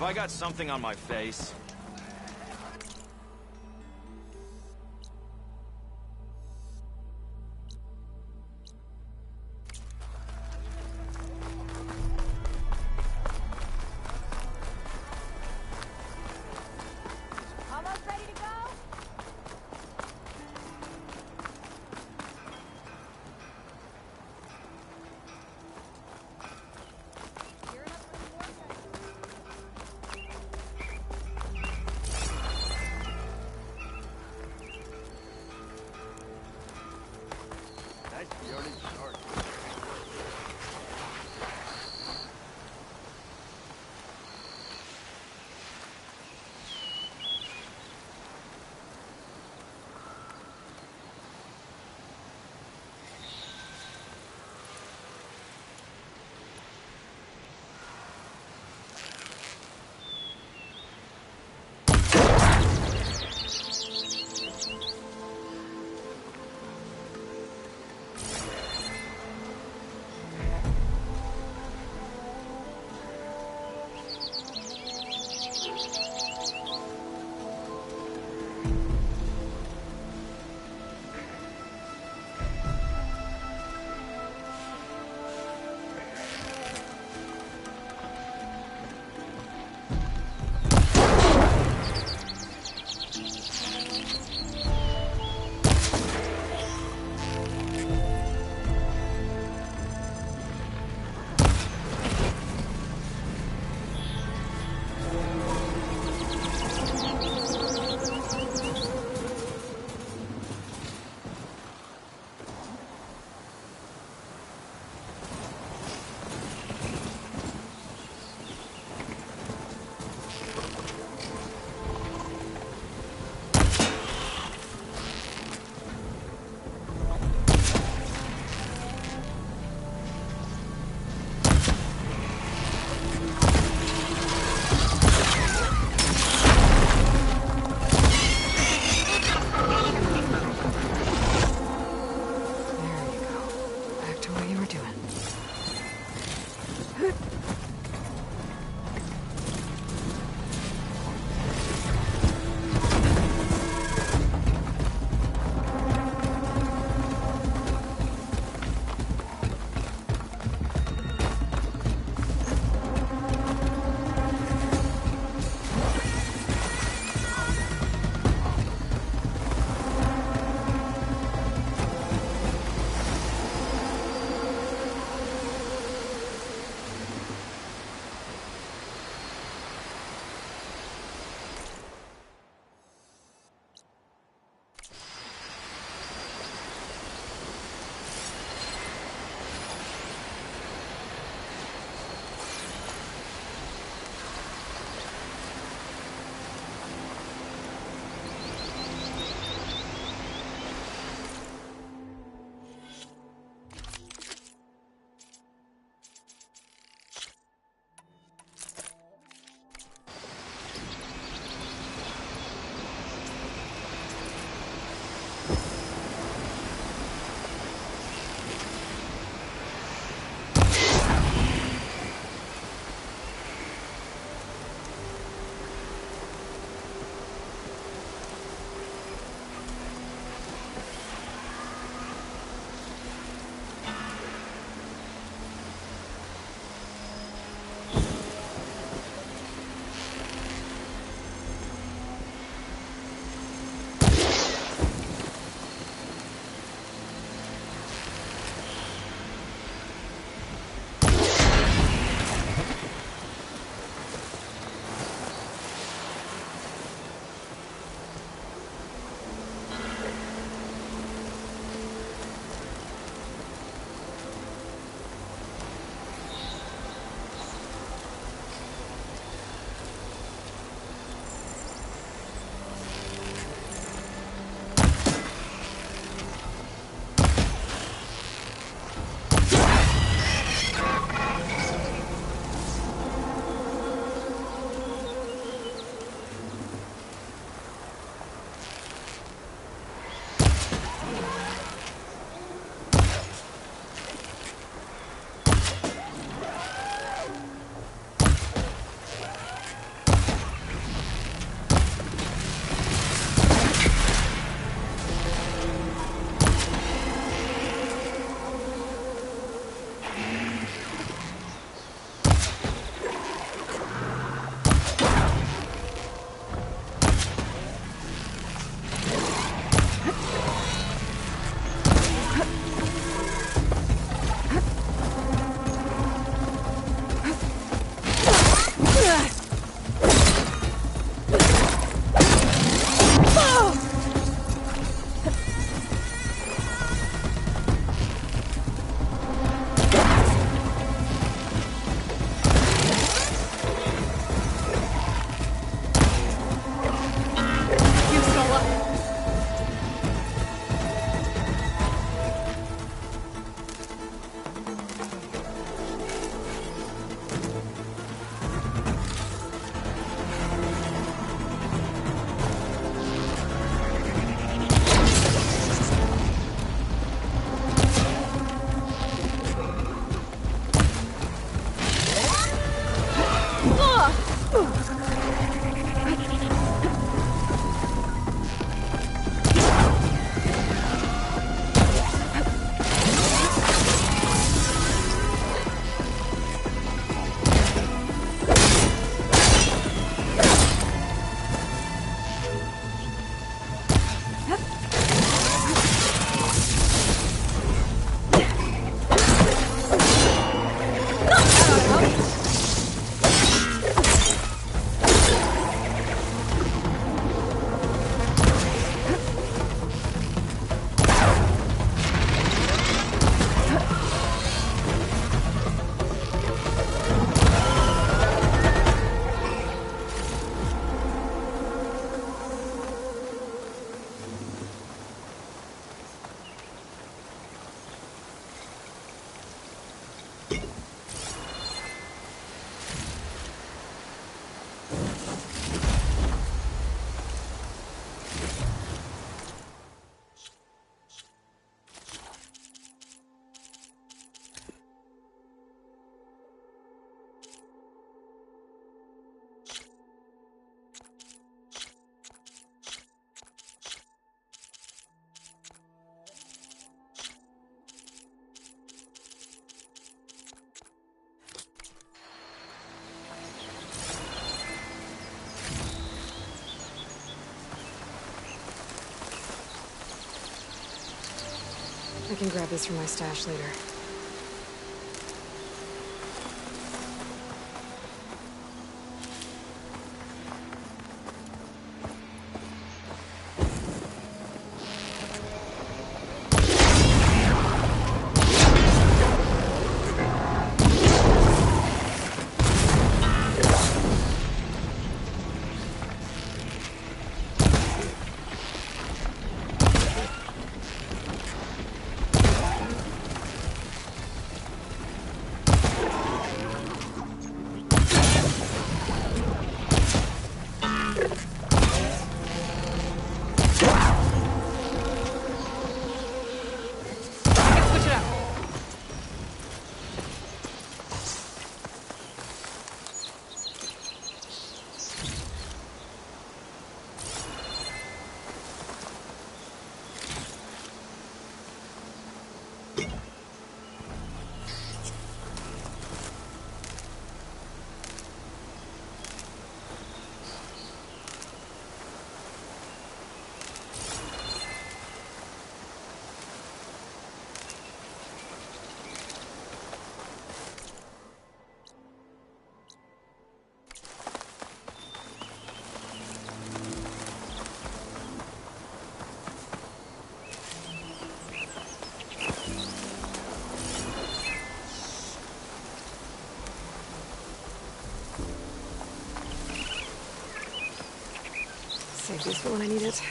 Have I got something on my face? Almost ready to go? Gearing up for the vortex. Nice early start. I can grab this from my stash later. Save this for when I need it.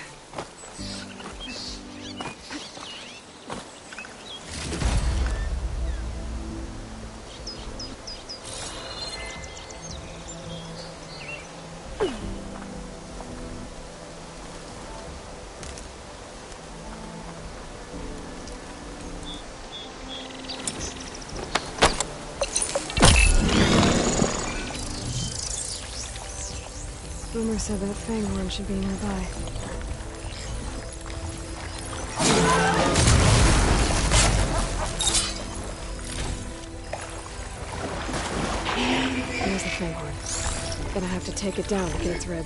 Boomer said that fanghorn should be nearby. There's the fanghorn. Gonna have to take it down to get its rib.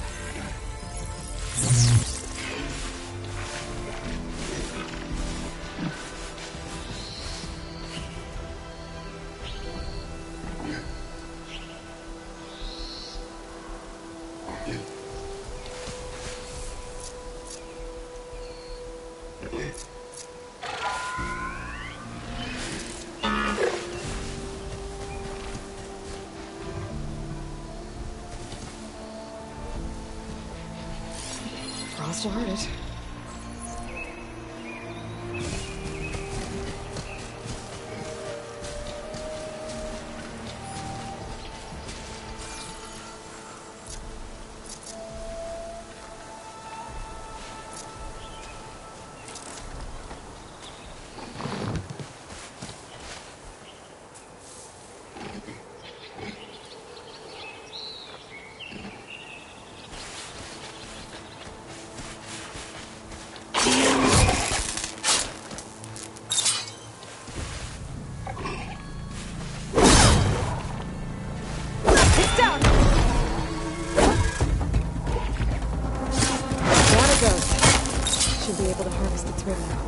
Frost will hurt it. through there.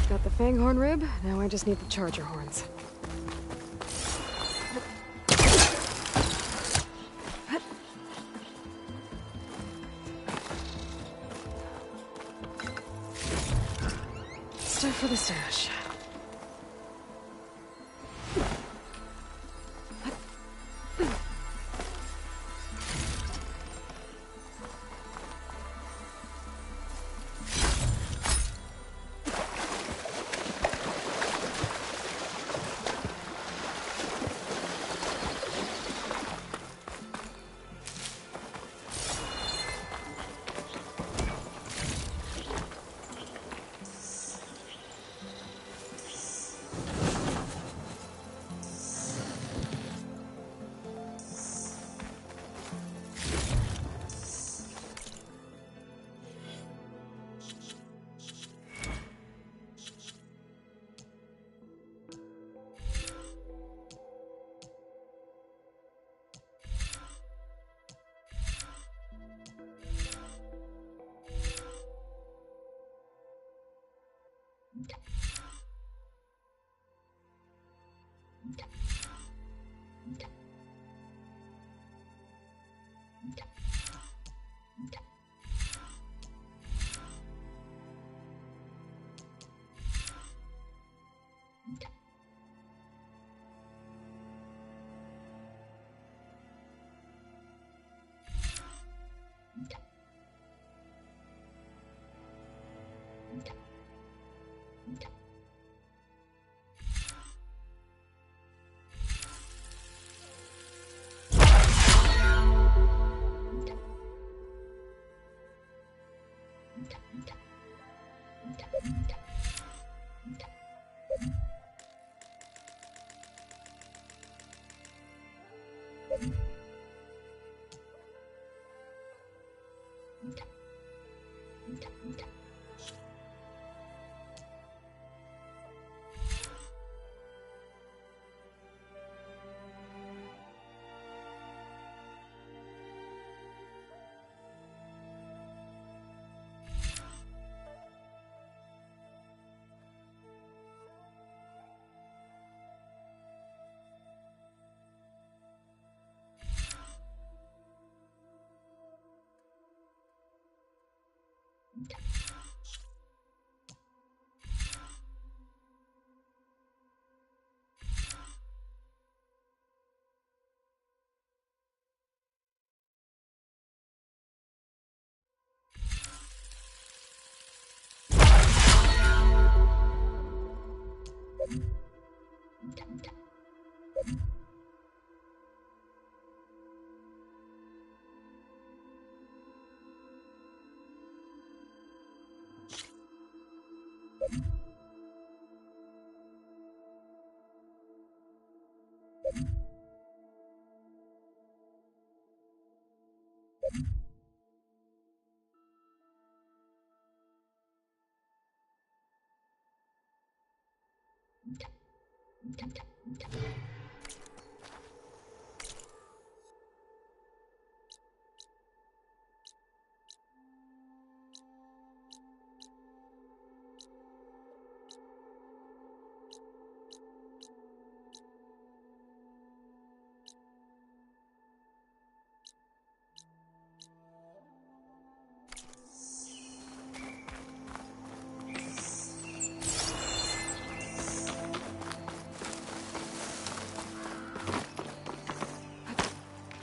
Got the fanghorn rib, now I just need the charger horns. Stuff for the stash.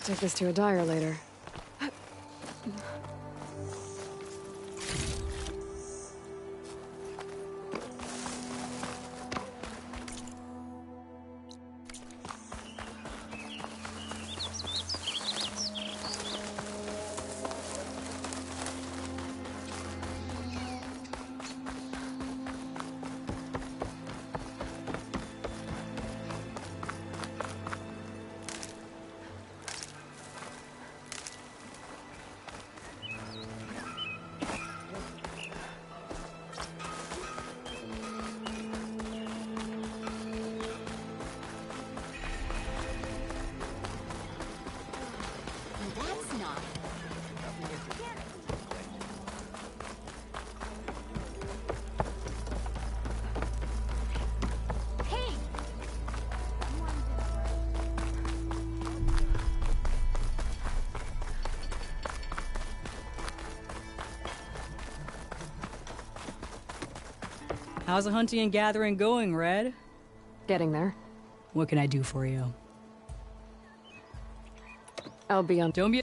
Take this to a dyer later. How's the hunting and gathering going, Red? Getting there. What can I do for you? I'll be on. Don't be.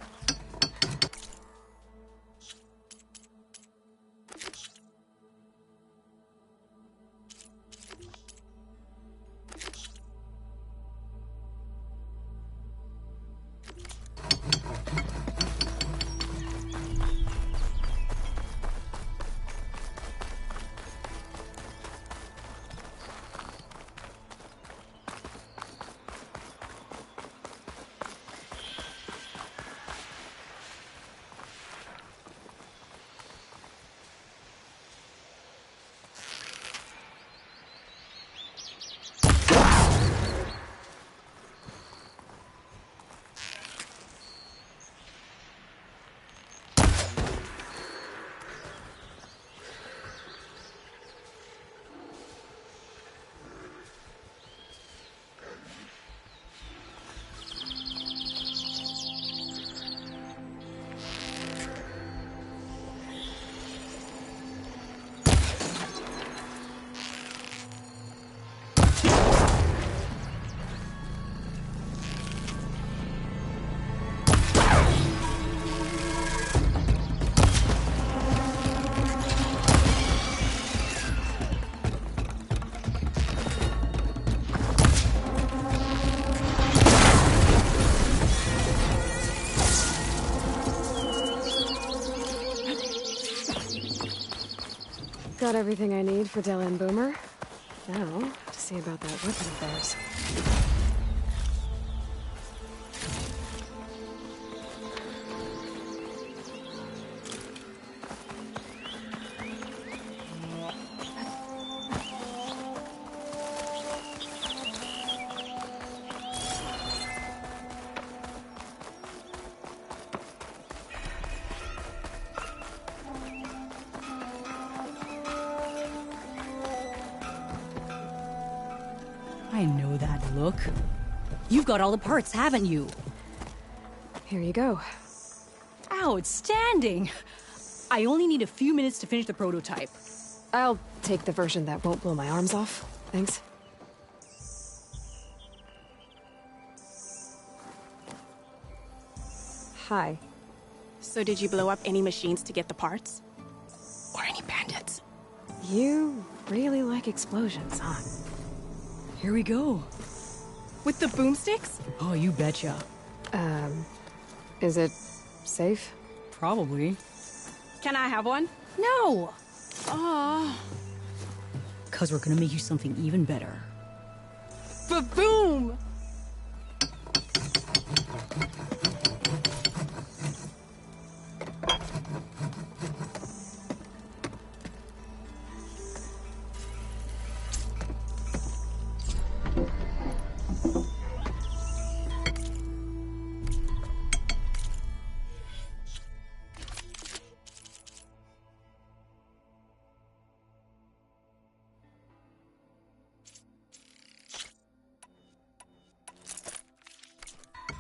Got everything I need for Della and Boomer. Now, to see about that weapon of theirs. I know that look. You've got all the parts, haven't you? Here you go. Outstanding! I only need a few minutes to finish the prototype. I'll take the version that won't blow my arms off. Thanks. Hi. So did you blow up any machines to get the parts? Or any bandits? You really like explosions, huh? Here we go. With the boomsticks? Oh, you betcha. Is it safe? Probably. Can I have one? No! Oh. 'Cause we're gonna make you something even better. Ba-boom!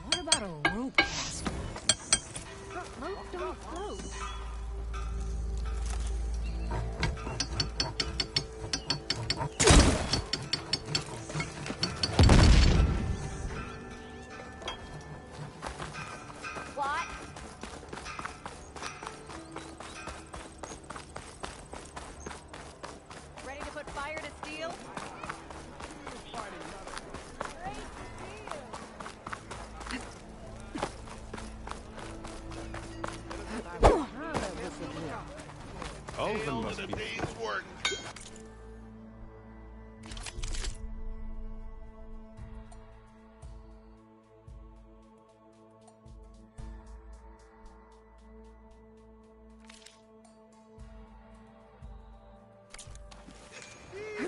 What about a rope castle? Rope don't float. What? Ready to put fire to steel? Great steel! All of them must be.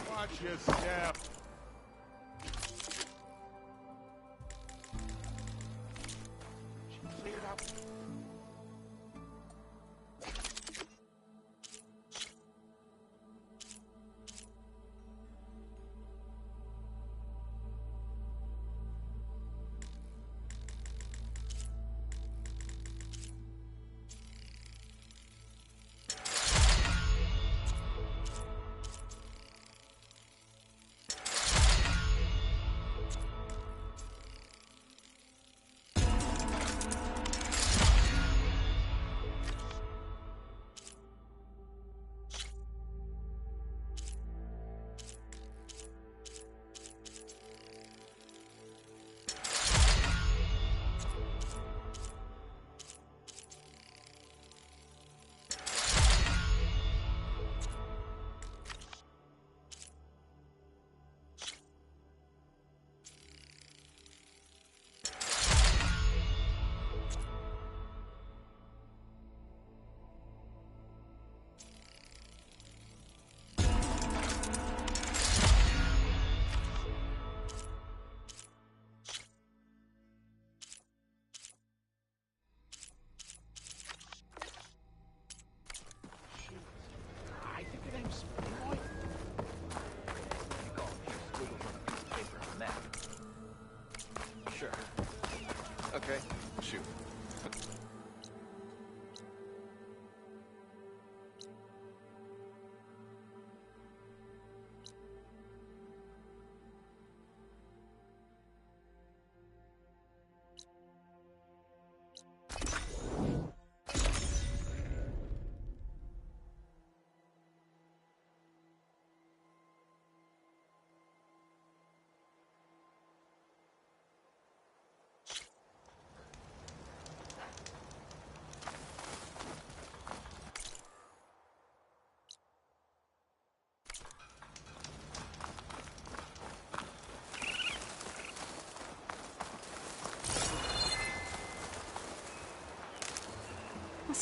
Watch your step. She cleared up.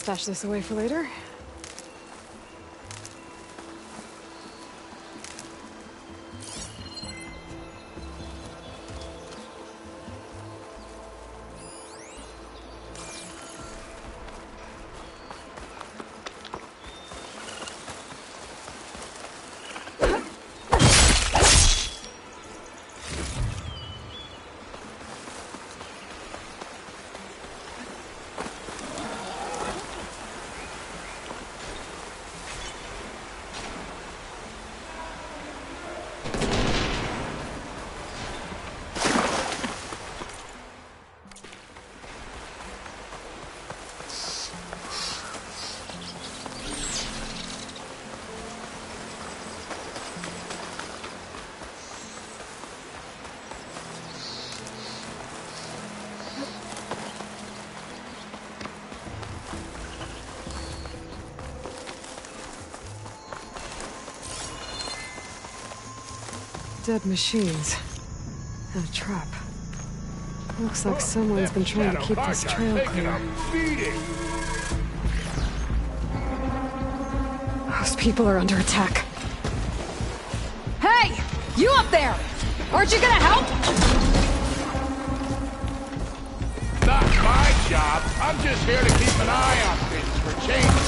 stash this away for later. Dead machines. And a trap. Looks like someone's been trying to keep this trail clear. Those people are under attack. Hey! You up there! Aren't you gonna help? Not my job. I'm just here to keep an eye on things for change.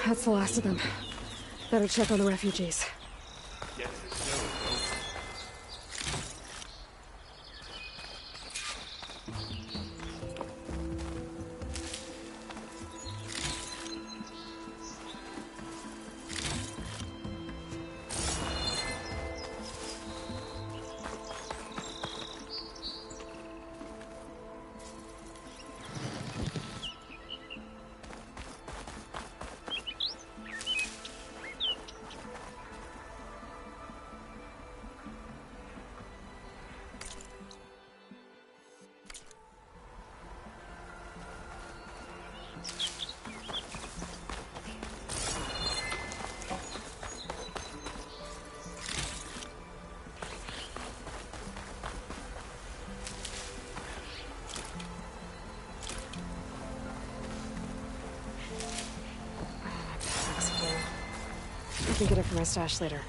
That's the last of them. Better check on the refugees. I can get it from my stash later.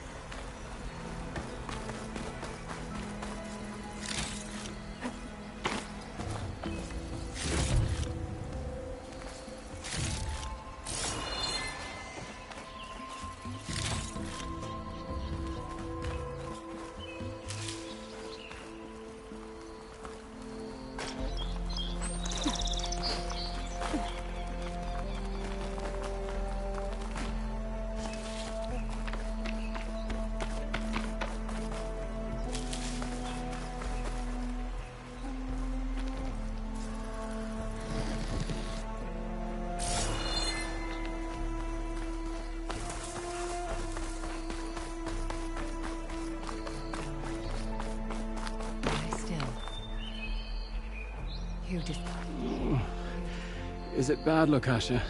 Is it bad, Lukasha?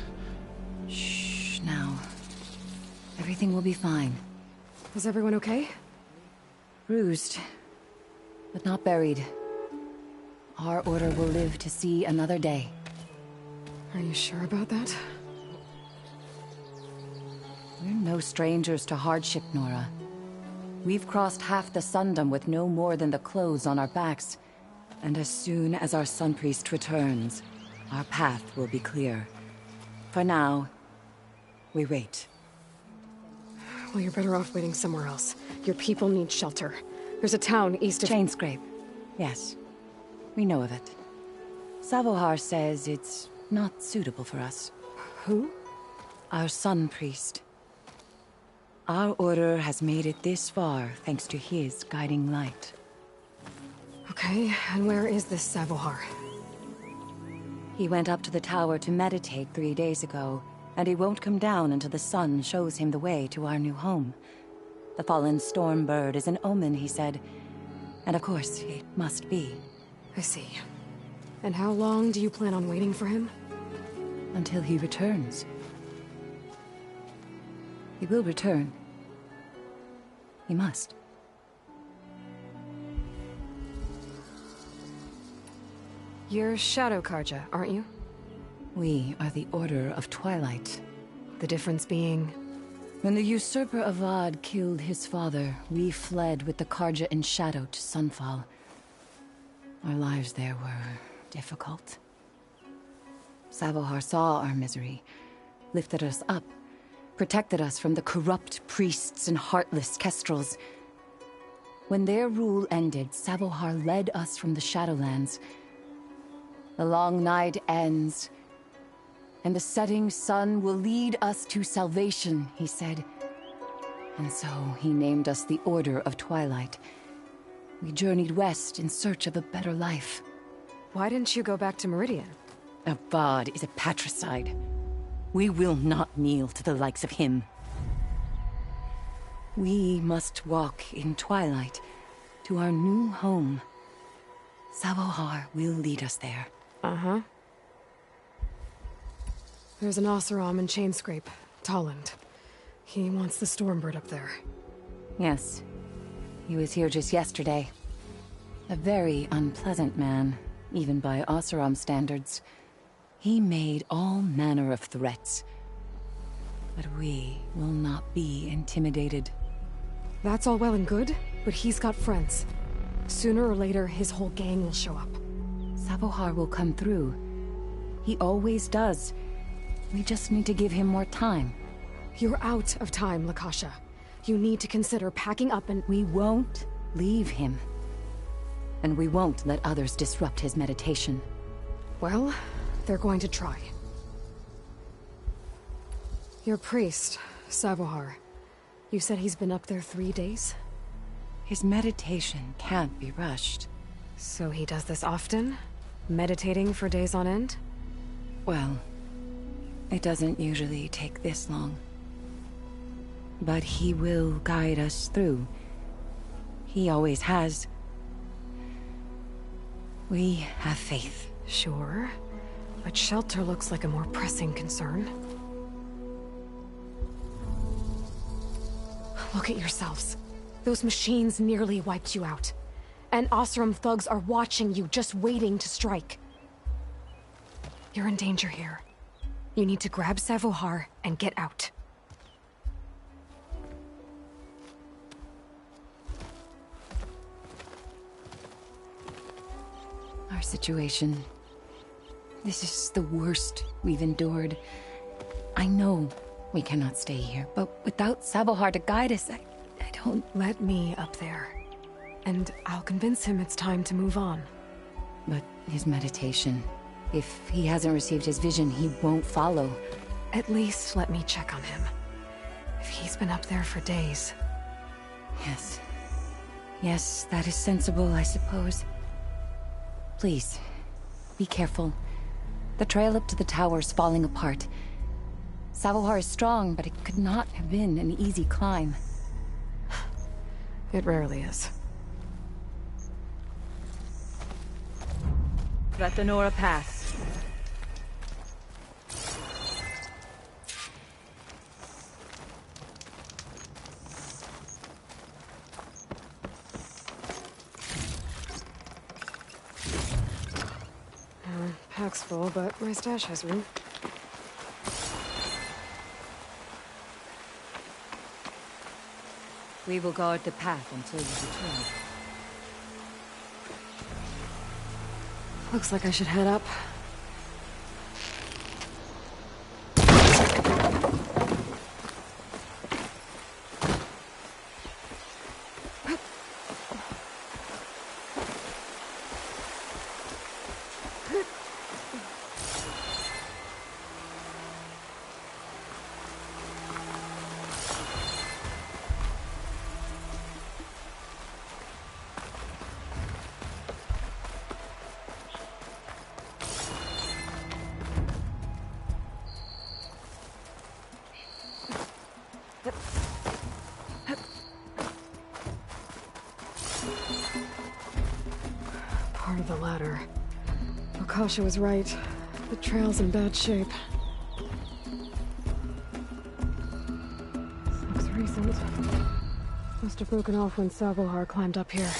Shh, now. Everything will be fine. Is everyone okay? Bruised, but not buried. Our order will live to see another day. Are you sure about that? We're no strangers to hardship, Nora. We've crossed half the Sundom with no more than the clothes on our backs, And as soon as our Sun Priest returns, our path will be clear. For now, we wait. Well, you're better off waiting somewhere else. Your people need shelter. There's a town east of... Chainscrape. Yes. We know of it. Savohar says it's not suitable for us. Who? Our Sun Priest. Our order has made it this far thanks to his guiding light. Okay, and where is this Savohar? He went up to the tower to meditate 3 days ago, and he won't come down until the sun shows him the way to our new home. The fallen storm bird is an omen, he said. And of course, it must be. I see. And how long do you plan on waiting for him? Until he returns. He will return. He must. You're Shadow Karja, aren't you? We are the Order of Twilight. The difference being... When the usurper Avad killed his father, we fled with the Karja in shadow to Sunfall. Our lives there were difficult. Savohar saw our misery, lifted us up, protected us from the corrupt priests and heartless kestrels. When their rule ended, Savohar led us from the Shadowlands. The long night ends, and the setting sun will lead us to salvation, he said. And so he named us the Order of Twilight. We journeyed west in search of a better life. Why didn't you go back to Meridian? Avad is a patricide. We will not kneel to the likes of him. We must walk in twilight to our new home. Savohar will lead us there. Uh-huh. There's an Oseram in Chainscrape, Tolland. He wants the Stormbird up there. Yes. He was here just yesterday. A very unpleasant man, even by Oseram standards. He made all manner of threats. But we will not be intimidated. That's all well and good, but he's got friends. Sooner or later, his whole gang will show up. Savohar will come through. He always does. We just need to give him more time. You're out of time, Lakasha. You need to consider packing up and... We won't leave him. And we won't let others disrupt his meditation. Well, they're going to try. Your priest, Savohar. You said he's been up there 3 days? His meditation can't be rushed. So he does this often? Meditating for days on end? Well, it doesn't usually take this long. But he will guide us through. He always has. We have faith. Sure. But shelter looks like a more pressing concern. Look at yourselves. Those machines nearly wiped you out. And Oseram thugs are watching you, just waiting to strike. You're in danger here. You need to grab Savohar and get out. Our situation. This is the worst we've endured. I know we cannot stay here, but without Savohar to guide us, I don't... Let me up there. And I'll convince him it's time to move on. But his meditation... If he hasn't received his vision, he won't follow. At least let me check on him. If he's been up there for days. Yes. Yes, that is sensible, I suppose. Please, be careful. The trail up to the tower's falling apart. Savohar is strong, but it could not have been an easy climb. It rarely is. Ratanora Pass. Pack's full, but my stash has room. We will guard the path until you return. Looks like I should head up. Part of the ladder. Akasha was right. The trail's in bad shape. Looks recent. Must have broken off when Savohar climbed up here.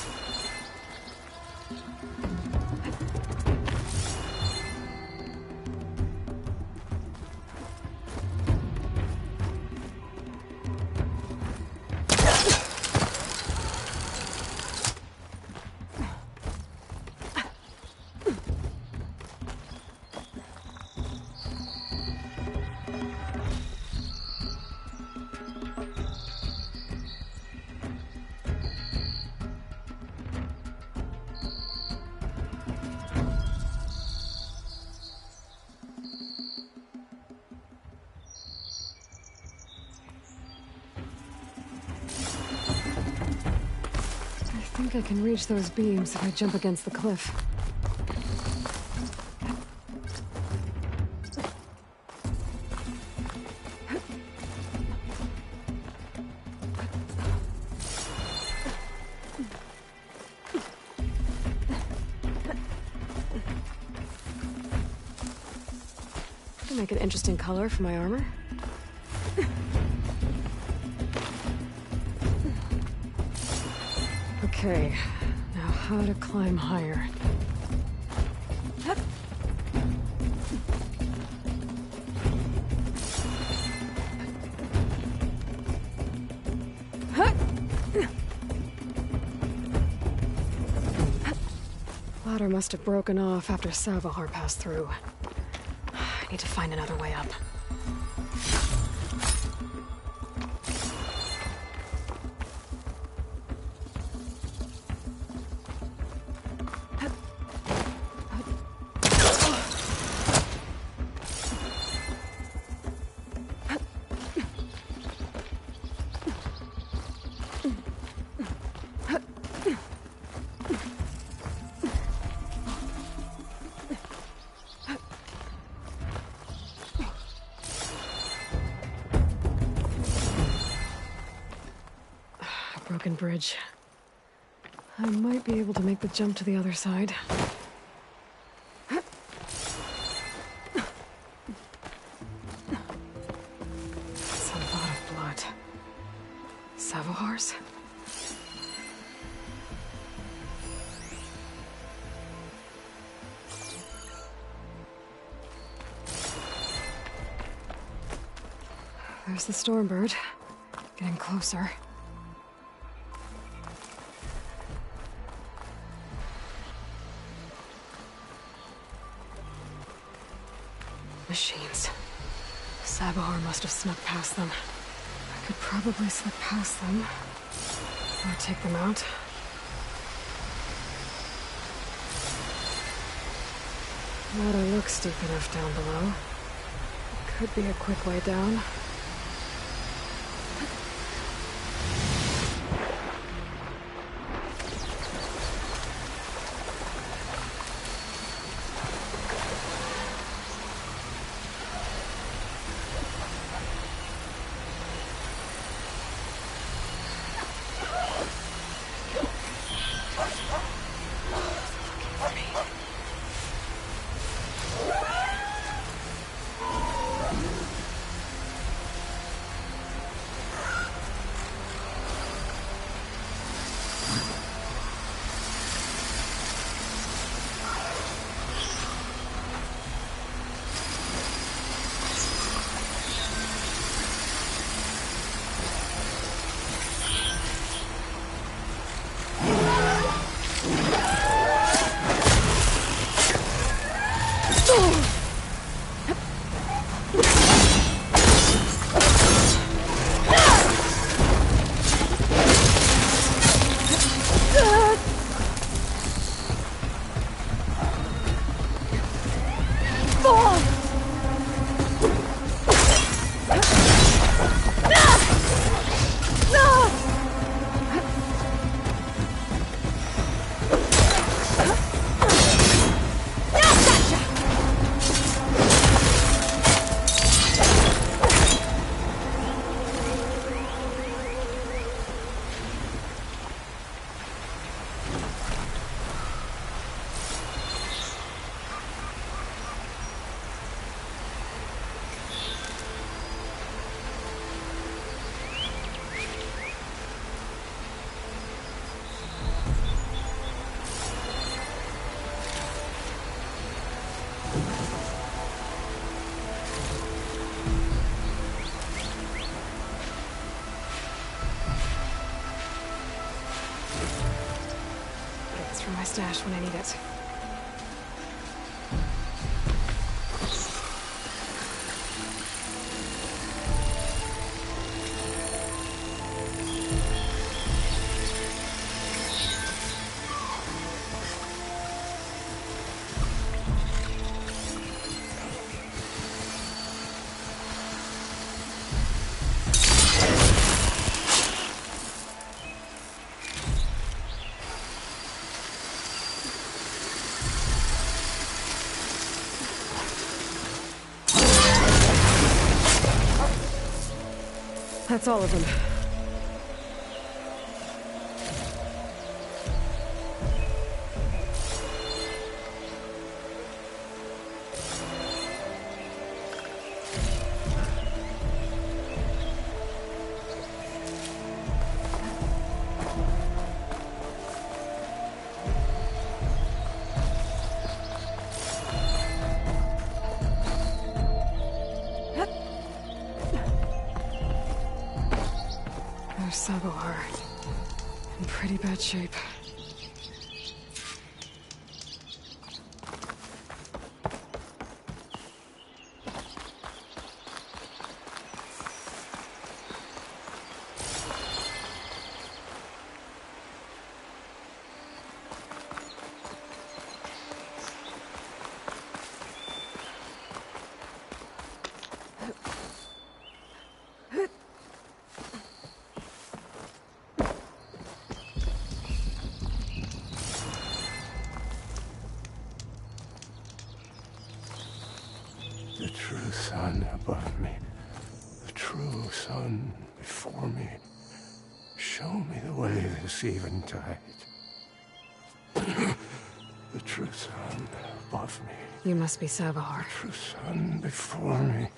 I think I can reach those beams if I jump against the cliff. Could make an interesting color for my armor. Okay, now how to climb higher. Ladder must have broken off after Savohar passed through. I need to find another way up. Broken bridge. I might be able to make the jump to the other side. That's a lot of blood. Savohar's? There's the Stormbird. Getting closer. Machines. Savohar must have snuck past them. I could probably slip past them. Or take them out. Ladder looks steep enough down below. Could be a quick way down. stash when I need it. That's all of them. Sabohar. In pretty bad shape. The true sun above me, the true sun before me. Show me the way this eventide. The true sun above me, You must be Sabohar. the true sun before me.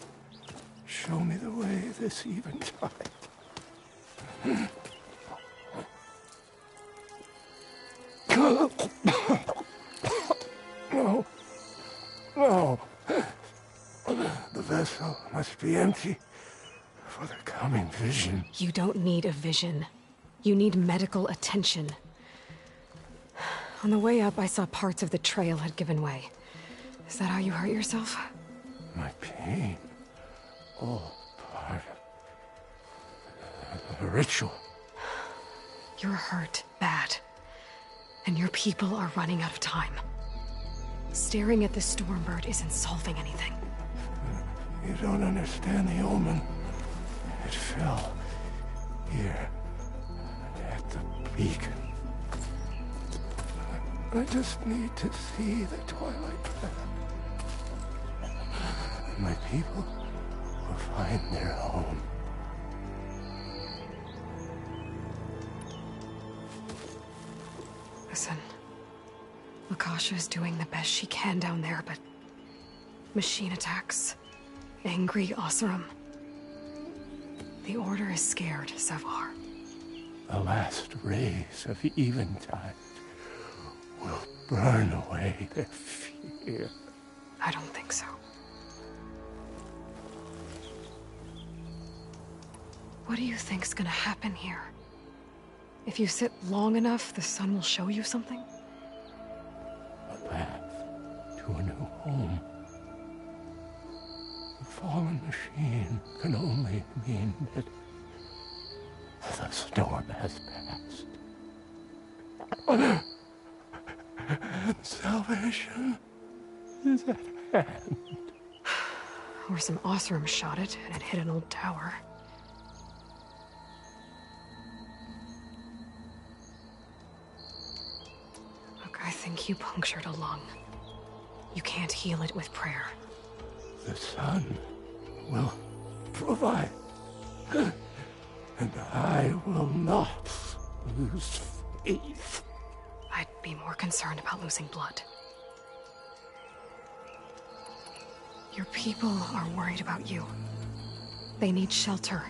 Show me the way this eventide. No. No. The vessel must be empty for the coming vision. You don't need a vision. You need medical attention. On the way up, I saw parts of the trail had given way. Is that how you hurt yourself? My pain, all part of the ritual. You're hurt bad. And your people are running out of time. Staring at the Stormbird isn't solving anything. You don't understand the omen. It fell here at the beacon. I just need to see the twilight path. My people will find their home. Listen, Lakasha is doing the best she can down there, but machine attacks, angry Oseram. The Order is scared, Savar. The last rays of eventide will burn away their fear. I don't think so. What do you think's gonna happen here? If you sit long enough, the sun will show you something? A path to a new home. The fallen machine can only mean that the storm has passed. And salvation is at hand. Or some Oseram shot it, and it hit an old tower. Look, I think you punctured a lung. You can't heal it with prayer. The sun will provide. And I will not lose faith. I'd be more concerned about losing blood. Your people are worried about you. They need shelter,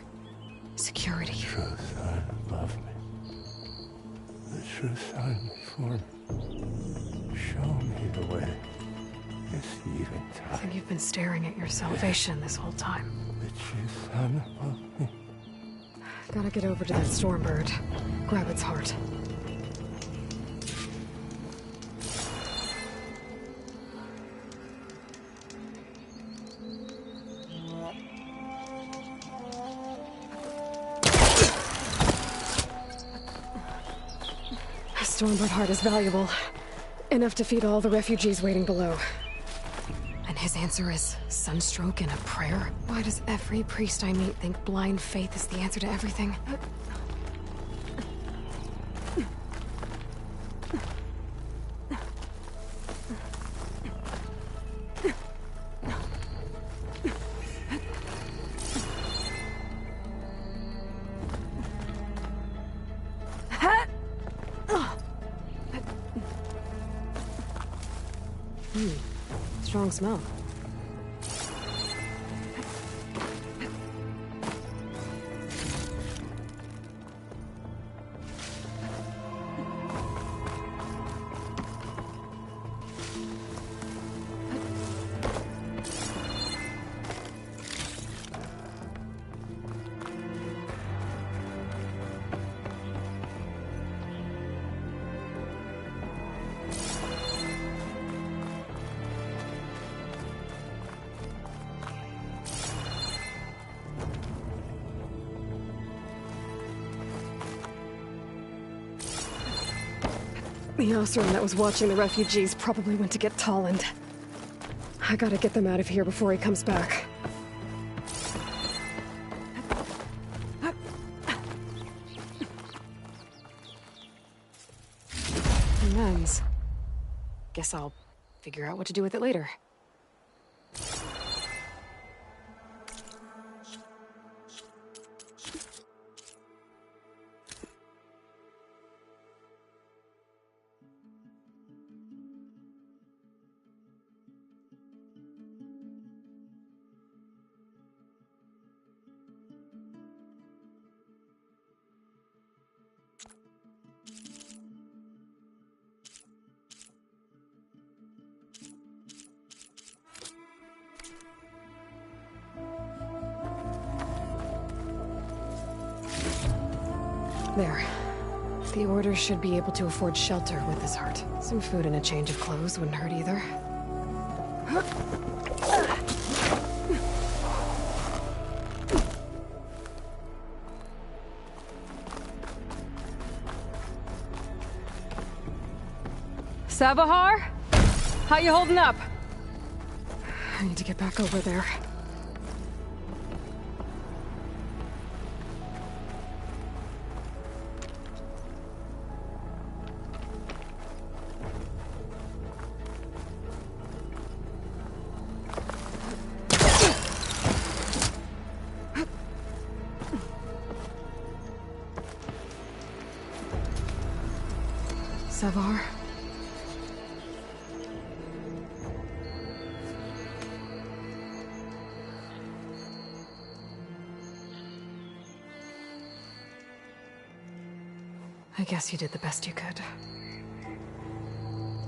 security. The true sun above me. The true sun before me. Show me the way. This I eventide. think you've been staring at your salvation this whole time. The true sun above me. Gotta get over to that Stormbird. Grab its heart. Stormbird heart is valuable. Enough to feed all the refugees waiting below. And his answer is sunstroke and a prayer? Why does every priest I meet think blind faith is the answer to everything? Strong smell. The Osram that was watching the refugees probably went to get Tolland. I gotta get them out of here before he comes back. Amends. Guess I'll figure out what to do with it later. There. The Order should be able to afford shelter with this heart. Some food and a change of clothes wouldn't hurt either. Savahar? How you holding up? I need to get back over there. Savar? I guess you did the best you could.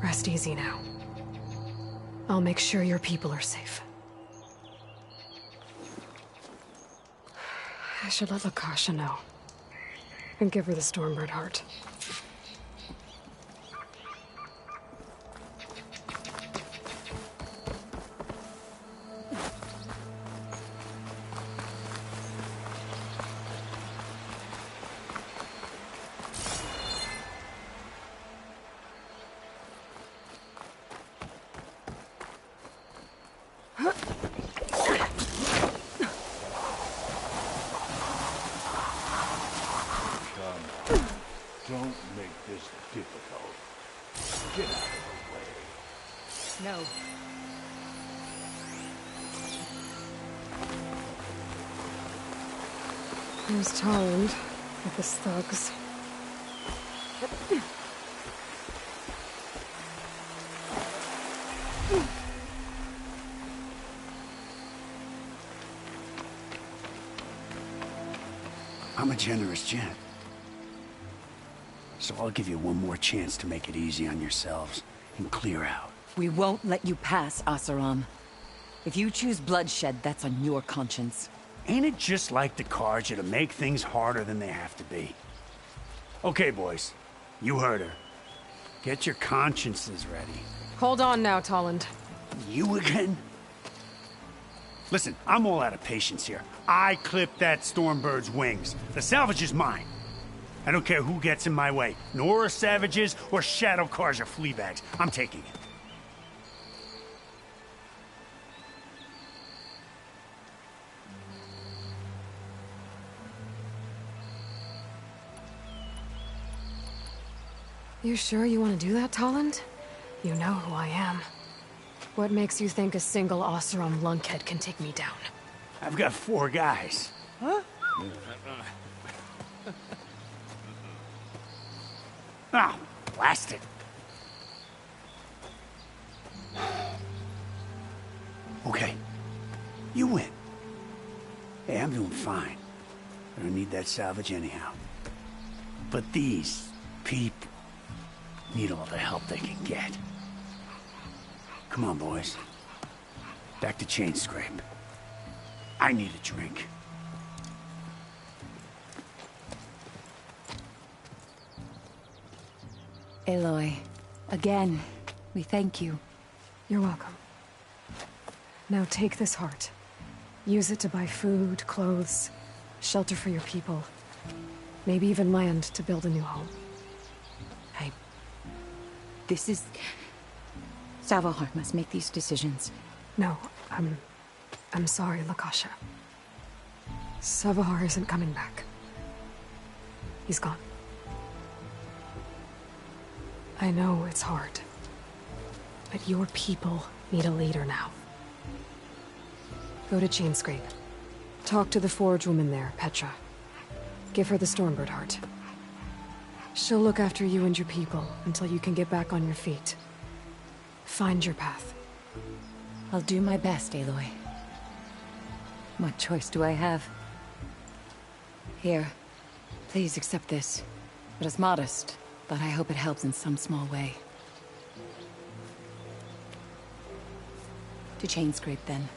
Rest easy now. I'll make sure your people are safe. I should let Lakasha know. And give her the Stormbird heart. Don't make this difficult. Get out of the way. No. There's Tolland with his thugs. I'm a generous gent. So I'll give you one more chance to make it easy on yourselves and clear out. We won't let you pass, Asaram. If you choose bloodshed, that's on your conscience. Ain't it just like the Karja to make things harder than they have to be? Okay, boys. You heard her. Get your consciences ready. Hold on now, Tolland. You again? Listen, I'm all out of patience here. I clipped that Stormbird's wings. The salvage is mine. I don't care who gets in my way. Nora savages or shadow cars or flea bags. I'm taking it. You sure you want to do that, Tolland? You know who I am. What makes you think a single Oseram lunkhead can take me down? I've got 4 guys. Huh? Oh, blast it. Okay. You win. Hey, I'm doing fine. I don't need that salvage anyhow. But these people need all the help they can get. Come on, boys. Back to Chain Scrape. I need a drink. Aloy, again, we thank you. You're welcome. Now take this heart. Use it to buy food, clothes, shelter for your people. Maybe even land to build a new home. This is... Savahar must make these decisions. No, I'm sorry, Lakasha. Savahar isn't coming back. He's gone. I know it's hard, but your people need a leader now. Go to Chainscrape. Talk to the forge woman there, Petra. Give her the Stormbird heart. She'll look after you and your people until you can get back on your feet. Find your path. I'll do my best, Aloy. What choice do I have? Here, please accept this. It is modest, but I hope it helps in some small way. To Chainscrape, then.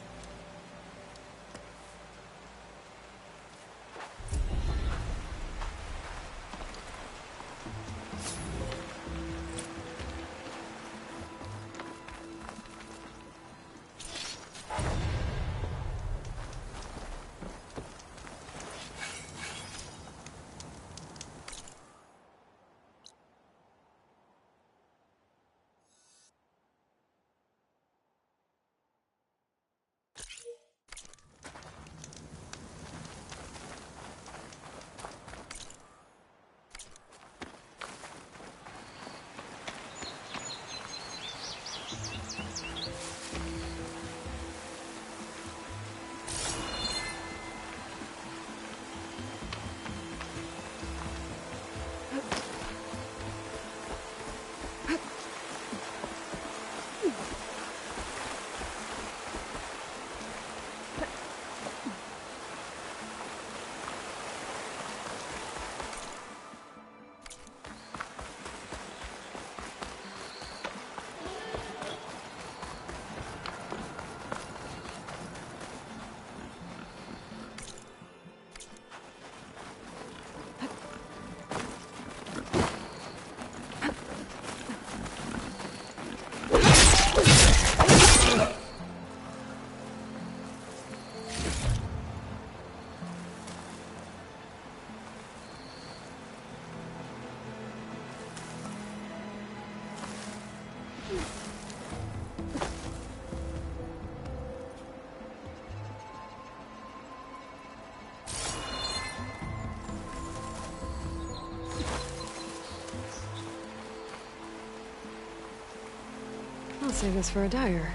I'll save this for a dyer.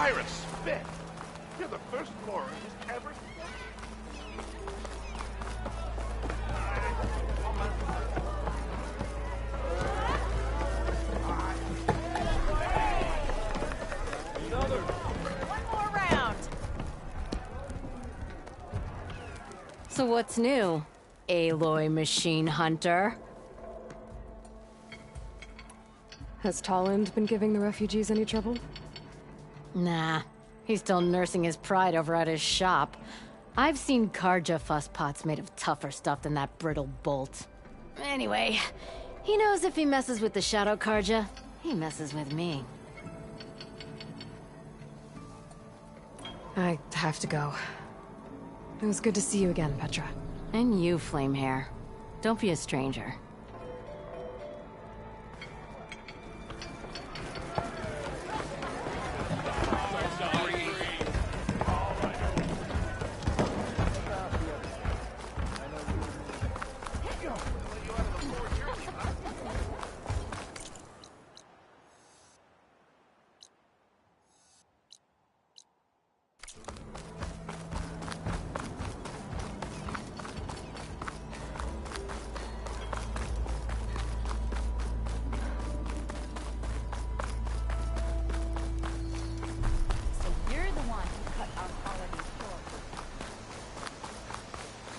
Ira spit. You're the first moron who's ever... So what's new, Aloy Machine Hunter? Has Tolland been giving the refugees any trouble? Nah, he's still nursing his pride over at his shop. I've seen Karja fusspots made of tougher stuff than that brittle bolt. Anyway, he knows if he messes with the Shadow Karja, he messes with me. I have to go. It was good to see you again, Petra. And you, Flamehair. Don't be a stranger.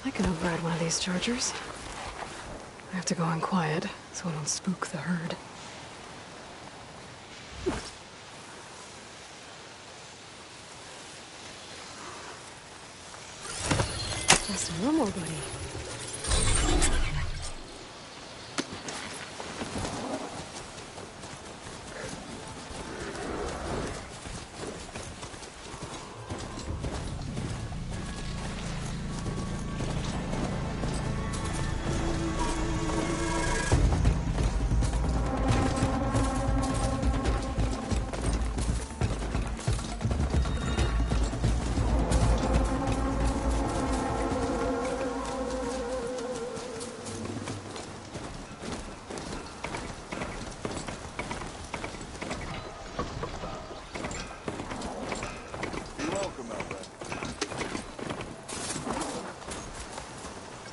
I can override one of these chargers. I have to go in quiet, so I don't spook the herd. Just one more, buddy.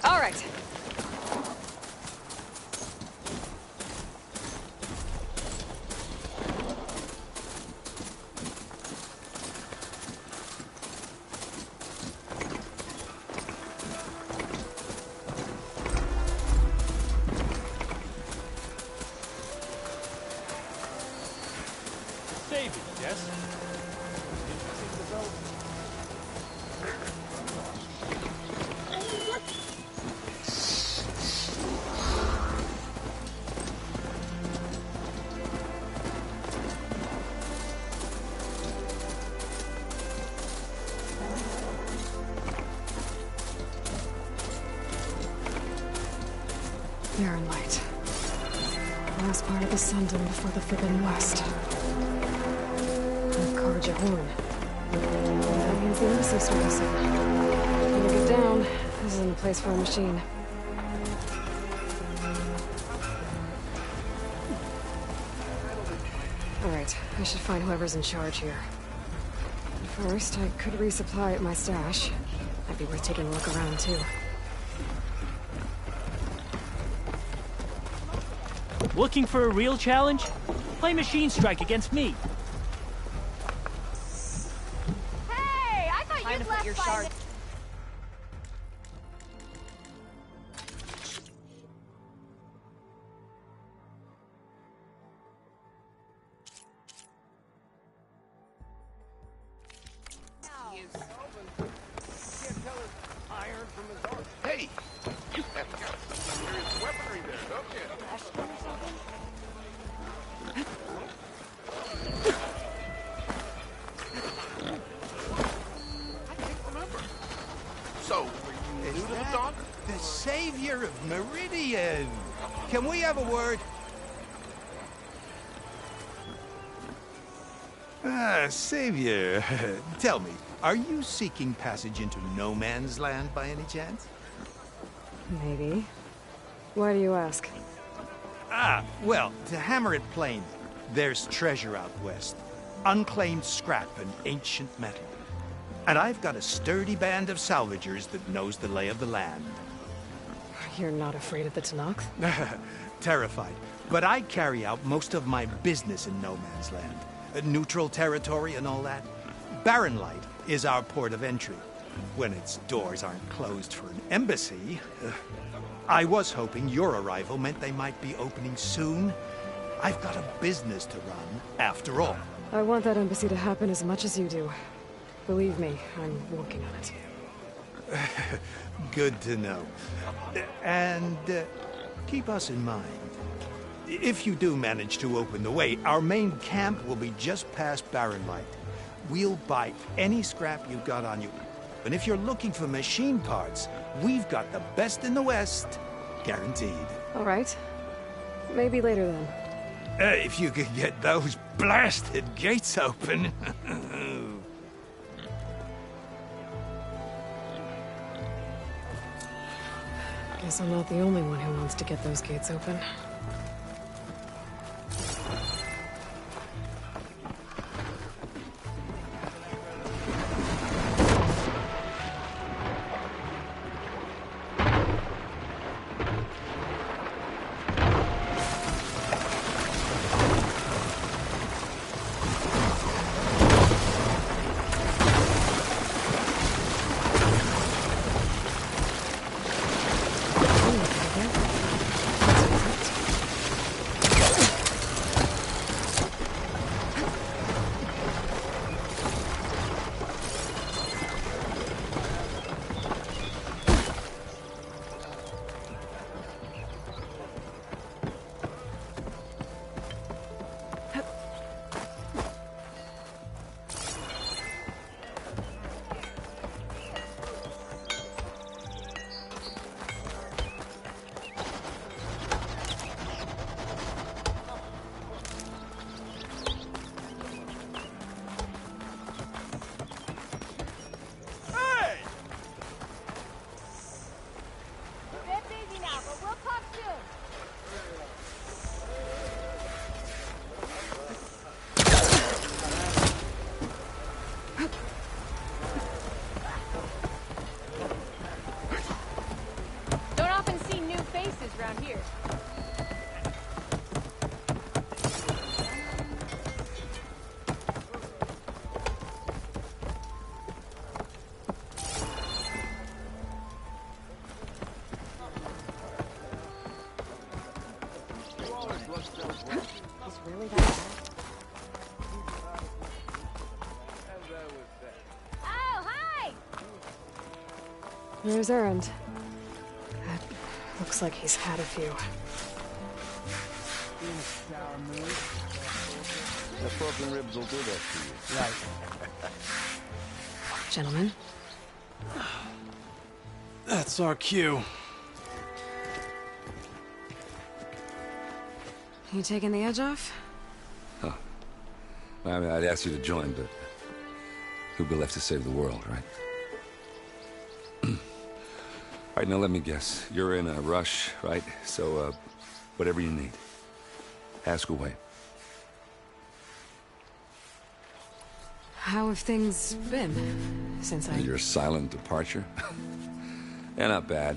All right. Save it, yes? Barren light. Last part of the Sundom before the Forbidden West. The Karja horn. That means the embassy's starting soon. When we get down, this isn't the place for a machine. Alright, I should find whoever's in charge here. First, I could resupply at my stash. Might be worth taking a look around, too. Looking for a real challenge? Play Machine Strike against me. Hey, I thought you'd left your shard. Hey! You have got some serious weaponry there, don't you? So, are you new to the dock? The savior of Meridian. Can we have a word? Savior, tell me, are you seeking passage into no man's land by any chance? Maybe. Why do you ask? Ah, well, to hammer it plain, there's treasure out west. unclaimed scrap and ancient metal. And I've got a sturdy band of salvagers that knows the lay of the land. You're not afraid of the Tanakh? Terrified. But I carry out most of my business in no man's land. Neutral territory and all that. Barren Light is our port of entry. When its doors aren't closed for an embassy. I was hoping your arrival meant they might be opening soon. I've got a business to run, after all. I want that embassy to happen as much as you do. Believe me, I'm working on it. Good to know. And keep us in mind. If you do manage to open the way, our main camp will be just past Barren Light. We'll buy any scrap you've got on you. And if you're looking for machine parts, we've got the best in the West. Guaranteed. All right. Maybe later then. If you could get those blasted gates open. Guess I'm not the only one who wants to get those gates open. There's Errand. Looks like he's had a few. The broken ribs will do that to you. Right. Gentlemen. That's our cue. You taking the edge off? Huh. I mean, I'd ask you to join, but who'd be left to save the world, right? All right, now let me guess. You're in a rush, right? So, whatever you need, ask away. How have things been since Your silent departure? Yeah, not bad.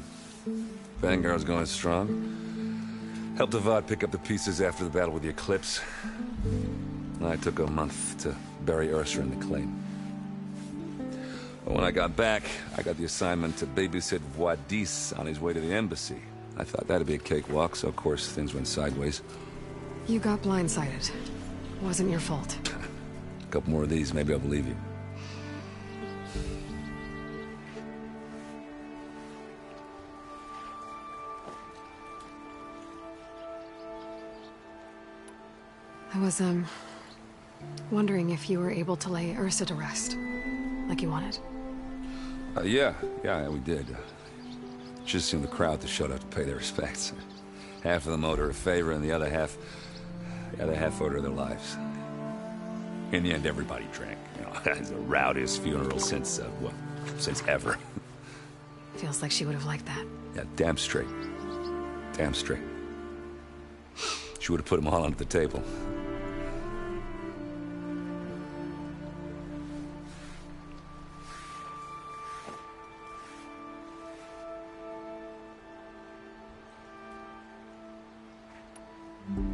Vanguard's going strong. Helped Avad pick up the pieces after the battle with the Eclipse. I took a month to bury Ursa in the claim. But when I got back, I got the assignment to babysit Wadis on his way to the embassy. I thought that'd be a cakewalk, so of course things went sideways. You got blindsided. Wasn't your fault. A couple more of these, maybe I'll believe you. I was, wondering if you were able to lay Ursa to rest, like you wanted. Yeah, we did. Just seemed the crowd that showed up to pay their respects. Half of them owed her a favor, and the other half owed her their lives. In the end, everybody drank. You know, it's the rowdiest funeral since ever. Feels like she would have liked that. Yeah, damn straight. Damn straight. She would have put them all under the table.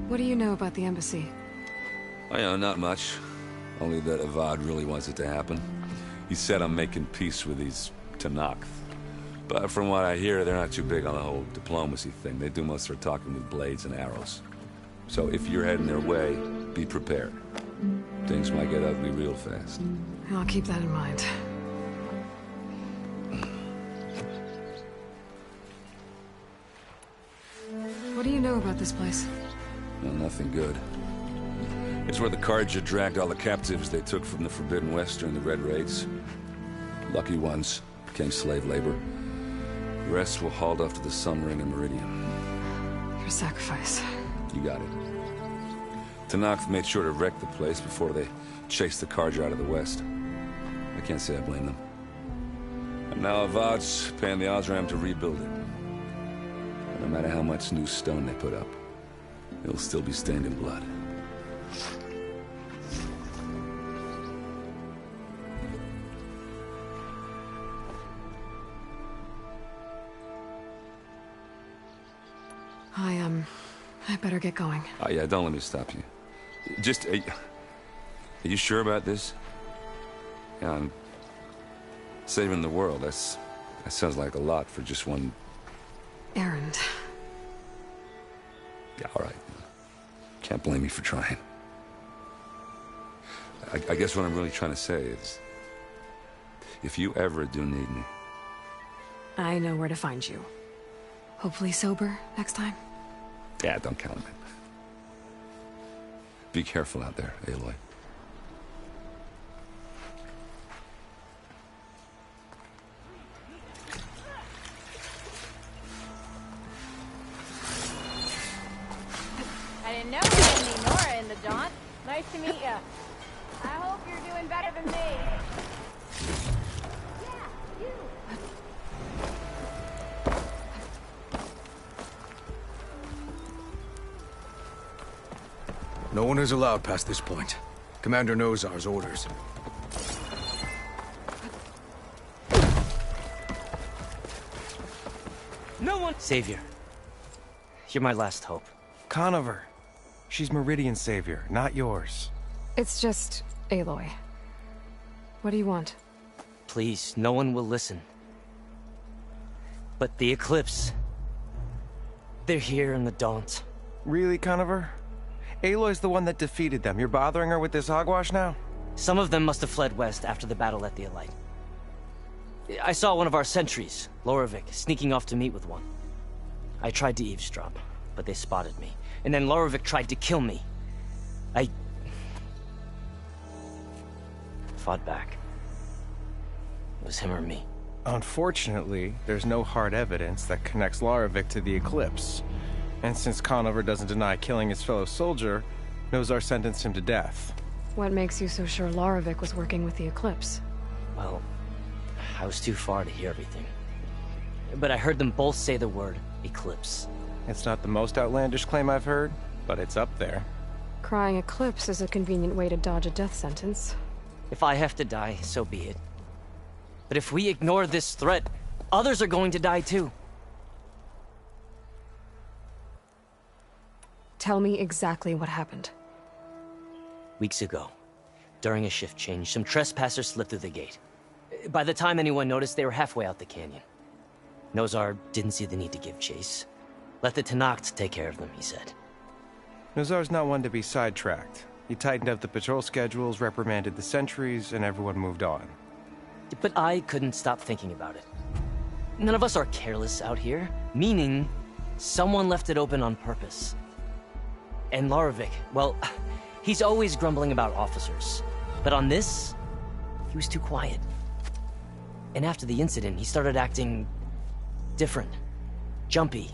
What do you know about the embassy? I know, not much. Only that Avad really wants it to happen. He said I'm making peace with these Tanakh. But from what I hear, they're not too big on the whole diplomacy thing. They do most of their talking with blades and arrows. So if you're heading their way, be prepared. Things might get ugly real fast. I'll keep that in mind. What do you know about this place? Well, nothing good. It's where the Carja dragged all the captives they took from the Forbidden West during the Red Raids. Lucky ones became slave labor. The rest were hauled off to the Sun Ring and Meridian. Your sacrifice. You got it. Tanakh made sure to wreck the place before they chased the Carja out of the West. I can't say I blame them. And now Avad's paying the Osram to rebuild it. No matter how much new stone they put up, it'll still be stained in blood. I better get going. Oh yeah, don't let me stop you. Just, are you sure about this? Yeah, I'm saving the world. That sounds like a lot for just one errand. Yeah, all right. Can't blame me for trying. I guess what I'm really trying to say is, if you ever do need me... I know where to find you. Hopefully sober next time. Yeah, don't count on it. Be careful out there, Aloy. I didn't know we had any Nora in the Daunt. Nice to meet ya. I hope you're doing better than me. No one is allowed past this point. Commander Nozar's orders. No one... Savior. You're my last hope. Conover. She's Meridian's savior, not yours. It's just Aloy. What do you want? Please, no one will listen. But the Eclipse... they're here in the Daunt. Really, Conover? Aloy's the one that defeated them. You're bothering her with this hogwash now? Some of them must have fled west after the battle at the Elite. I saw one of our sentries, Loravik, sneaking off to meet with one. I tried to eavesdrop, but they spotted me. And then Loravik tried to kill me. I... fought back. It was him or me. Unfortunately, there's no hard evidence that connects Loravik to the Eclipse. And since Conover doesn't deny killing his fellow soldier, Nozar sentenced him to death. What makes you so sure Loravik was working with the Eclipse? Well, I was too far to hear everything. But I heard them both say the word Eclipse. It's not the most outlandish claim I've heard, but it's up there. Crying Eclipse is a convenient way to dodge a death sentence. If I have to die, so be it. But if we ignore this threat, others are going to die too. Tell me exactly what happened. Weeks ago, during a shift change, some trespassers slipped through the gate. By the time anyone noticed, they were halfway out the canyon. Nozar didn't see the need to give chase. Let the Tanakh take care of them, he said. Nozar's not one to be sidetracked. He tightened up the patrol schedules, reprimanded the sentries, and everyone moved on. But I couldn't stop thinking about it. None of us are careless out here, meaning someone left it open on purpose. And Loravik, well, he's always grumbling about officers. But on this, he was too quiet. And after the incident, he started acting different, jumpy.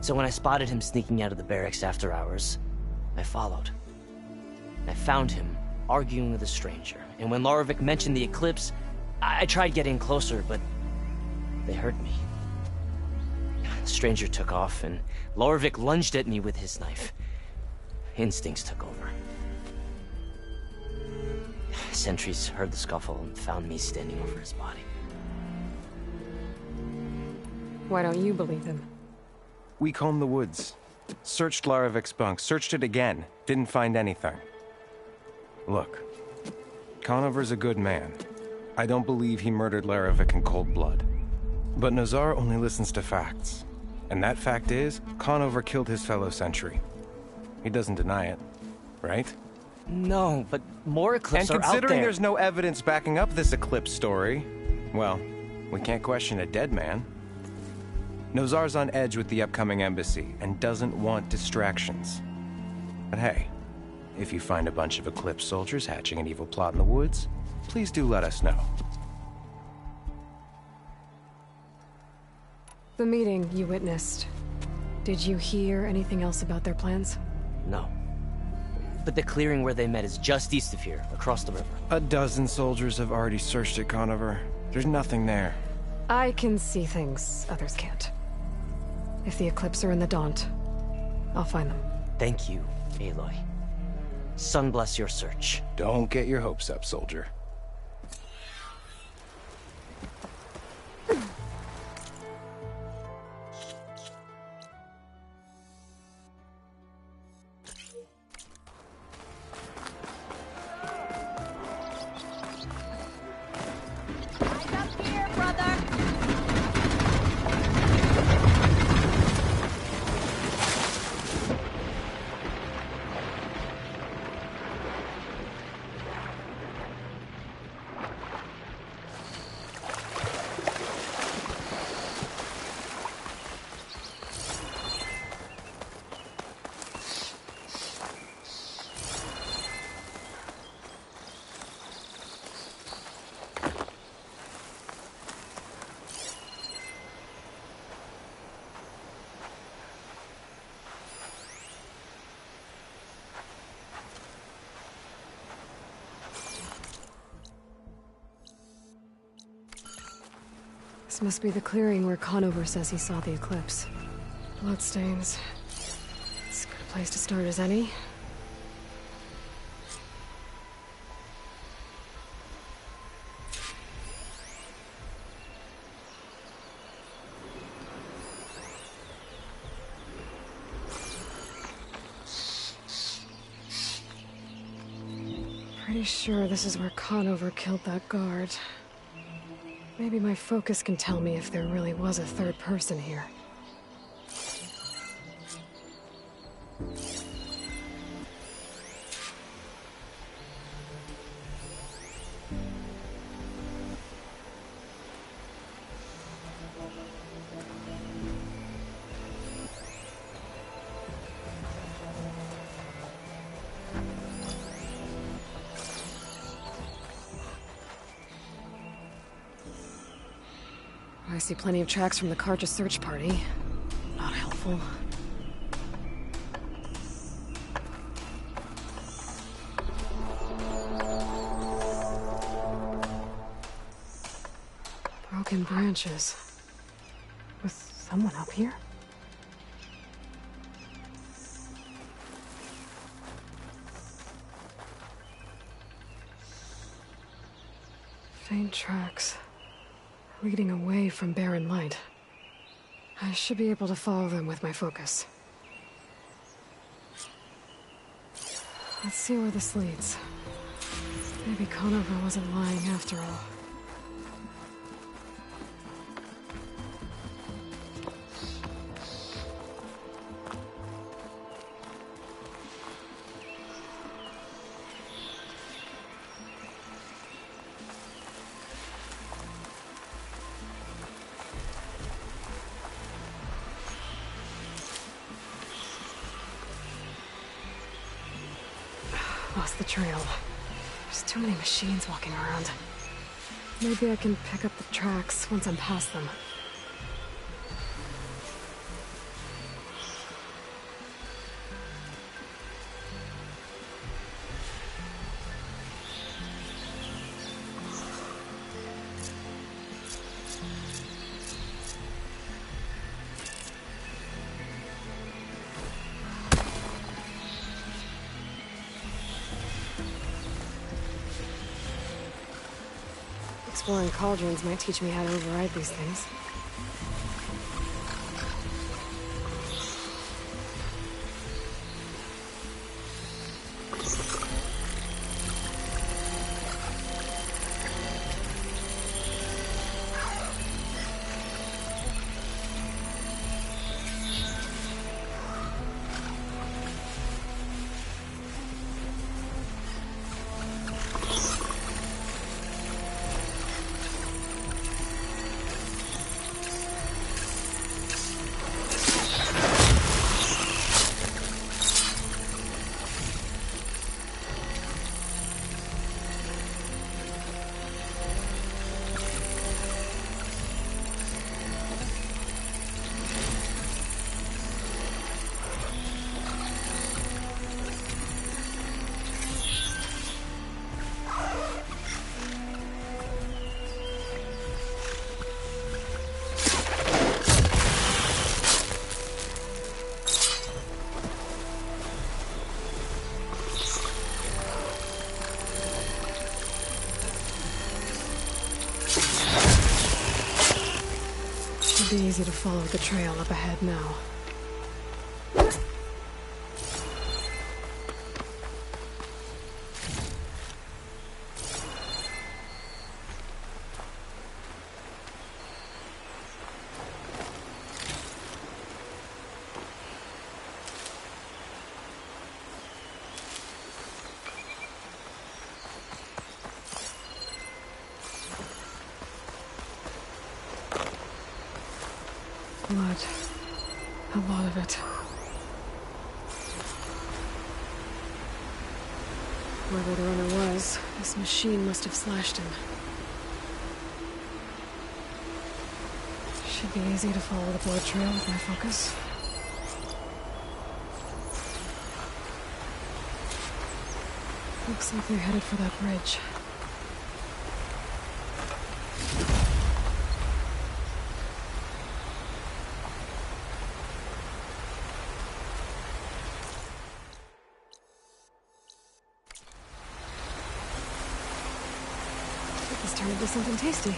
So when I spotted him sneaking out of the barracks after hours, I followed. I found him arguing with a stranger. And when Loravik mentioned the Eclipse, I tried getting closer, but they heard me. The stranger took off, and Loravik lunged at me with his knife. Instincts took over. Sentries heard the scuffle and found me standing over his body. Why don't you believe him? We comb the woods. Searched Larovik's bunk, searched it again, didn't find anything. Look, Conover's a good man. I don't believe he murdered Larovik in cold blood. But Nazar only listens to facts. And that fact is, Conover killed his fellow sentry. He doesn't deny it, right? No, but more Eclipse are out there. And considering there's no evidence backing up this Eclipse story, well, we can't question a dead man. Nozar's on edge with the upcoming embassy and doesn't want distractions. But hey, if you find a bunch of Eclipse soldiers hatching an evil plot in the woods, please do let us know. The meeting you witnessed. Did you hear anything else about their plans? No. But the clearing where they met is just east of here, across the river. A dozen soldiers have already searched it, Conover. There's nothing there. I can see things others can't. If the Eclipse are in the Daunt, I'll find them. Thank you, Aloy. Sun bless your search. Don't get your hopes up, soldier. This must be the clearing where Conover says he saw the eclipse. Bloodstains. It's as good a place to start as any. Pretty sure this is where Conover killed that guard. Maybe my focus can tell me if there really was a third person here. I see plenty of tracks from the Karja search party. Not helpful. Broken branches. Was someone up here? Faint tracks. Leading away from barren light. I should be able to follow them with my focus. Let's see where this leads. Maybe Conover wasn't lying after all. Lost the trail. There's too many machines walking around. Maybe I can pick up the tracks once I'm past them. Exploring cauldrons might teach me how to override these things. easy to follow the trail up ahead now. Blood. A lot of it. Whoever the runner was, this machine must have slashed him. Should be easy to follow the blood trail with my focus. Looks like they're headed for that bridge. This turned into something tasty.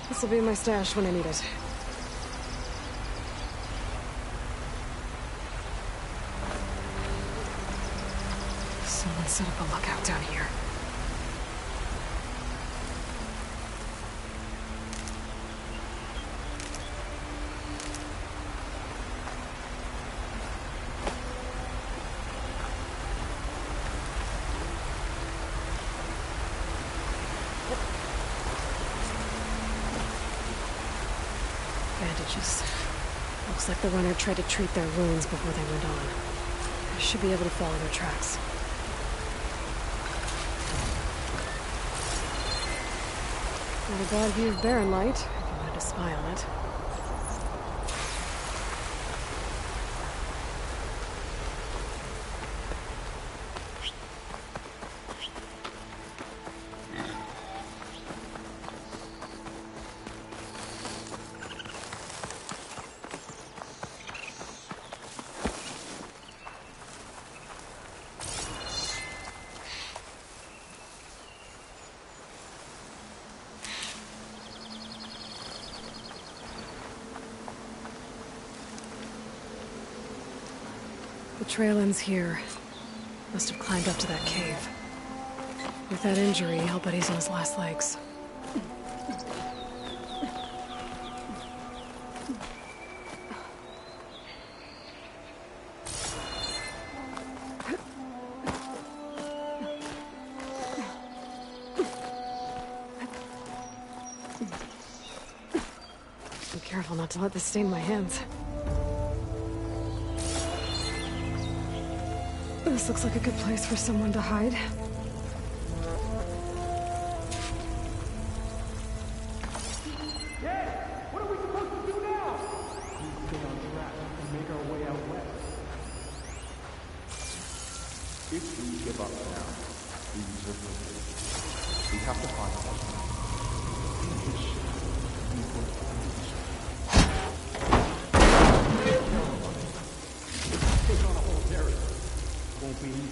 This will be my stash when I need it. Someone set up a lookout down here. Bandages. Looks like the runner tried to treat their wounds before they went on. I should be able to follow their tracks. Not a bad view of Barren Light, if you wanted to spy on it. The trail ends here. Must have climbed up to that cave. With that injury, I'll bet he's on his last legs. Be careful not to let this stain my hands. This looks like a good place for someone to hide. What are we supposed to do now? We stay on track and make our way out west. If we give up now, we desert. We have to find someone. Take on a whole territory. Won't be easy.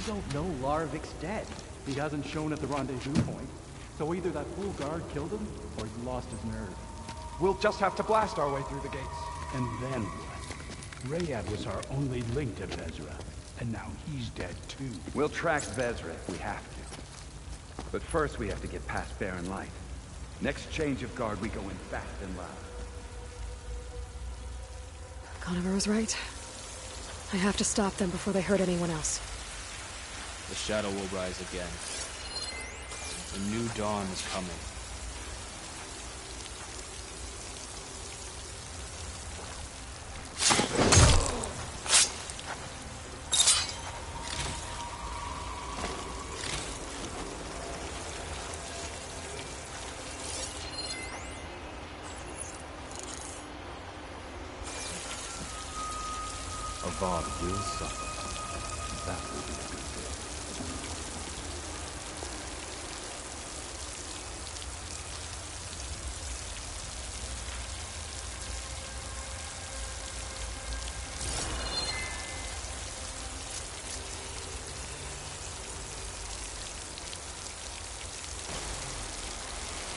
don't know Larvik's dead. He hasn't shown at the rendezvous point. So either that fool guard killed him, or he's lost his nerve. We'll just have to blast our way through the gates. And then what? Rayad was our only link to Vezra, and now he's dead too. We'll track Vezra if we have to. But first we have to get past Barren Light. Next change of guard, we go in fast and loud. Conover was right. I have to stop them before they hurt anyone else. The shadow will rise again. The new dawn is coming. Avad will suffer. That will be a good thing.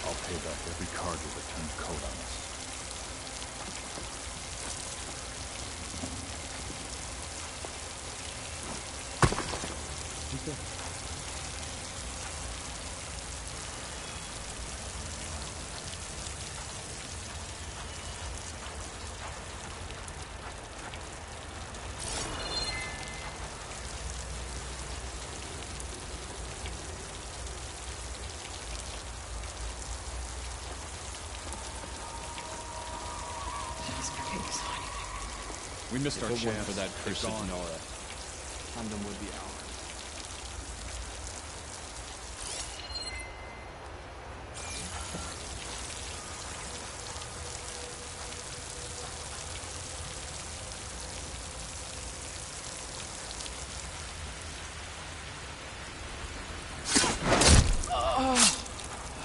I'll pay back every cargo that turned coat on us. We missed our chance for that cursed Nora. And them would be ours.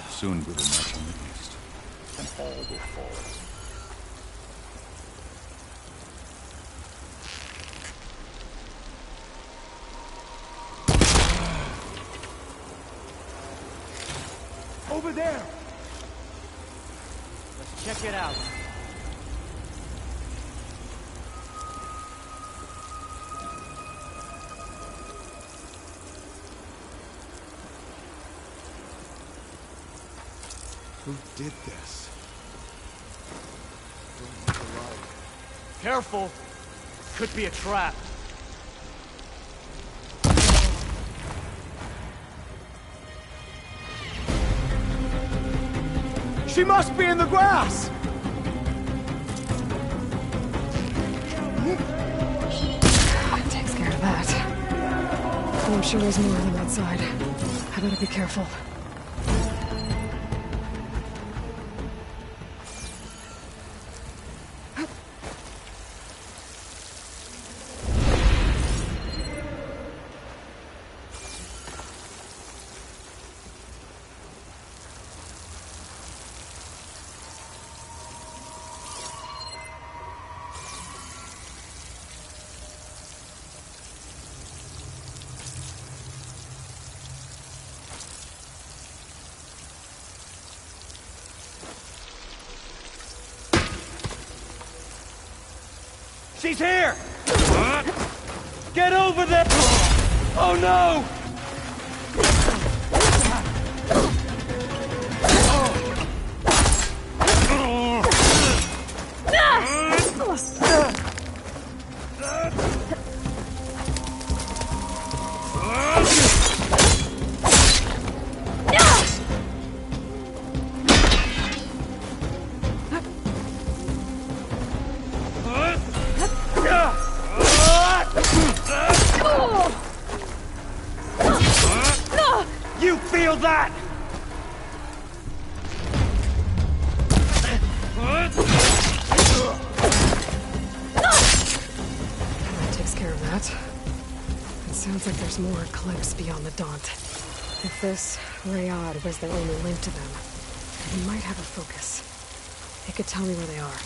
Soon we will march on the east, and all will fall. Over there! Let's check it out. Who did this? Careful! Could be a trap. She must be in the grass! That takes care of that. I'm sure there's more on the right side. I better be careful. She's here! Get over there! Oh no! You feel that? That takes care of that. It sounds like there's more close beyond the Daunt. If this Rayad was the only link to them, he might have a focus. He could tell me where they are.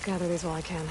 gather these while I can.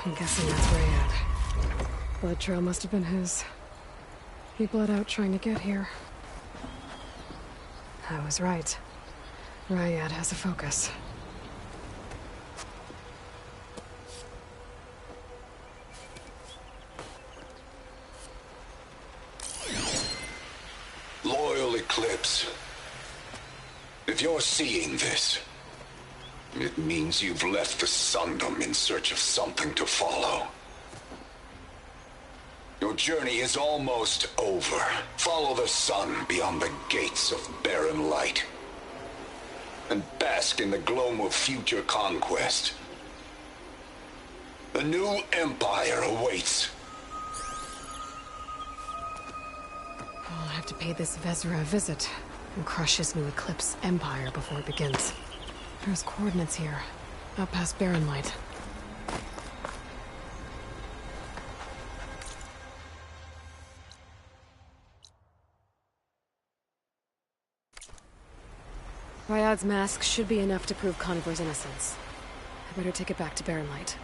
I'm guessing that's Rayad. Blood trail must have been his. He bled out trying to get here. I was right. Rayad has a focus. Loyal Eclipse. If you're seeing this, it means you've left the Sundom in search of something to follow. Your journey is almost over. Follow the sun beyond the gates of barren light, and bask in the gloam of future conquest. The new empire awaits. I'll have to pay this Vezra a visit and crush his new Eclipse empire before it begins. There's coordinates here, out past Barren Light. Ryad's mask should be enough to prove Conover's innocence. I better take it back to Barren Light.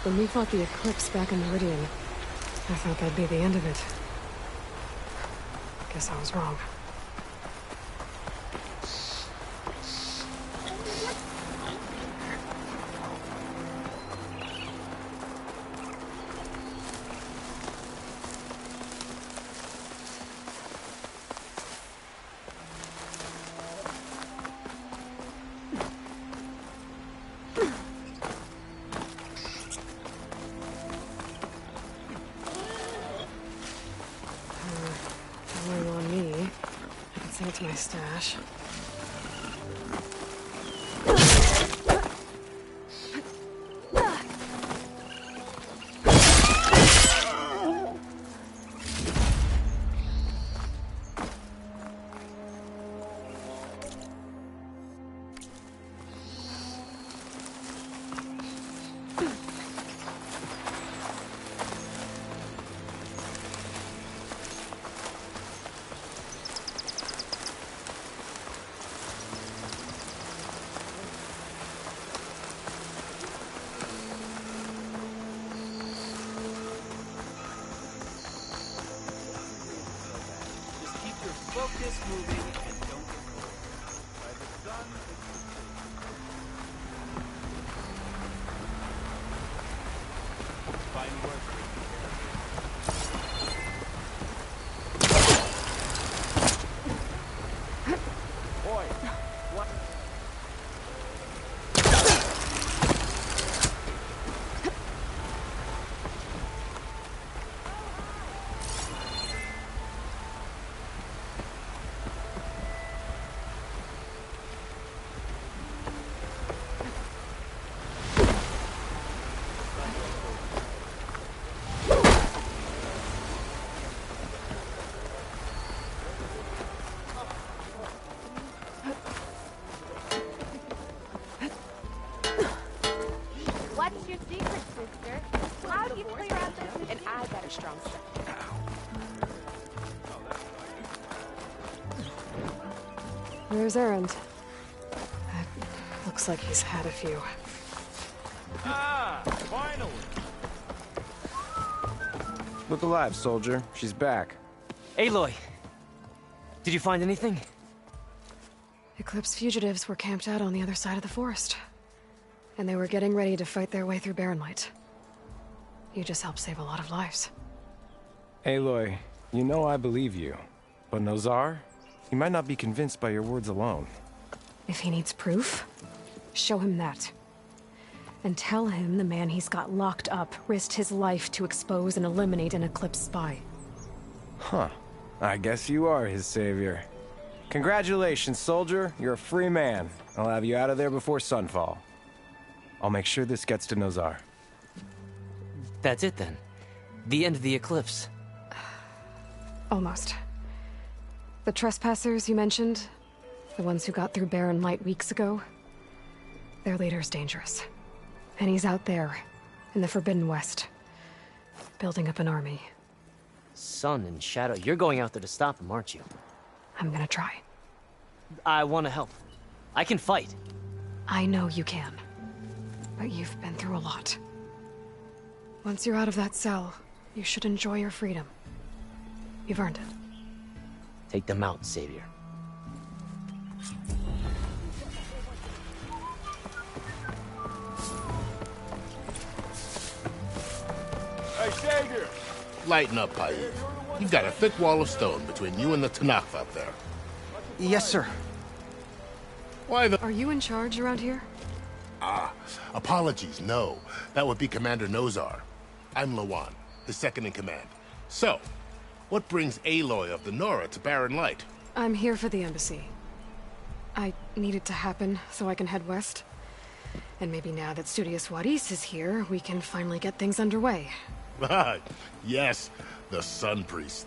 When we fought the Eclipse back in Meridian, I thought that'd be the end of it. Guess I was wrong. To my stash. this moving and don't get cold. By the sun... Fine work. Boy, what? What's your secret, sister? How do you clear out those machines? And I got a strong set. Where's Errand? Looks like he's had a few. Ah, finally. Look alive, soldier. She's back. Aloy! Did you find anything? Eclipse fugitives were camped out on the other side of the forest. And they were getting ready to fight their way through Barren Light. You just helped save a lot of lives. Aloy, you know I believe you. But Nozar? He might not be convinced by your words alone. If he needs proof, show him that. And tell him the man he's got locked up risked his life to expose and eliminate an Eclipse spy. Huh. I guess you are his savior. Congratulations, soldier. You're a free man. I'll have you out of there before sunfall. I'll make sure this gets to Nozar. That's it then. The end of the Eclipse. Almost. The trespassers you mentioned, the ones who got through Barren Light weeks ago, their leader's dangerous. And he's out there, in the Forbidden West, building up an army. Sun and Shadow, you're going out there to stop him, aren't you? I'm gonna try. I want to help. I can fight. I know you can. But you've been through a lot. Once you're out of that cell, you should enjoy your freedom. You've earned it. Take them out, Savior. Hey, Savior! Lighten up, Paid. You've got a thick wall of stone between you and the Tanakh up there. Yes, sir. Why the... Are you in charge around here? Ah, apologies, no. That would be Commander Nozar. I'm Lawan, his second in command. So, what brings Aloy of the Nora to Barren Light? I'm here for the embassy. I need it to happen so I can head west. And maybe now that Studious Wadis is here, we can finally get things underway. Ah, yes, the Sun Priest.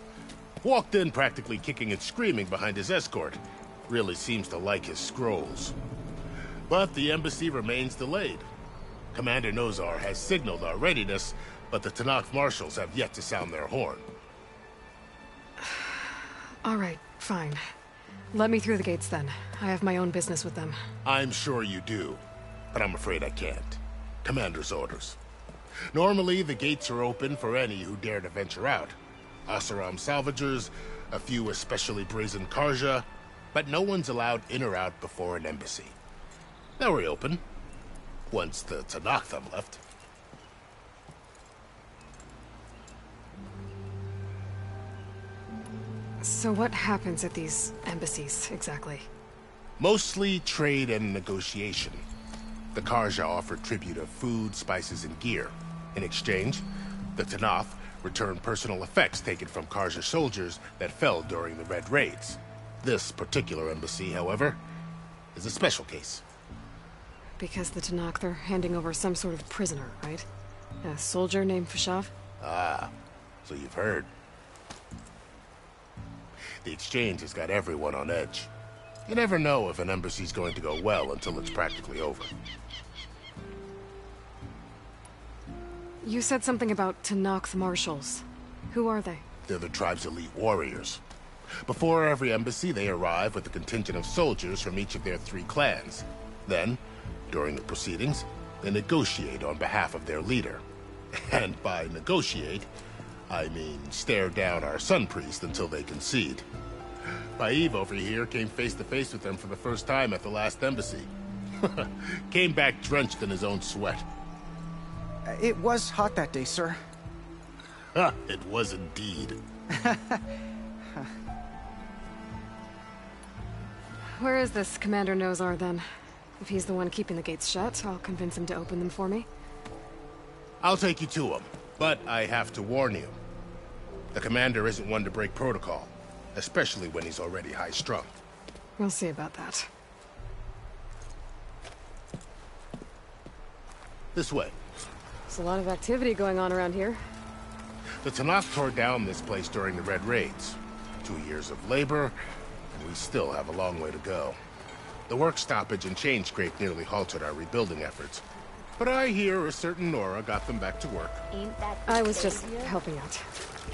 Walked in practically kicking and screaming behind his escort. Really seems to like his scrolls. But the embassy remains delayed. Commander Nozar has signaled our readiness, but the Tanakh marshals have yet to sound their horn. All right, fine. Let me through the gates then. I have my own business with them. I'm sure you do, but I'm afraid I can't. Commander's orders. Normally, the gates are open for any who dare to venture out. Asaram salvagers, a few especially brazen Karja, but no one's allowed in or out before an embassy. They'll reopen, once the Tanakh left. So what happens at these embassies, exactly? Mostly trade and negotiation. The Karja offer tribute of food, spices, and gear. In exchange, the Tanakh return personal effects taken from Karja soldiers that fell during the Red Raids. This particular embassy, however, is a special case. Because the Tanakh are handing over some sort of prisoner, right? A soldier named Fashav? Ah, so you've heard. The exchange has got everyone on edge. You never know if an embassy's going to go well until it's practically over. You said something about Tanakh marshals. Who are they? They're the tribe's elite warriors. Before every embassy, they arrive with a contingent of soldiers from each of their 3 clans. Then, during the proceedings, they negotiate on behalf of their leader. And by negotiate, I mean stare down our Sun Priest until they concede. Paeve over here came face to face with them for the first time at the last embassy. Came back drenched in his own sweat. It was hot that day, sir. It was indeed. Where is this Commander Nozar, then? If he's the one keeping the gates shut, I'll convince him to open them for me. I'll take you to him, but I have to warn you. The commander isn't one to break protocol, especially when he's already high-strung. We'll see about that. This way. There's a lot of activity going on around here. The Tanakh tore down this place during the Red Raids. 2 years of labor, and we still have a long way to go. The work stoppage and chain scrape nearly halted our rebuilding efforts. But I hear a certain Nora got them back to work. I was just helping out.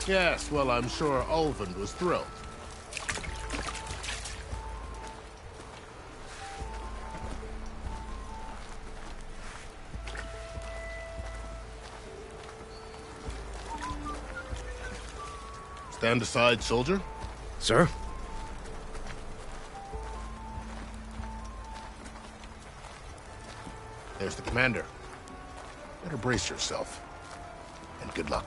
Yes, well, I'm sure Ulvund was thrilled. Stand aside, soldier. Sir? There's the commander. Better brace yourself. And good luck.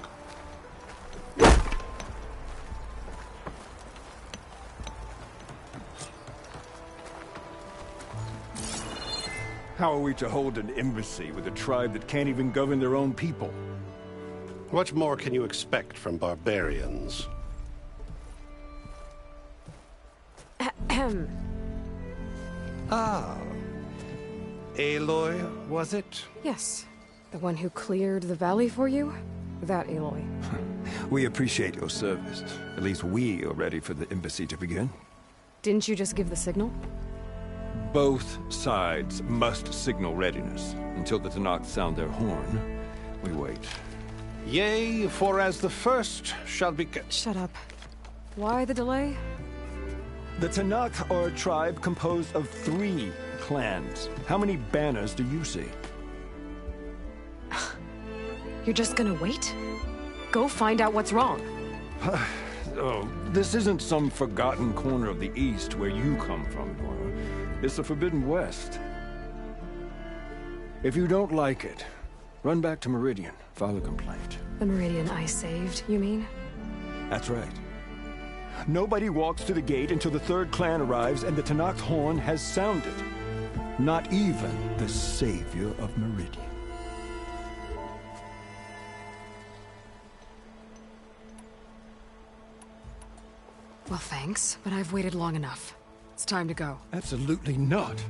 How are we to hold an embassy with a tribe that can't even govern their own people? What more can you expect from barbarians? Ah. Aloy, was it? Yes. The one who cleared the valley for you? That Aloy. We appreciate your service. At least we are ready for the embassy to begin. Didn't you just give the signal? Both sides must signal readiness. Until the Tanakh sound their horn, we wait. Yea, for as the first shall be... Shut up. Why the delay? The Tanakh are a tribe composed of 3 clans. How many banners do you see? You're just gonna wait? Go find out what's wrong. Oh, this isn't some forgotten corner of the East where you come from, Nora. It's the Forbidden West. If you don't like it, run back to Meridian, file a complaint. The Meridian I saved, you mean? That's right. Nobody walks to the gate until the 3rd clan arrives and the Tanakh's horn has sounded. Not even the savior of Meridian. Well, thanks, but I've waited long enough. It's time to go. Absolutely not.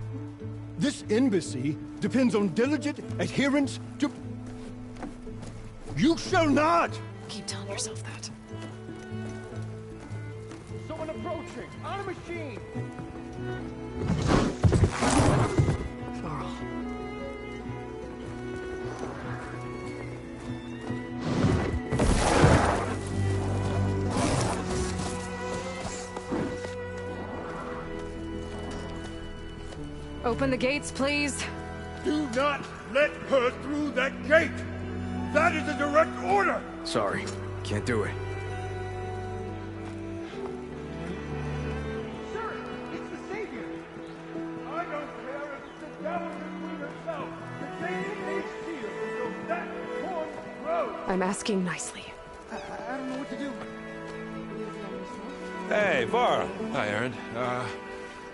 This embassy depends on diligent adherence to... You shall not! Keep telling yourself that. Someone approaching! On a machine! Varl. Open the gates, please. Do not let her through that gate! That is a direct order! Sorry, can't do it. Sir, it's the Savior! I don't care if it's the Dowager Queen herself! The gate is sealed until that horn grows! I'm asking nicely. I don't know what to do. Hey, Varl. Hi, Aaron.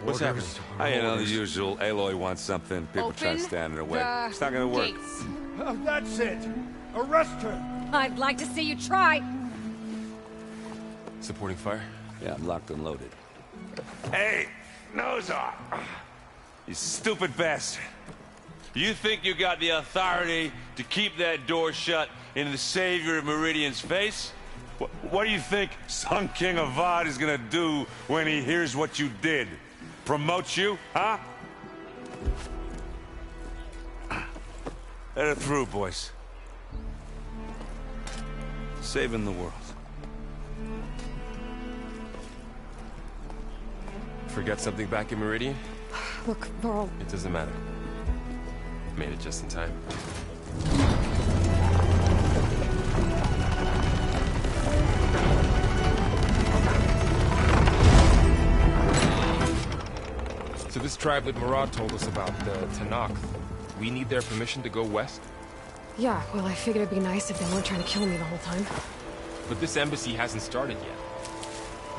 What's happening? You know, the usual. Aloy wants something. People try to stand in her way. It's not gonna work. That's it! Arrest her! I'd like to see you try. Supporting fire? Yeah, I'm locked and loaded. Hey, Nozar! You stupid bastard. You think you got the authority to keep that door shut in the savior of Meridian's face? What do you think Sun King Avad is gonna do when he hears what you did? Promote you, huh? Let her through, boys. Saving the world. Forget something back in Meridian? Look, Varl. It doesn't matter. Made it just in time. So this tribe that Murad told us about, the Tanakh, we need their permission to go west? Yeah, well, I figured it'd be nice if they weren't trying to kill me the whole time. But this embassy hasn't started yet.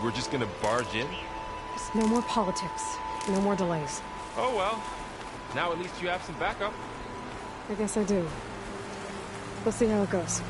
We're just gonna barge in? Just no more politics. No more delays. Oh well. Now at least you have some backup. I guess I do. We'll see how it goes.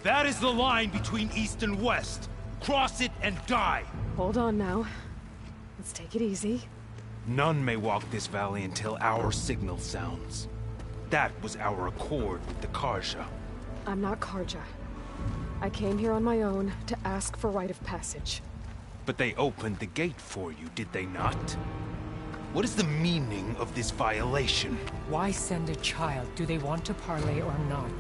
That is the line between East and West. Cross it and die. Hold on now. Let's take it easy. None may walk this valley until our signal sounds. That was our accord with the Karja. I'm not Karja. I came here on my own to ask for rite of passage. But they opened the gate for you, did they not? What is the meaning of this violation? Why send a child? Do they want to parley or not?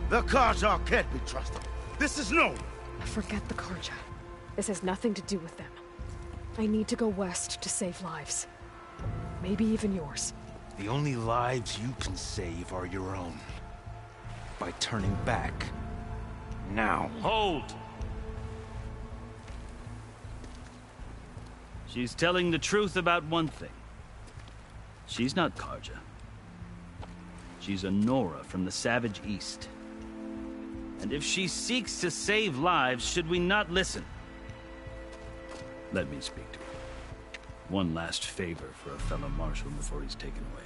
The Karja can't be trusted. This is known. Forget the Karja. This has nothing to do with them. I need to go west to save lives. Maybe even yours. The only lives you can save are your own. By turning back. Now. Hold! She's telling the truth about one thing. She's not Karja. She's a Nora from the Savage East. And if she seeks to save lives, should we not listen? Let me speak to her. One last favor for a fellow marshal before he's taken away.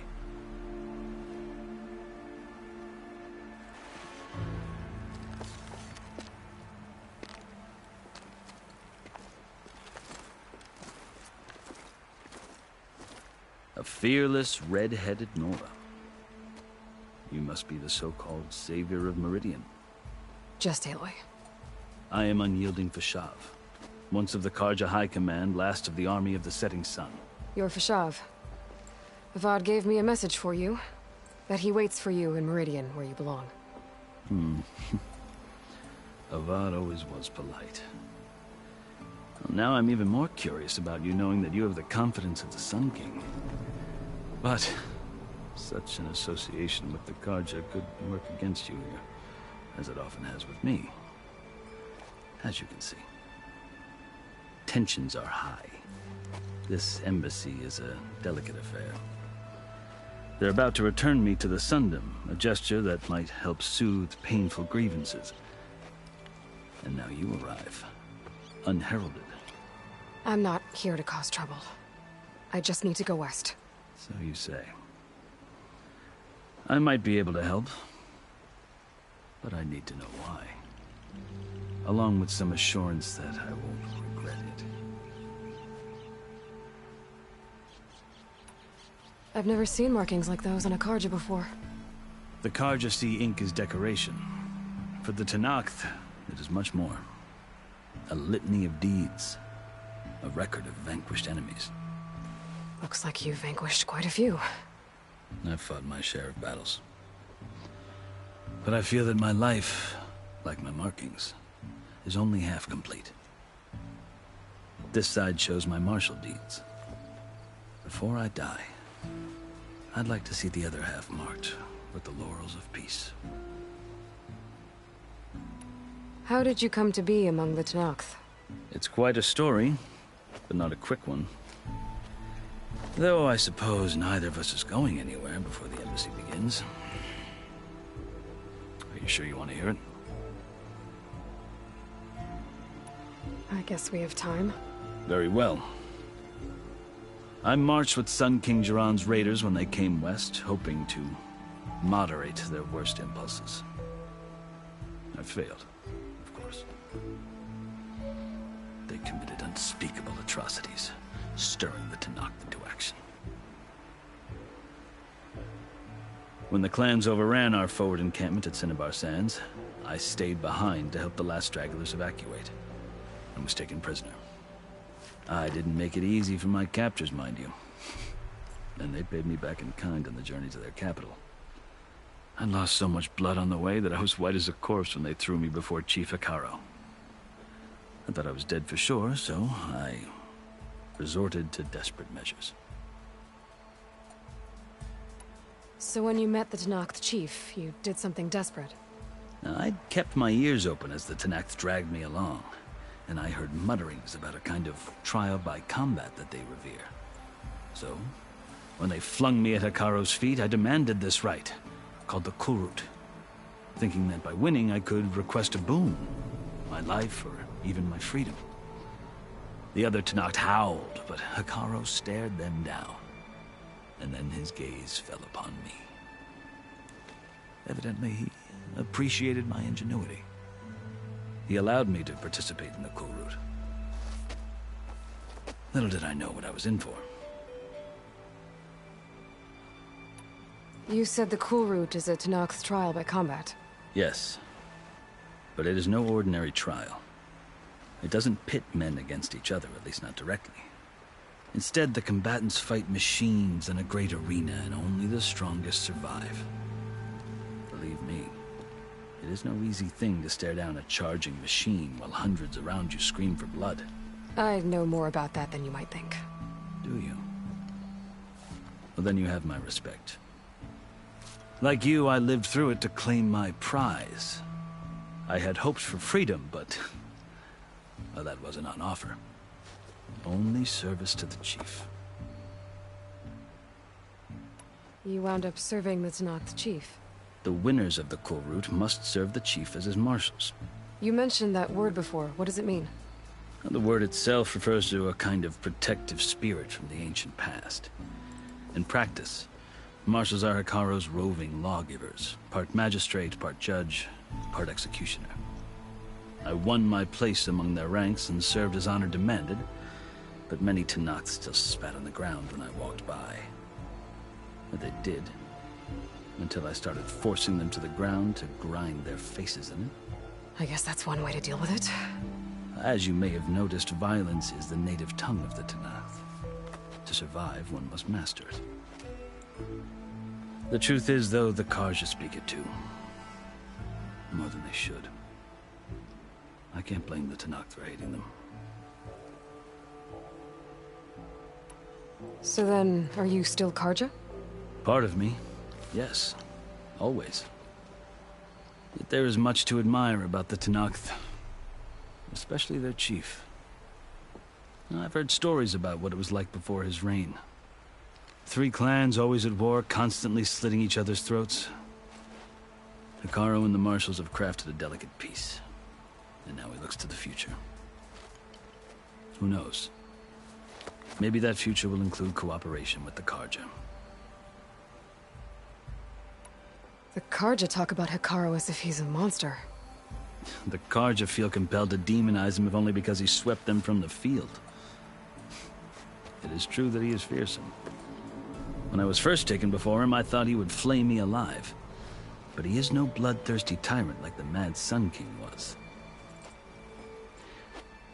A fearless, red-headed Nora. You must be the so-called savior of Meridian. Just Aloy. I am unyielding Fashav. Once of the Karja High Command, last of the army of the setting sun. You're Fashav. Avad gave me a message for you. That he waits for you in Meridian, where you belong. Avad always was polite. Well, now I'm even more curious about you knowing that you have the confidence of the Sun King. But such an association with the Karja could work against you here, as it often has with me. As you can see, tensions are high. This embassy is a delicate affair. They're about to return me to the Sundom, a gesture that might help soothe painful grievances. And now you arrive, unheralded. I'm not here to cause trouble. I just need to go west. So you say. I might be able to help, but I need to know why. Along with some assurance that I won't regret it. I've never seen markings like those on a Karja before. The Karja see ink as decoration. For the Tanakh, it is much more. A litany of deeds. A record of vanquished enemies. Looks like you've vanquished quite a few. I've fought my share of battles. But I feel that my life, like my markings, is only half complete. This side shows my martial deeds. Before I die, I'd like to see the other half marked with the laurels of peace. How did you come to be among the Tanakh? It's quite a story, but not a quick one. Though I suppose neither of us is going anywhere before the embassy begins. Are you sure you want to hear it? I guess we have time. Very well. I marched with Sun King Jiran's raiders when they came west, hoping to moderate their worst impulses. I failed, of course. They committed unspeakable atrocities, stirring the Tanakh into action. When the clans overran our forward encampment at Cinnabar Sands, I stayed behind to help the last stragglers evacuate, and was taken prisoner. I didn't make it easy for my captors, mind you. And they paid me back in kind on the journey to their capital. I lost so much blood on the way that I was white as a corpse when they threw me before Chief Hikaru. I thought I was dead for sure, so I resorted to desperate measures. So when you met the Tenakth chief, you did something desperate. Now, I'd kept my ears open as the Tenakth dragged me along, and I heard mutterings about a kind of trial by combat that they revere. So, when they flung me at Hikaru's feet, I demanded this right, called the Kurut, thinking that by winning I could request a boon, my life or even my freedom. The other Tenakth howled, but Hikaru stared them down, and then his gaze fell upon me. Evidently, he appreciated my ingenuity. He allowed me to participate in the Kurut. Little did I know what I was in for. You said the Kurut is a Tenakth trial by combat. Yes, but it is no ordinary trial. It doesn't pit men against each other, at least not directly. Instead, the combatants fight machines in a great arena, and only the strongest survive. Believe me, it is no easy thing to stare down a charging machine while hundreds around you scream for blood. I know more about that than you might think. Do you? Well, then you have my respect. Like you, I lived through it to claim my prize. I had hoped for freedom, but well, that wasn't on offer. Only service to the chief. You wound up serving the Tenakth chief. The winners of the Kurut must serve the chief as his marshals. You mentioned that word before. What does it mean? The word itself refers to a kind of protective spirit from the ancient past. In practice, marshals are Hikaru's roving lawgivers, part magistrate, part judge, part executioner. I won my place among their ranks and served as honor demanded, but many Tenakth still spat on the ground when I walked by. But they did, until I started forcing them to the ground to grind their faces in it. I guess that's one way to deal with it. As you may have noticed, violence is the native tongue of the Tenakth. To survive, one must master it. The truth is, though, the Karja speak it too. More than they should. I can't blame the Tenakth for hating them. So then, are you still Karja? Part of me, yes. Always. Yet there is much to admire about the Tenakth. Especially their chief. I've heard stories about what it was like before his reign. 3 clans always at war, constantly slitting each other's throats. Hikaru and the marshals have crafted a delicate peace. And now he looks to the future. Who knows? Maybe that future will include cooperation with the Karja. The Karja talk about Hikaru as if he's a monster. The Karja feel compelled to demonize him if only because he swept them from the field. It is true that he is fearsome. When I was first taken before him, I thought he would flay me alive. But he is no bloodthirsty tyrant like the Mad Sun King was.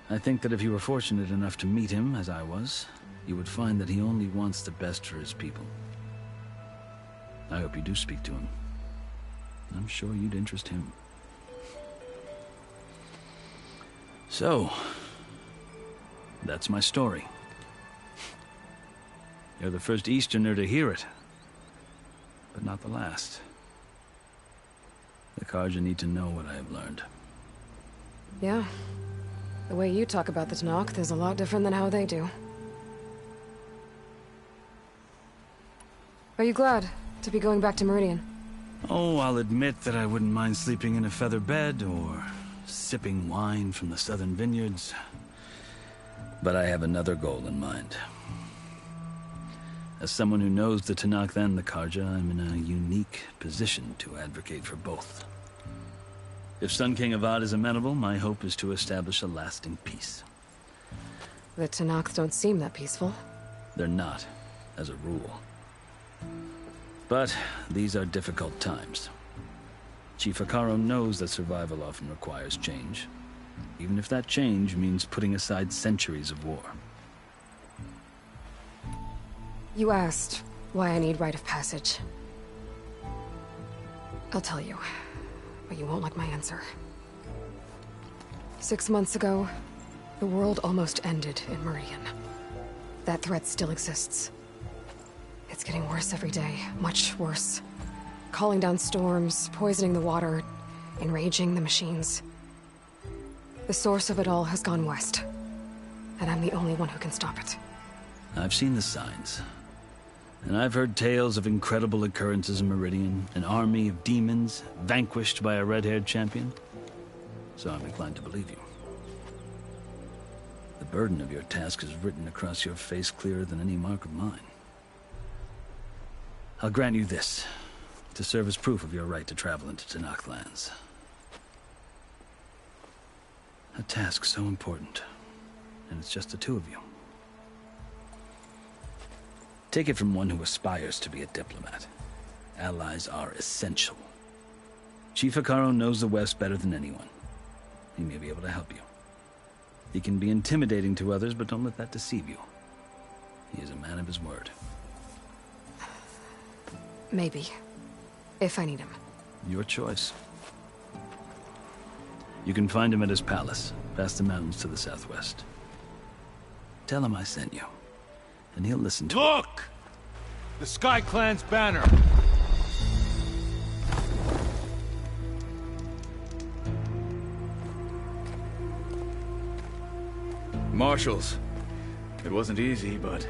I think that if you were fortunate enough to meet him, as I was, you would find that he only wants the best for his people. I hope you do speak to him. I'm sure you'd interest him. So, that's my story. You're the first Easterner to hear it, but not the last. The Karja need to know what I have learned. Yeah. The way you talk about the Tenakth is a lot different than how they do. Are you glad to be going back to Meridian? Oh, I'll admit that I wouldn't mind sleeping in a feather bed or sipping wine from the southern vineyards. But I have another goal in mind. As someone who knows the Tenakth and the Karja, I'm in a unique position to advocate for both. If Sun King Avad is amenable, my hope is to establish a lasting peace. The Tenakth don't seem that peaceful. They're not, as a rule. But these are difficult times. Chief Hikaru knows that survival often requires change, even if that change means putting aside centuries of war. You asked why I need rite of passage. I'll tell you, but you won't like my answer. 6 months ago, the world almost ended in Meridian. That threat still exists. It's getting worse every day, much worse. Calling down storms, poisoning the water, enraging the machines. The source of it all has gone west, and I'm the only one who can stop it. I've seen the signs. And I've heard tales of incredible occurrences in Meridian, an army of demons vanquished by a red-haired champion. So I'm inclined to believe you. The burden of your task is written across your face clearer than any mark of mine. I'll grant you this, to serve as proof of your right to travel into Tenakth lands. A task so important, and it's just the two of you. Take it from one who aspires to be a diplomat. Allies are essential. Chief Hikaru knows the West better than anyone. He may be able to help you. He can be intimidating to others, but don't let that deceive you. He is a man of his word. Maybe. If I need him. Your choice. You can find him at his palace, past the mountains to the southwest. Tell him I sent you, and he'll listen to Look! The Sky Clan's banner! Marshals. It wasn't easy, but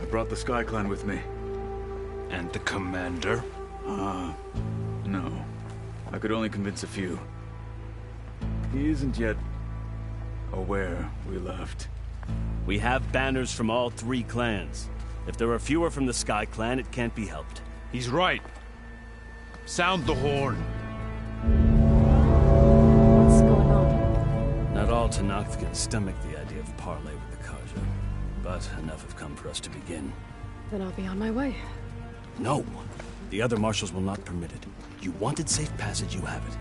I brought the Sky Clan with me. And the commander? No. I could only convince a few. He isn't yet aware we left. We have banners from all 3 clans. If there are fewer from the Sky Clan, it can't be helped. He's right. Sound the horn. What's going on? Not all Tenakth can stomach the idea of parley with the Karja, but enough have come for us to begin. Then I'll be on my way. No. The other marshals will not permit it. You wanted safe passage, you have it.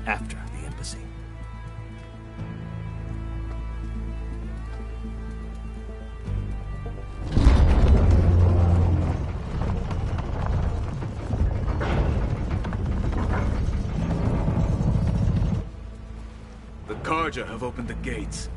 After the embassy. The Karja have opened the gates.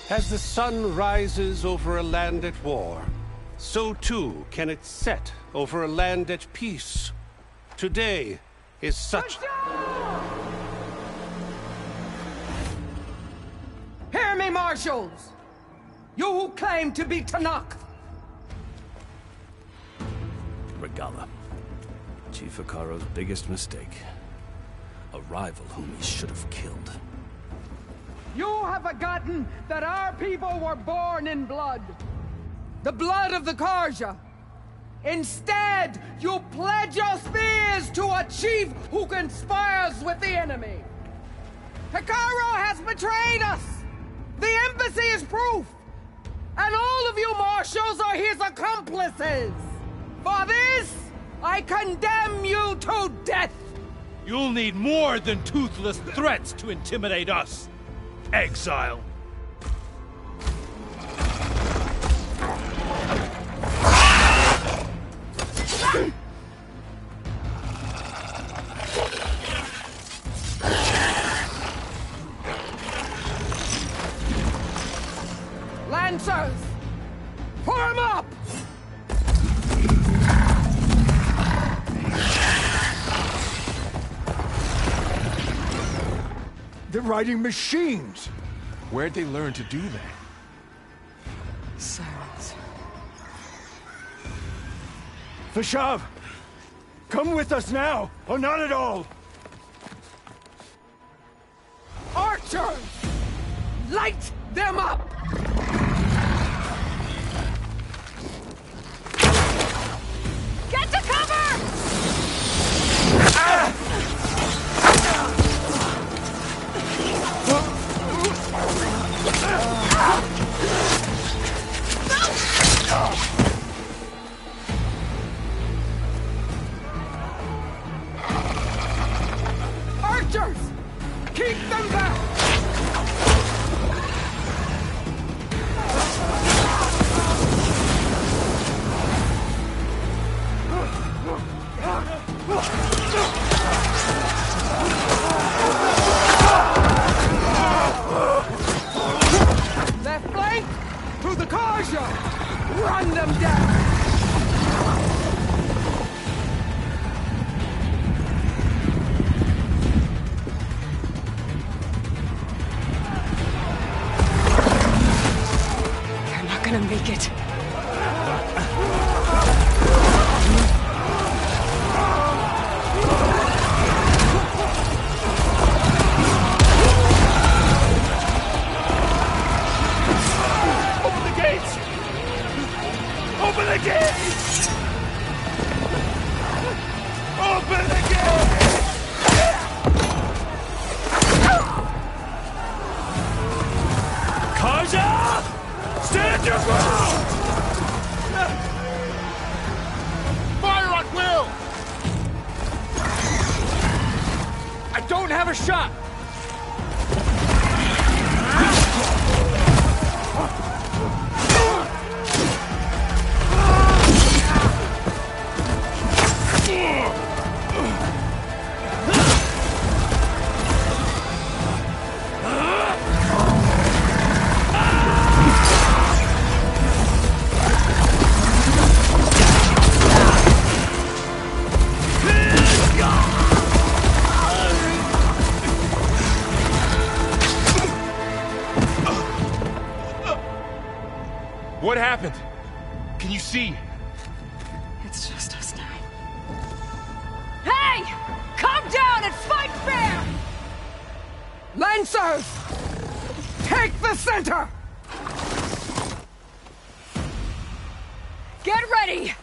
As the sun rises over a land at war, so too can it set over a land at peace. Today is such... Hear me, marshals! You who claim to be Tenakth! Regala. Chief Hikaru's biggest mistake. A rival whom he should have killed. You have forgotten that our people were born in blood. The blood of the Karja. Instead, you pledge your spears to a chief who conspires with the enemy. Hikaru has betrayed us! The embassy is proof! And all of you marshals are his accomplices! For this, I condemn you to death! You'll need more than toothless threats to intimidate us. Exile. Lancers! Form up! They're riding machines! Where'd they learn to do that? Silence. Vashav! Come with us now, or not at all! Archers! Light them up! Get to cover! Archers! Keep them back! Left flank! To the Karja! Run them down! You're not gonna make it. Open the gates! Open the gates! Open the gates! Karja! Stand your ground! Fire at will! I don't have a shot! What happened? Can you see? It's just us now. Hey! Calm down and fight fair! Lancers! Take the center! Get ready!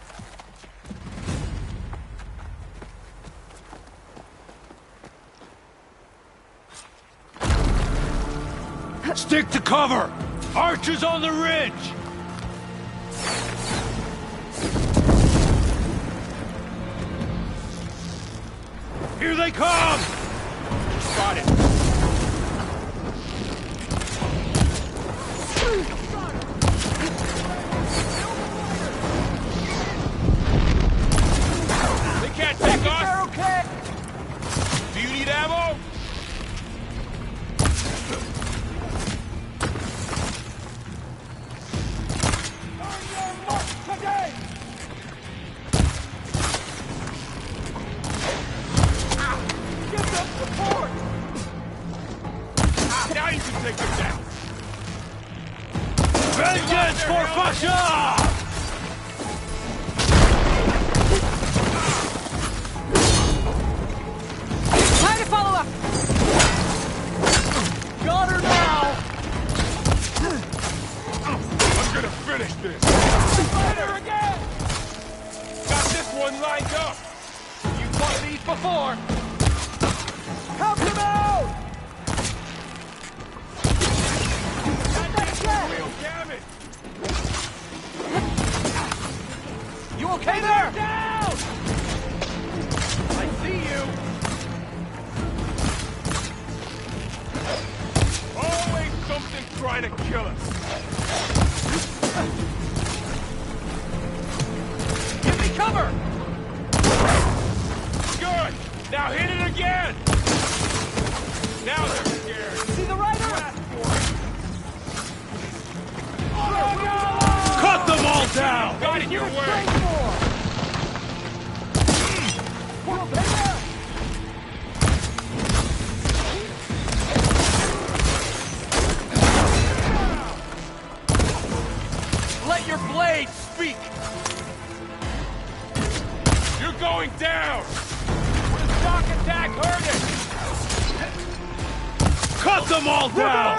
Stick to cover! Archers on the ridge! Here they come! Spotted. They can't take us! Okay. Do you need ammo? Today! Give them support! Now you can take them down! Vengeance for Fasha! Time to follow up! Got her now! I'm gonna finish this! Fight her again! Got this one lined up! You fought these before! Help them out! Real damage! You okay there? Down! I see you! Always something trying to kill us! Give me cover! Good! Now hit it again! Now they're scared! See the rider? Cut them all down! Got in your way! Let your blade speak! You're going down! The shock attack hurt it! Cut them all down!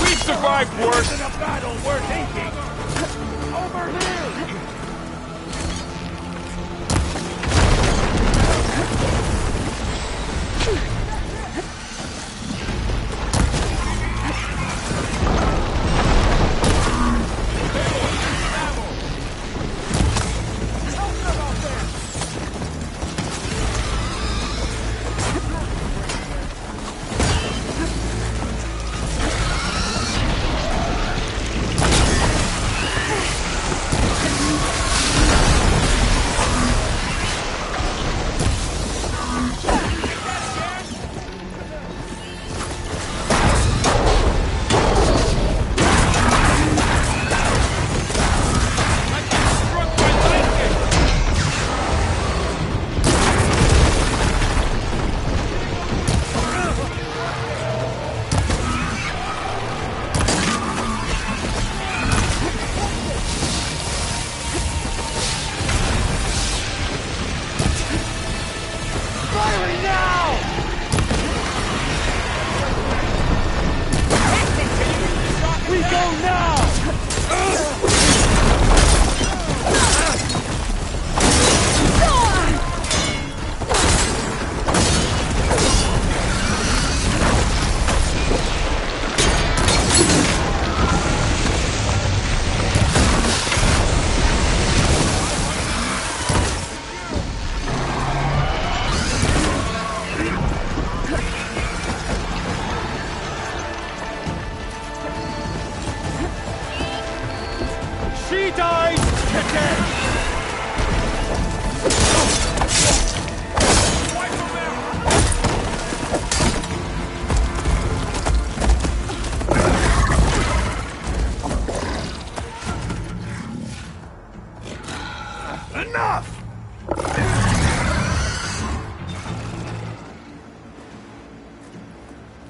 We've survived worse. In a battle worth inking. Over here. She dies today! Enough!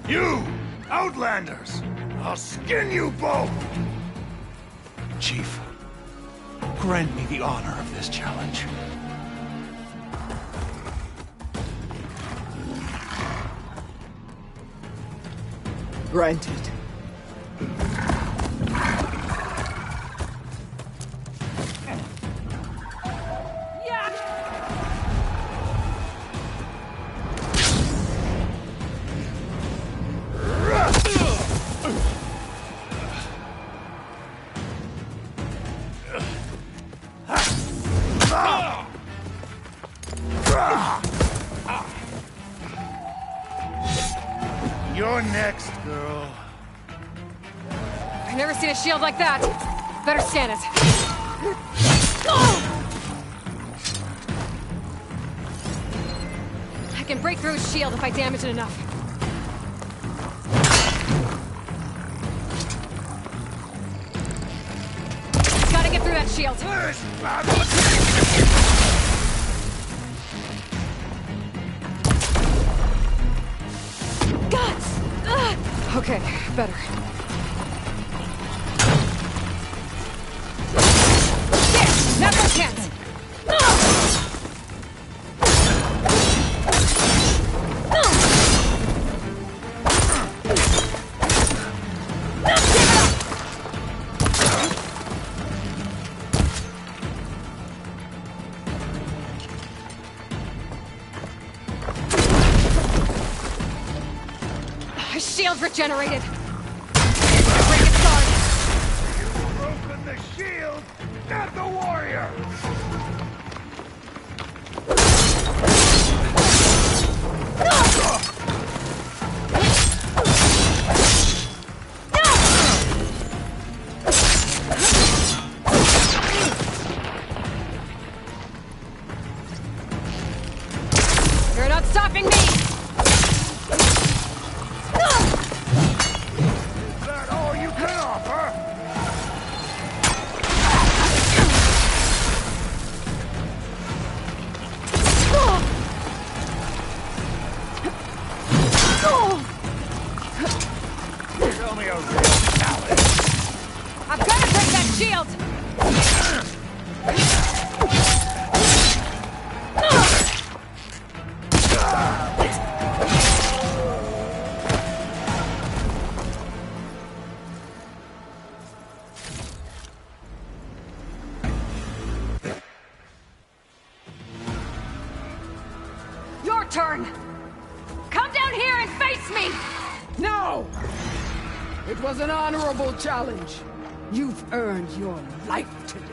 You, Outlanders! I'll skin you both! Chief, grant me the honor of this challenge. Granted. You're next, girl. I've never seen a shield like that. Better scan it. I can break through his shield if I damage it enough. Gotta get through that shield. Guts! Okay, better. There! Now go chance! Shield regenerated. Break its guard. You've broken the shield, not the warrior. You're not stopping me. I've got to break that shield! face me! No! It was an honorable challenge. You've earned your life today.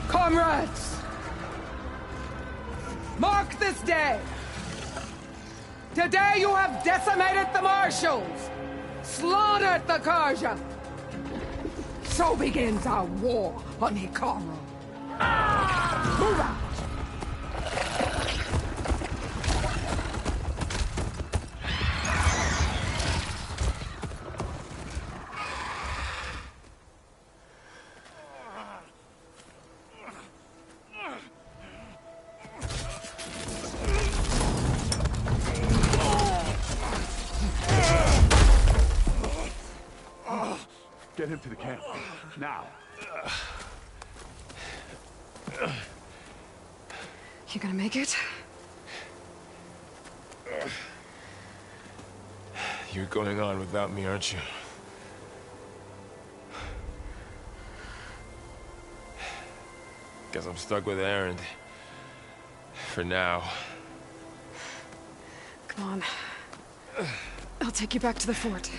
Comrades! Mark this day! Today you have decimated the Marshals! Slaughtered the Karja! So begins our war on Hikaru. Move out! Get him to the camp. Now. You gonna make it? You're going on without me, aren't you? Guess I'm stuck with Aaron. For now. Come on. I'll take you back to the fort.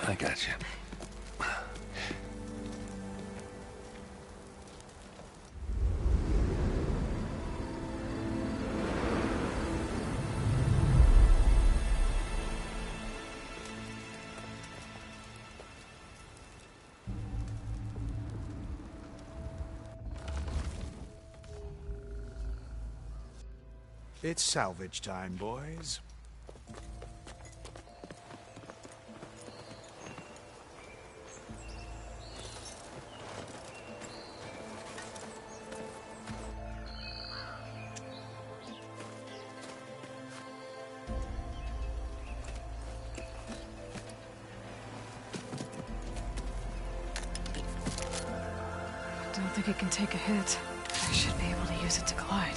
I got you. It's salvage time, boys. Don't think it can take a hit. I should be able to use it to glide.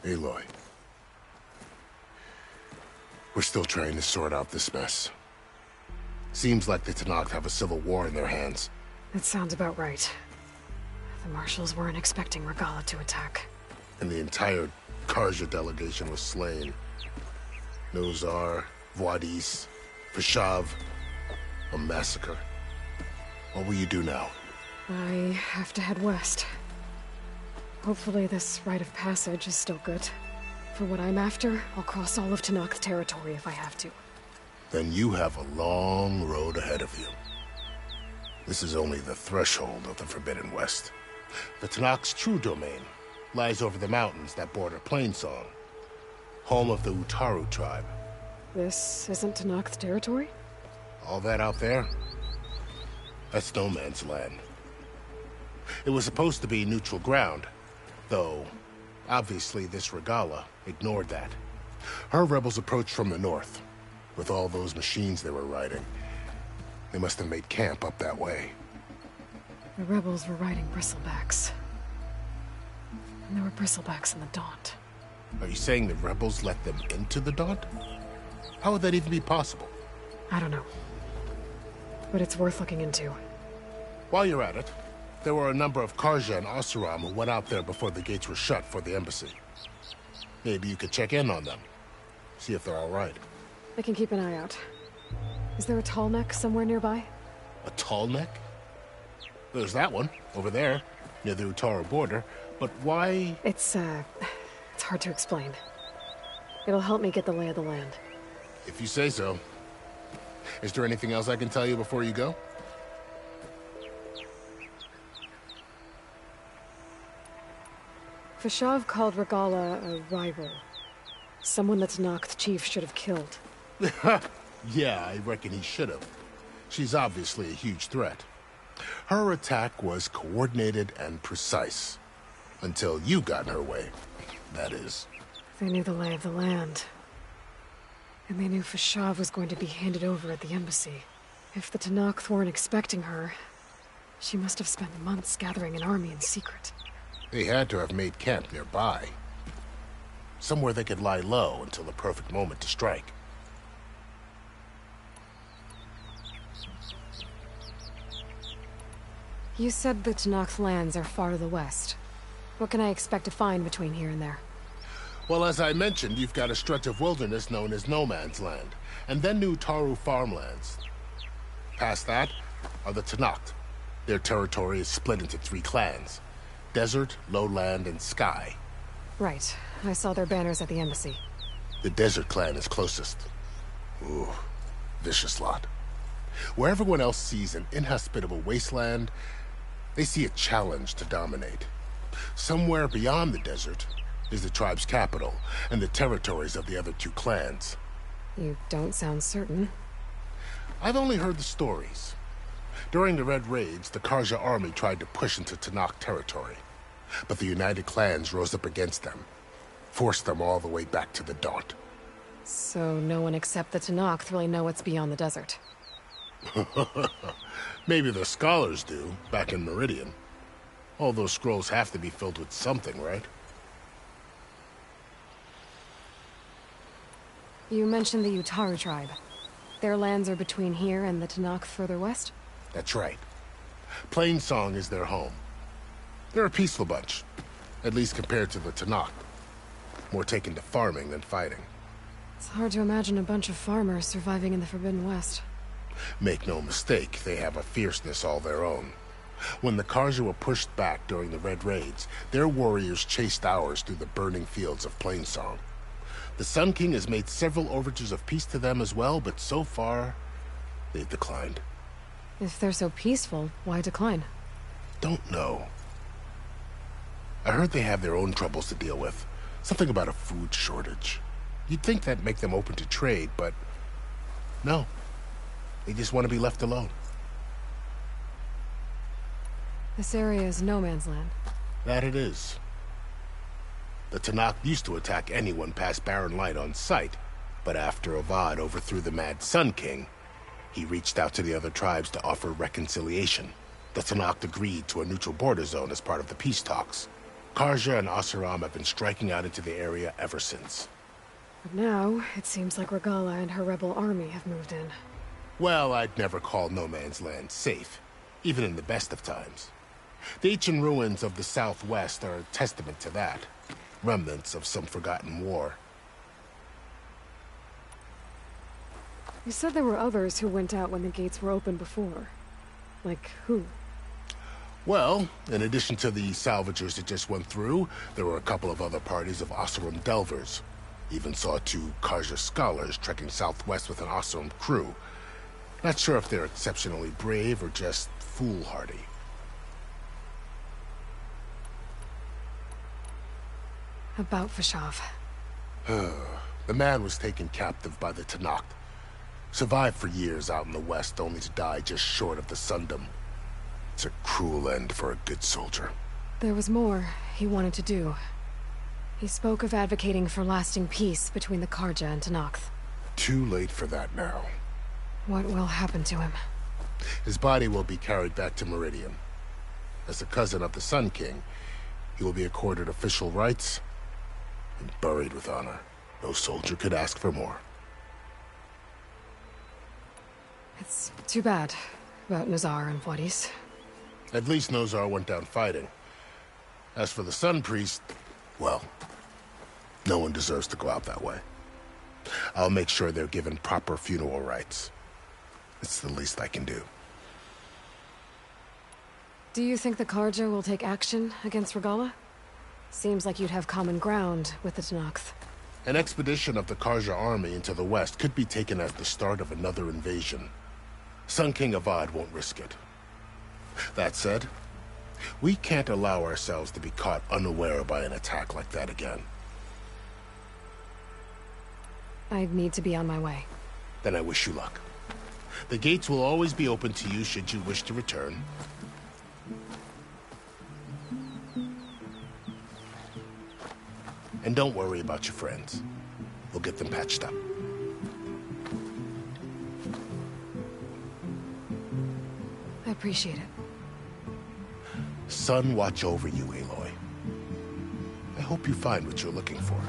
Aloy. We're still trying to sort out this mess. Seems like the Tenakth have a civil war in their hands. That sounds about right. The Marshals weren't expecting Regala to attack. And the entire Karja delegation was slain. Nozar, Voidis, Fashav. A massacre. What will you do now? I have to head west. Hopefully this rite of passage is still good. For what I'm after, I'll cross all of Tenakth territory if I have to. Then you have a long road ahead of you. This is only the threshold of the Forbidden West. The Tenakth's true domain lies over the mountains that border Plainsong, home of the Utaru tribe. This isn't Tenakth territory? All that out there? That's no man's land. It was supposed to be neutral ground, though obviously this Regala ignored that. Her rebels approached from the north, with all those machines they were riding. They must have made camp up that way. The rebels were riding bristlebacks. And there were bristlebacks in the Daunt. Are you saying the rebels let them into the Daunt? How would that even be possible? I don't know. But it's worth looking into. While you're at it, there were a number of Karja and Oseram who went out there before the gates were shut for the embassy. Maybe you could check in on them. See if they're all right. I can keep an eye out. Is there a tall neck somewhere nearby? A tall neck? There's that one, over there, near the Utaru border. But why? It's hard to explain. It'll help me get the lay of the land. If you say so. Is there anything else I can tell you before you go? Fashav called Regala a rival. Someone that Tenakth chief should have killed. Yeah, I reckon he should have. She's obviously a huge threat. Her attack was coordinated and precise. Until you got in her way, that is. They knew the lay of the land. And they knew Fashav was going to be handed over at the embassy. If the Tenakth weren't expecting her, she must have spent months gathering an army in secret. They had to have made camp nearby. Somewhere they could lie low until the perfect moment to strike. You said the Tenakth lands are far to the west. What can I expect to find between here and there? Well, as I mentioned, you've got a stretch of wilderness known as No Man's Land, and then New Taru farmlands. Past that are the Tenakth. Their territory is split into 3 clans: Desert, Lowland, and Sky. Right. I saw their banners at the embassy. The Desert clan is closest. Ooh, vicious lot. Where everyone else sees an inhospitable wasteland, they see a challenge to dominate. Somewhere beyond the desert is the tribe's capital and the territories of the other 2 clans. You don't sound certain. I've only heard the stories. During the Red Raids, the Karja army tried to push into Tenakth territory, but the United Clans rose up against them, forced them all the way back to the Daunt. So no one except the Tenakth really know what's beyond the desert. Maybe the scholars do, back in Meridian. All those scrolls have to be filled with something, right? You mentioned the Utaru tribe. Their lands are between here and the Tenakth further west? That's right. Plainsong is their home. They're a peaceful bunch, at least compared to the Tenakth. More taken to farming than fighting. It's hard to imagine a bunch of farmers surviving in the Forbidden West. Make no mistake, they have a fierceness all their own. When the Karja were pushed back during the Red Raids, their warriors chased ours through the burning fields of Plainsong. The Sun King has made several overtures of peace to them as well, but so far, they've declined. If they're so peaceful, why decline? Don't know. I heard they have their own troubles to deal with. Something about a food shortage. You'd think that'd make them open to trade, but no. They just want to be left alone. This area is no man's land. That it is. The Tenakth used to attack anyone past Barren Light on sight, but after Avad overthrew the Mad Sun King, he reached out to the other tribes to offer reconciliation. The Tenakth agreed to a neutral border zone as part of the peace talks. Karja and Oseram have been striking out into the area ever since. But now, it seems like Regala and her rebel army have moved in. Well, I'd never call No Man's Land safe, even in the best of times. The ancient ruins of the Southwest are a testament to that. Remnants of some forgotten war. You said there were others who went out when the gates were open before. Like who? Well, in addition to the salvagers that just went through, there were a couple of other parties of Oseram delvers. Even saw 2 Karja scholars trekking southwest with an Oseram crew. Not sure if they're exceptionally brave or just foolhardy. About Fashav. The man was taken captive by the Tenakth. Survived for years out in the west, only to die just short of the Sundom. It's a cruel end for a good soldier. There was more he wanted to do. He spoke of advocating for lasting peace between the Karja and Tenakth. Too late for that now. What will happen to him? His body will be carried back to Meridian. As a cousin of the Sun King, he will be accorded official rights and buried with honor. No soldier could ask for more. It's too bad about Nazar and Wadis. At least Nozar went down fighting. As for the Sun Priest, well, no one deserves to go out that way. I'll make sure they're given proper funeral rites. It's the least I can do. Do you think the Karja will take action against Regala? Seems like you'd have common ground with the Tenakth. An expedition of the Karja army into the west could be taken as the start of another invasion. Sun King Avad won't risk it. That said, we can't allow ourselves to be caught unaware by an attack like that again. I need to be on my way. Then I wish you luck. The gates will always be open to you should you wish to return. And don't worry about your friends. We'll get them patched up. appreciate it. Sun watch over you, Aloy. I hope you find what you're looking for.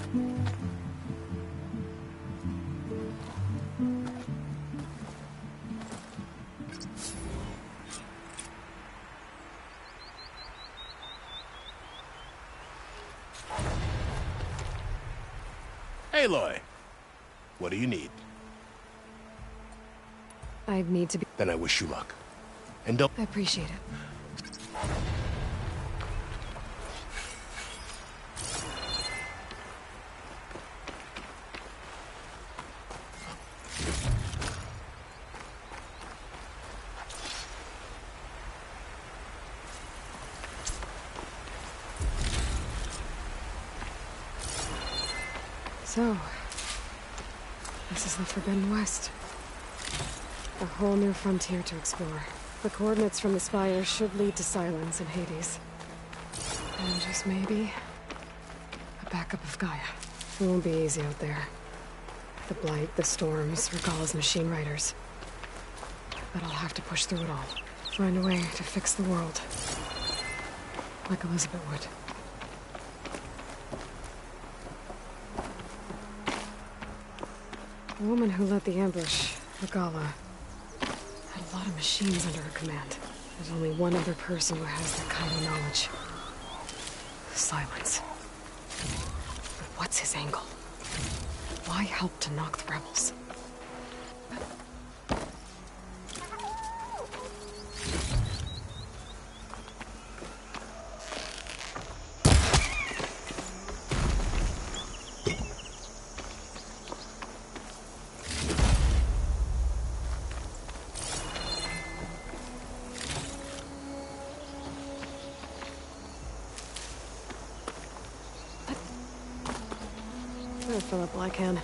Aloy, what do you need? I need to be... Then I wish you luck. And don't... I appreciate it. So, this is the Forbidden West. A whole new frontier to explore. The coordinates from the spire should lead to Silence and Hades. And just maybe, a backup of Gaia. It won't be easy out there. The Blight, the Storms, Regalla's machine riders. But I'll have to push through it all. Find a way to fix the world. Like Elizabeth would. The woman who led the ambush, Regalla, had a lot of machines under her command. There's only one other person who has that kind of knowledge. Silence. But what's his angle? Why help to knock the rebels? I'll fill up all I can.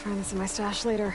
Find this in my stash later.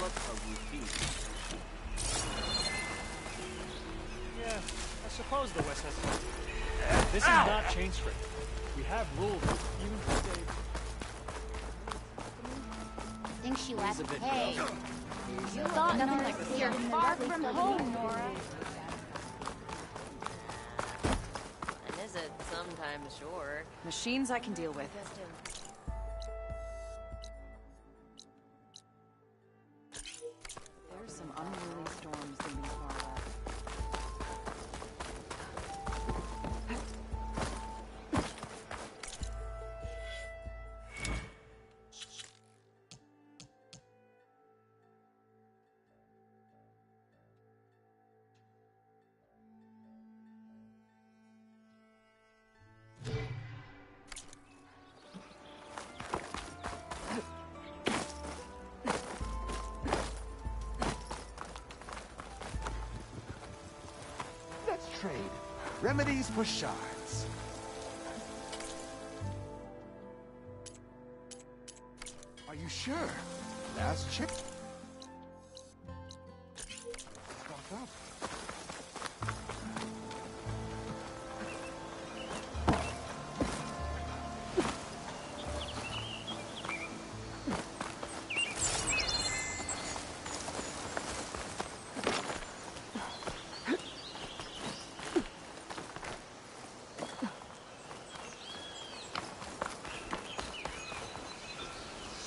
develop a routine. Yeah, I suppose the West has... This is not Chain Street. We have rules, even for stage. I think she was bit hey. rough. You thought nothing like this. You're far from home, Nora. And is it sometimes short? Machines I can deal with. There's some unruly storms looming far west. Let's trade. Remedies for shards. Are you sure? Last check. Stock up.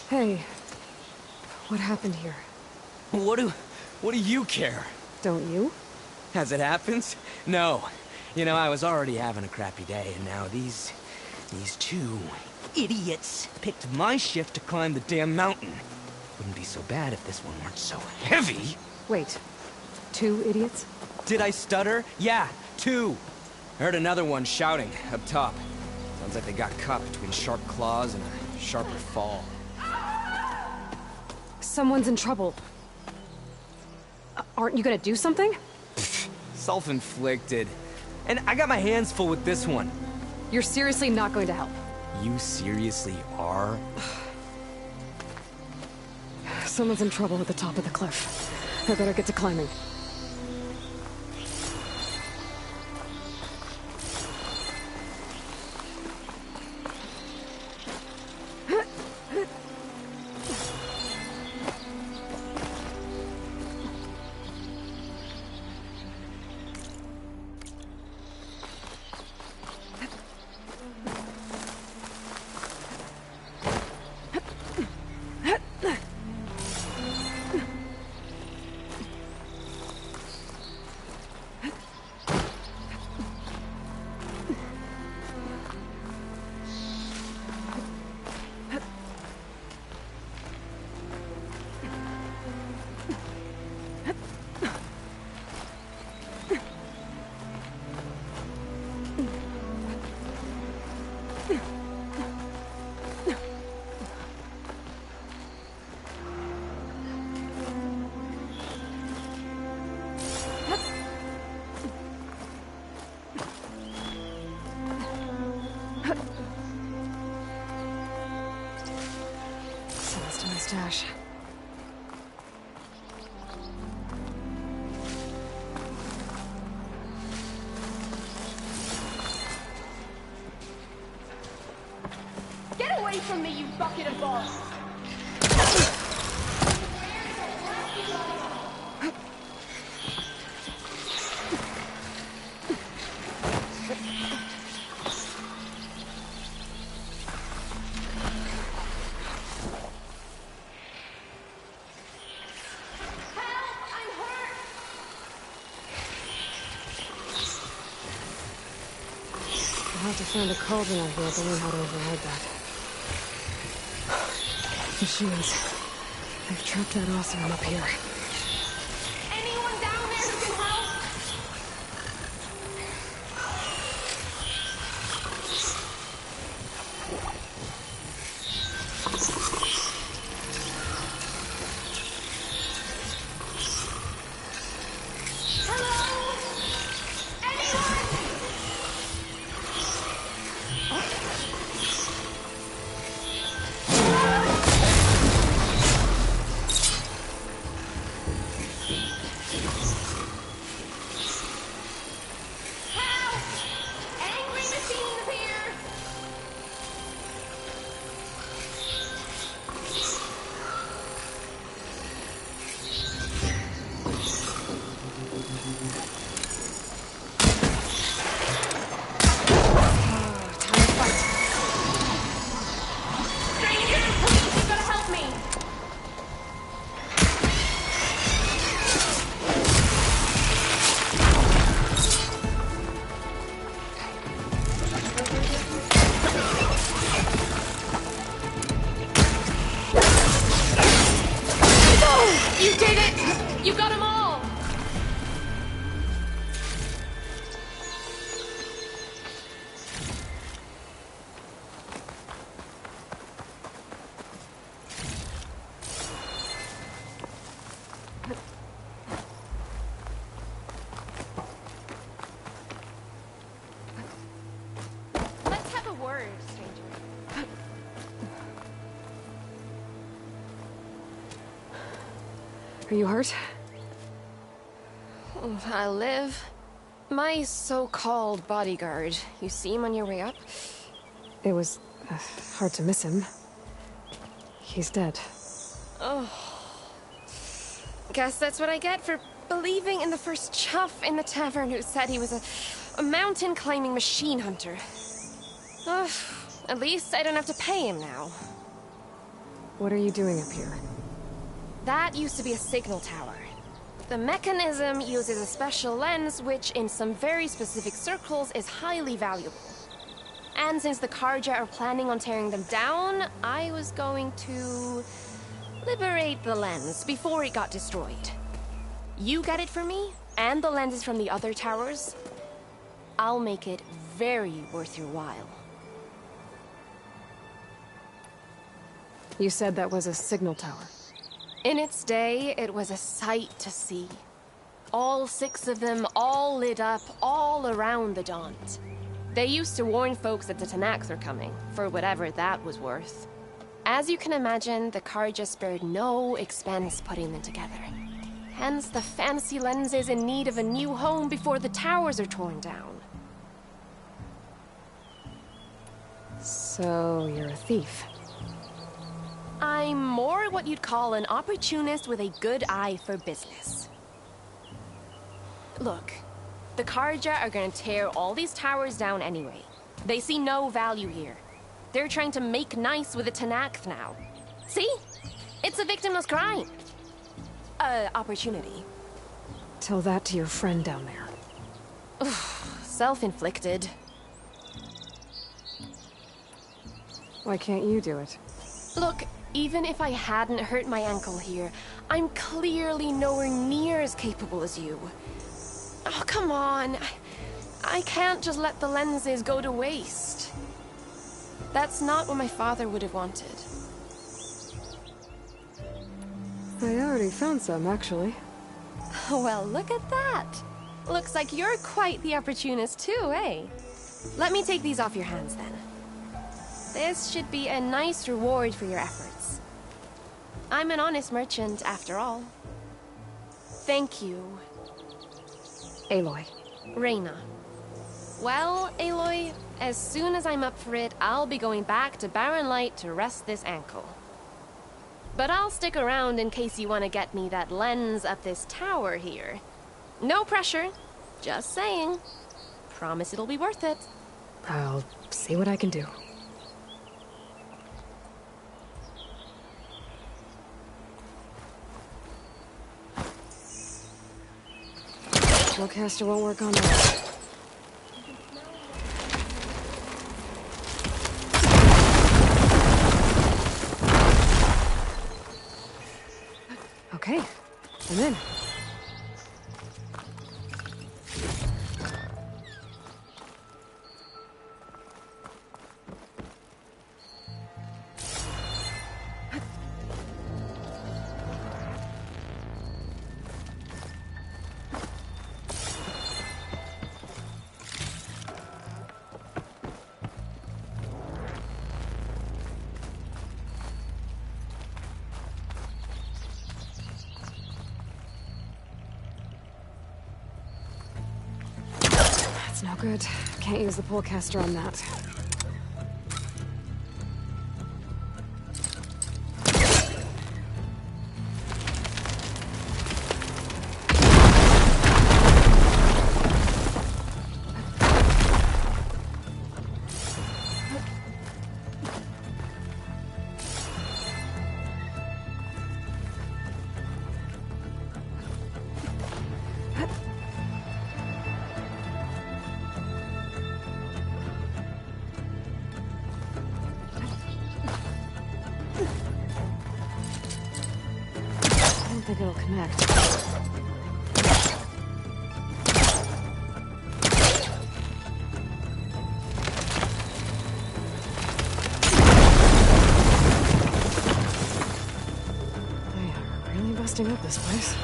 Hey, what happened here? What do you care? Don't you? As it happens? No. You know, I was already having a crappy day, and now these two idiots picked my shift to climb the damn mountain. Wouldn't be so bad if this one weren't so heavy. Wait, 2 idiots? Did I stutter? Yeah, 2. Heard another one shouting up top. Sounds like they got caught between sharp claws and a sharper fall. Someone's in trouble. Aren't you gonna do something? Self-inflicted. And I got my hands full with this one. You're seriously not going to help? You seriously are? Someone's in trouble at the top of the cliff. I better get to climbing. Sounds to my stash. Get away from me, you bucket of balls! I'll have to find a cauldron out here to learn how to override that. Machines. They've trapped that Oseram up here. Anyone down there who can help? Are you hurt? I live. My so-called bodyguard. You see him on your way up? It was hard to miss him. He's dead. Oh. Guess that's what I get for believing in the first chuff in the tavern who said he was a mountain-climbing machine hunter. At least I don't have to pay him now. What are you doing up here? That used to be a signal tower. The mechanism uses a special lens which, in some very specific circles, is highly valuable. And since the Karja are planning on tearing them down, I was going to liberate the lens before it got destroyed. You get it for me, and the lenses from the other towers. I'll make it very worth your while. You said that was a signal tower. In its day, it was a sight to see. All 6 of them, all lit up, all around the Daunt. They used to warn folks that the Tanakhs are coming, for whatever that was worth. As you can imagine, the Karja spared no expense putting them together. Hence the fancy lenses in need of a new home before the towers are torn down. So, you're a thief. I'm more what you'd call an opportunist with a good eye for business. Look, the Karja are gonna tear all these towers down anyway. They see no value here. They're trying to make nice with the Tanakh now. See? It's a victimless crime. Opportunity. Tell that to your friend down there. Self-inflicted. Why can't you do it? Look, even if I hadn't hurt my ankle here, I'm clearly nowhere near as capable as you. Oh, come on. I can't just let the lenses go to waste. That's not what my father would have wanted. I already found some, actually. Well, look at that. Looks like you're quite the opportunist too, eh? Let me take these off your hands then. This should be a nice reward for your efforts. I'm an honest merchant, after all. Thank you. Aloy. Reyna. Well, Aloy, as soon as I'm up for it, I'll be going back to Barren Light to rest this ankle. But I'll stick around in case you want to get me that lens up this tower here. No pressure. Just saying. Promise it'll be worth it. I'll see what I can do. Spellcaster won't work on that. Okay, I'm in. No good. Can't use the pullcaster on that. I don't think it'll connect. They are really busting up this place.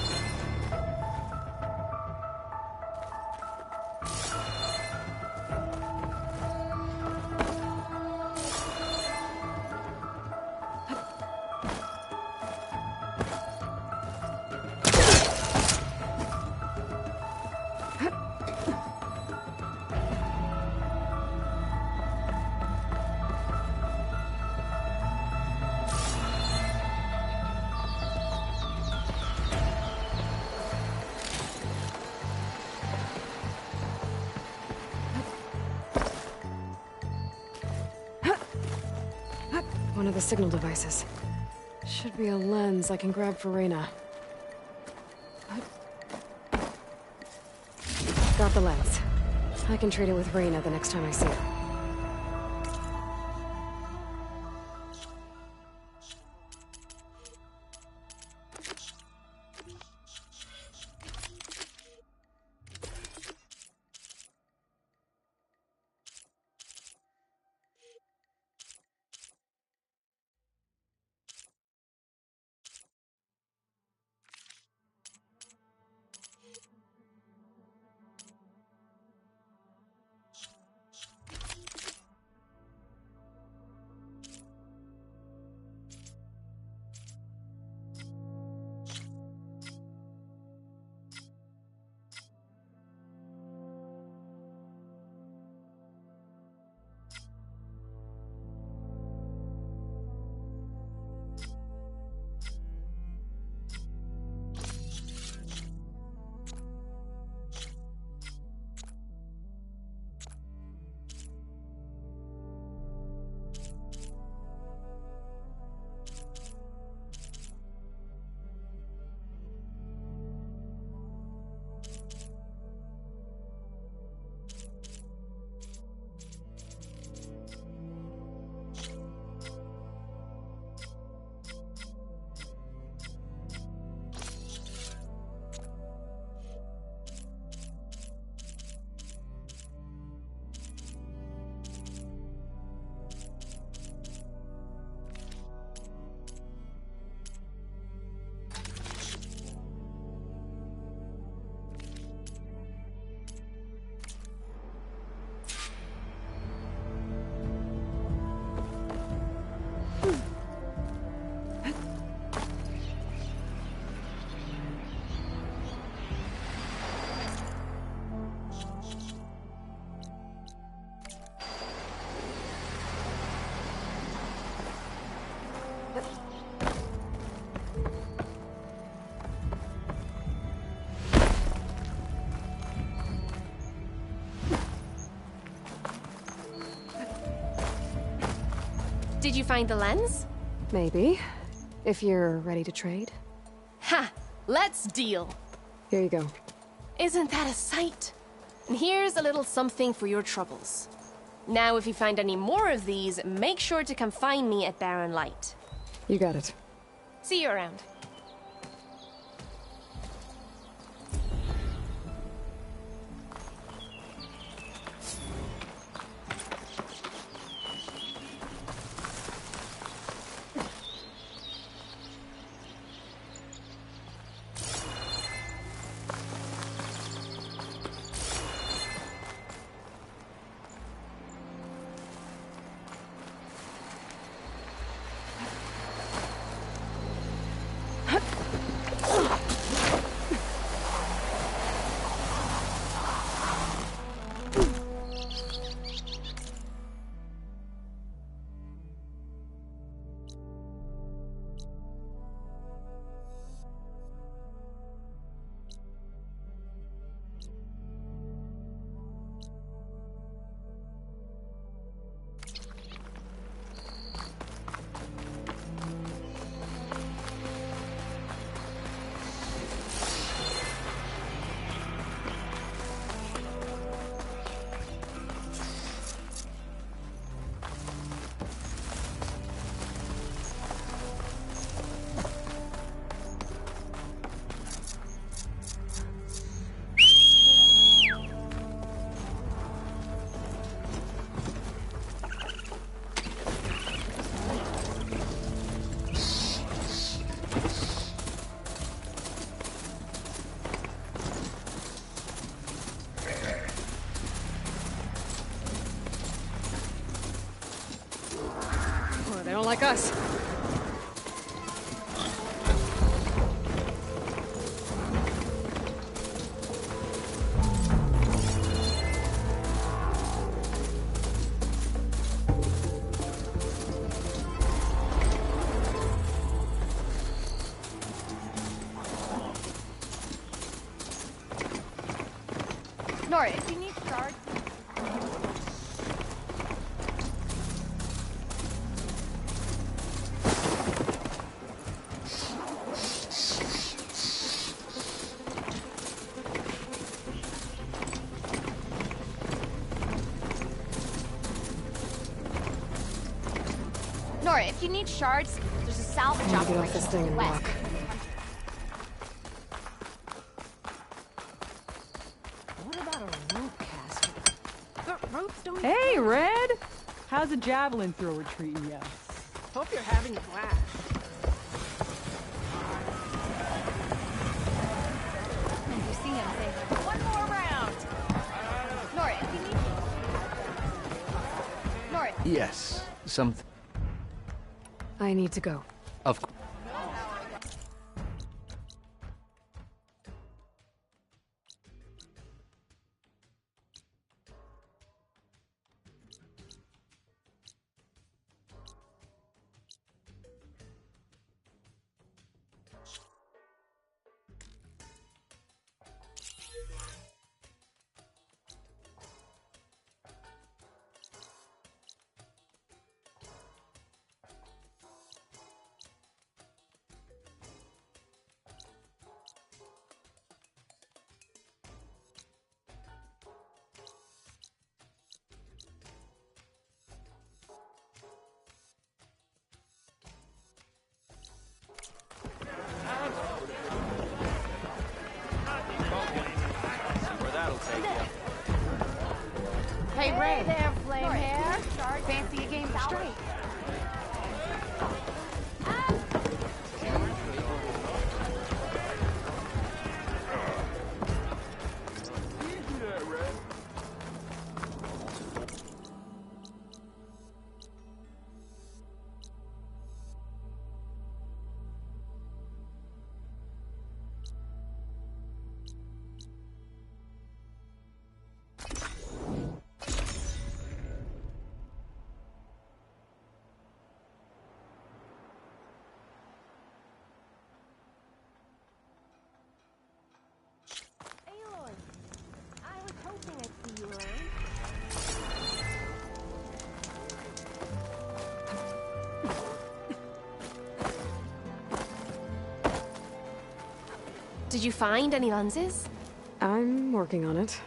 one of the signal devices. Should be a lens I can grab for Reyna. Got the lens. I can trade it with Reyna the next time I see her. Did you find the lens? Maybe. If you're ready to trade. Ha! Let's deal! Here you go. Isn't that a sight? And here's a little something for your troubles. Now, if you find any more of these, make sure to come find me at Barren Light. You got it. See you around. They don't like us. Nora, if you need shards... Nora, if you need shards, there's a salvage I'm gonna get off operation this thing and west. walk. What about a rope cast? The ropes don't. Hey, Red! How's a javelin thrower treating you? Hope you're having a blast. You see him say, one more round. Nora, if you need. Nora. Yes, something. I need to go. Of course. Hey, Ray. There, flame hair. Fancy a game straight. Did you find any lenses? I'm working on it.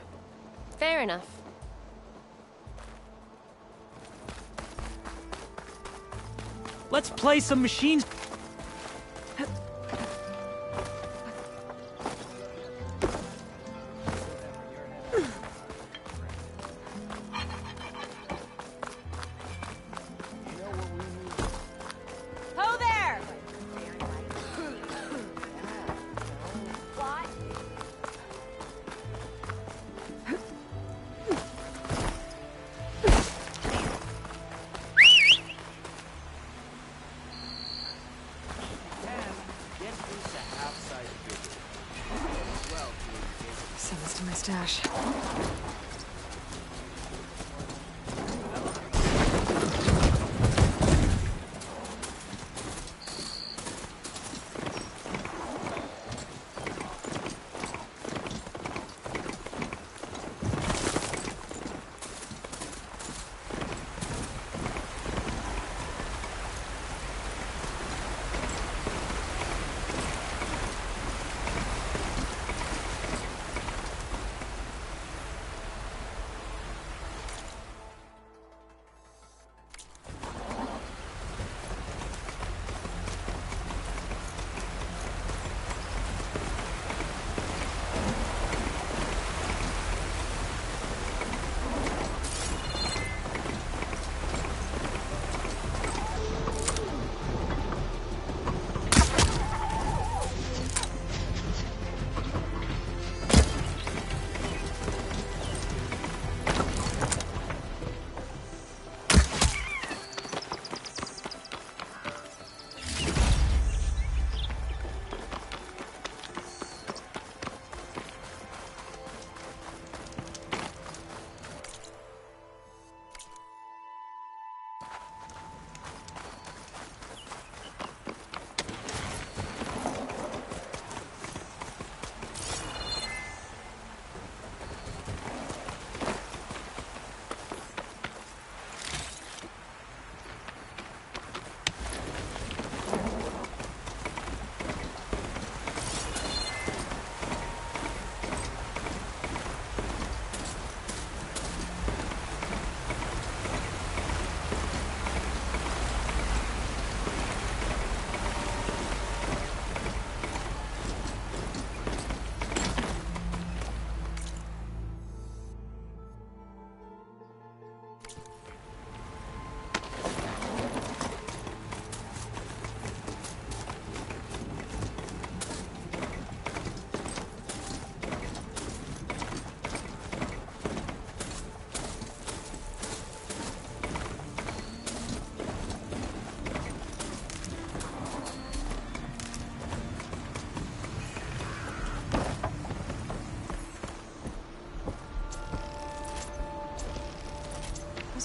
Fair enough. Let's play some machines. Ho there! What? Send this to my stash.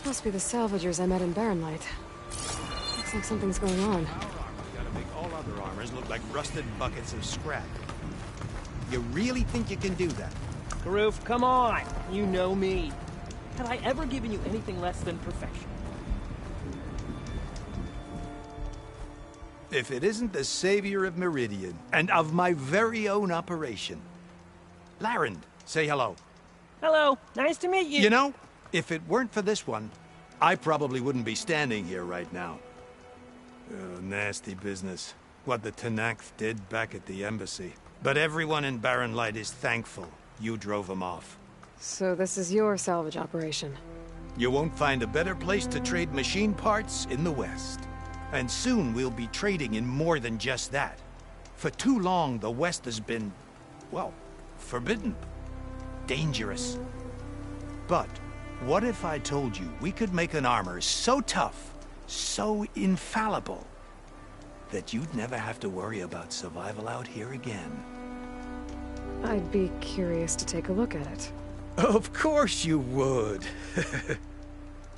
Must be the salvagers I met in Barrenlight. Looks like something's going on. Gotta make all other armors look like rusted buckets of scrap. You really think you can do that? Karoof, come on! You know me. Have I ever given you anything less than perfection? If it isn't the savior of Meridian, and of my very own operation. Larend, say hello. Hello, nice to meet you. You know, if it weren't for this one, I probably wouldn't be standing here right now. Oh, nasty business. What the Tenakth did back at the embassy. But everyone in Barrenlight is thankful you drove them off. So this is your salvage operation? You won't find a better place to trade machine parts in the West. And soon we'll be trading in more than just that. For too long, the West has been, well, forbidden. Dangerous. But what if I told you we could make an armor so tough, so infallible, that you'd never have to worry about survival out here again? I'd be curious to take a look at it. Of course you would.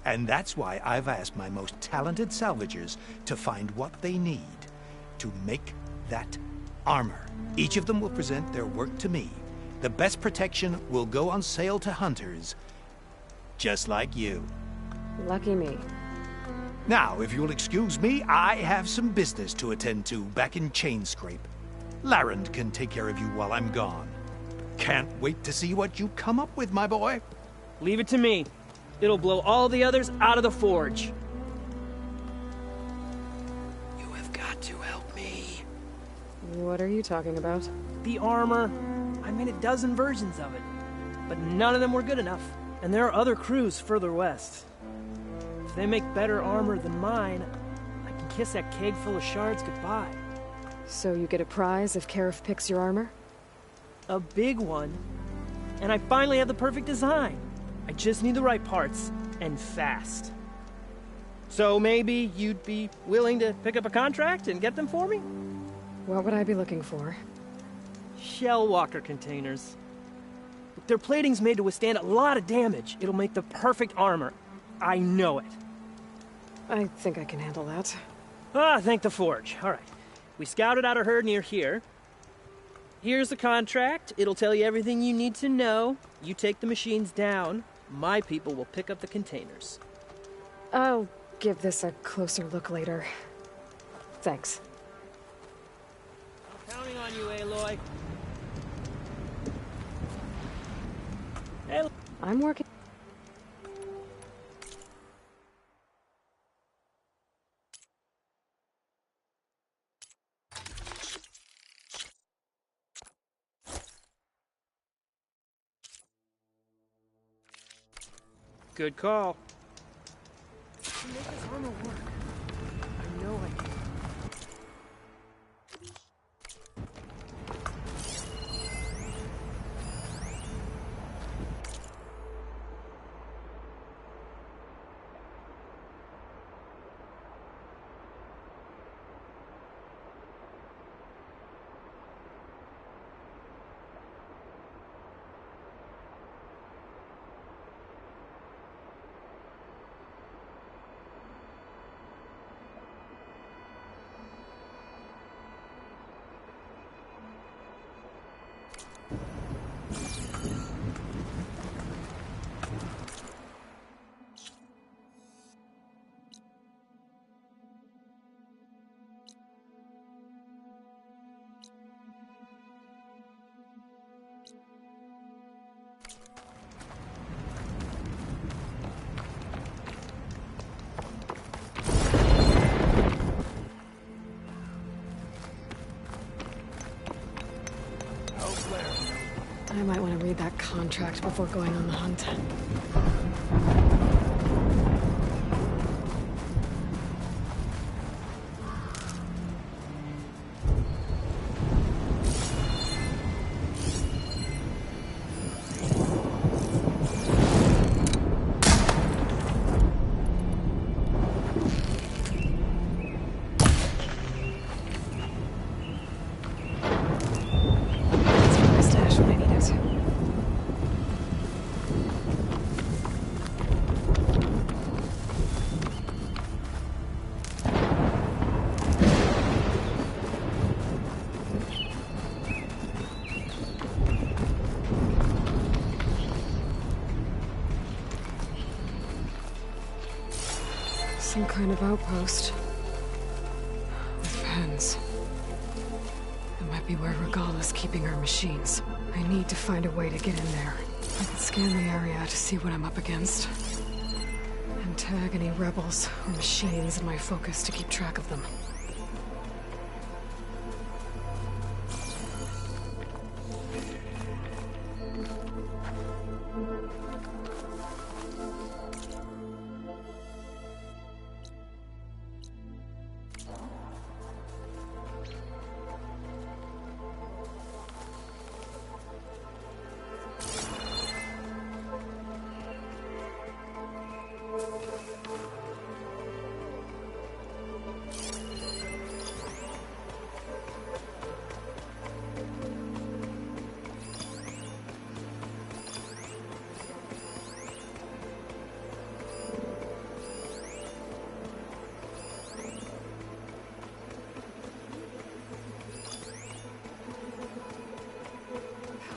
And that's why I've asked my most talented salvagers to find what they need to make that armor. Each of them will present their work to me. The best protection will go on sale to hunters, just like you. Lucky me. Now, if you'll excuse me, I have some business to attend to back in Chainscrape. Larend can take care of you while I'm gone. Can't wait to see what you come up with, my boy. Leave it to me. It'll blow all the others out of the forge. You have got to help me. What are you talking about? The armor. I made a dozen versions of it. But none of them were good enough. And there are other crews further west. If they make better armor than mine, I can kiss that keg full of shards goodbye. So you get a prize if Karif picks your armor? A big one. And I finally have the perfect design. I just need the right parts, and fast. So maybe you'd be willing to pick up a contract and get them for me? What would I be looking for? Shell walker containers. Their plating's made to withstand a lot of damage. It'll make the perfect armor. I know it. I think I can handle that. Ah, thank the forge. All right. We scouted out a herd near here. Here's the contract. It'll tell you everything you need to know. You take the machines down. My people will pick up the containers. I'll give this a closer look later. Thanks. I'm counting on you, Aloy. Hey, I'm working. good call. To make this armor work, I know I can. I might want to read that contract before going on the hunt. Some kind of outpost. With pens. It might be where Regala's keeping her machines. I need to find a way to get in there. I can scan the area to see what I'm up against. And tag any rebels or machines in my focus to keep track of them.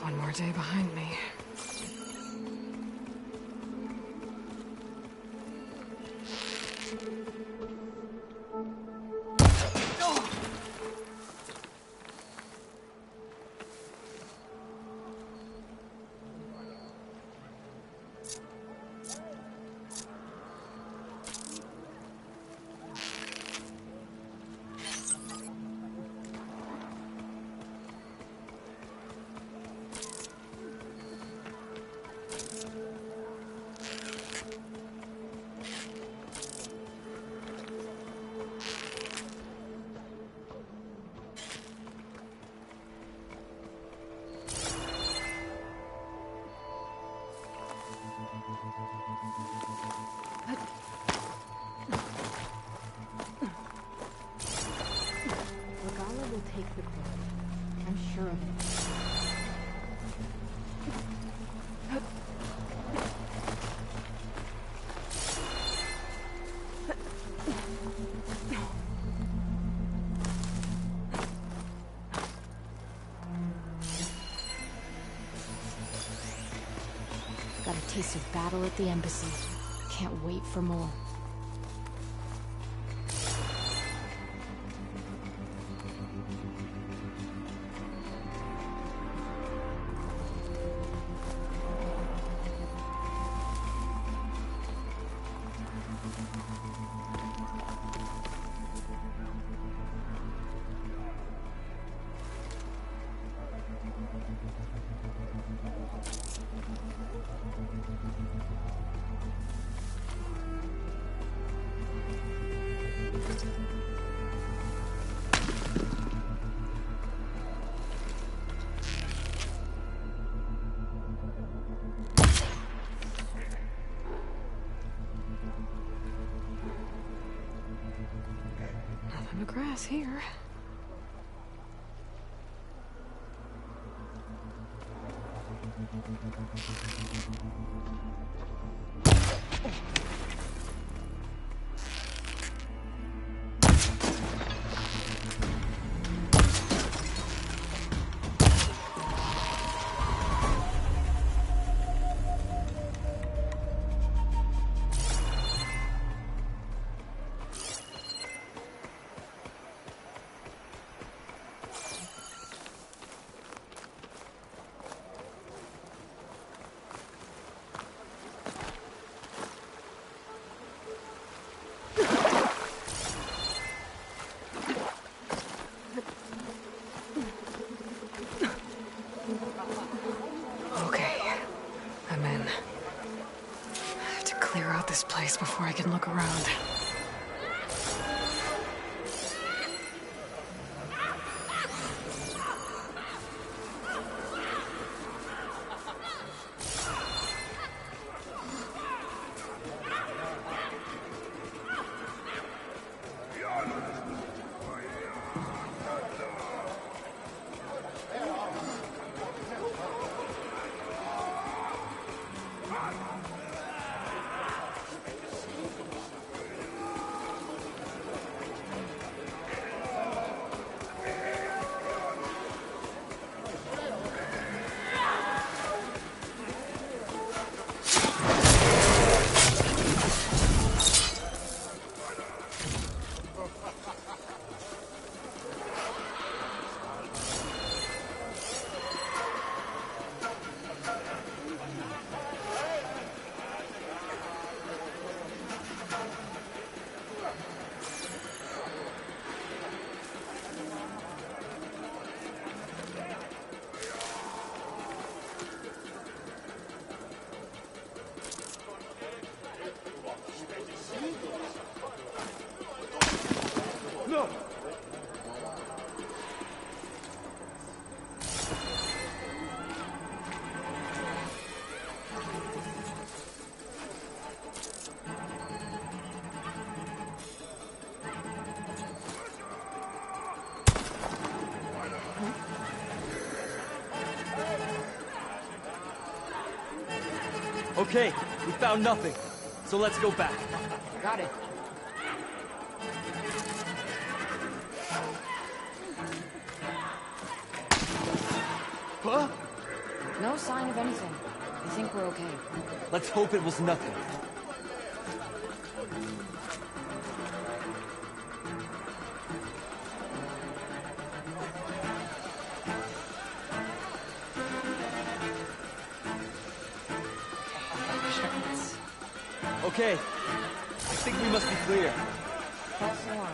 One more day behind me. Regala will take the credit. I'm sure of it. Got a taste of battle at the embassy. Can't wait for more. Nothing but grass here. Clear out this place before I can look around. Okay, we found nothing. So let's go back. Got it. Huh? No sign of anything. I think we're okay. Let's hope it was nothing. Okay. I think we must be clear. False alarm.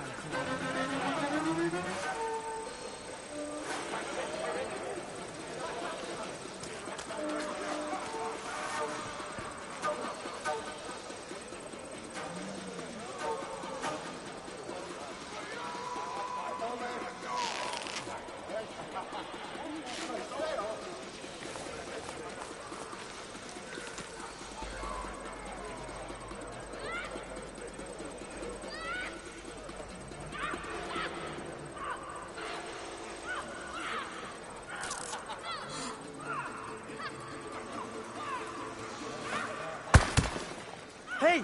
Hey!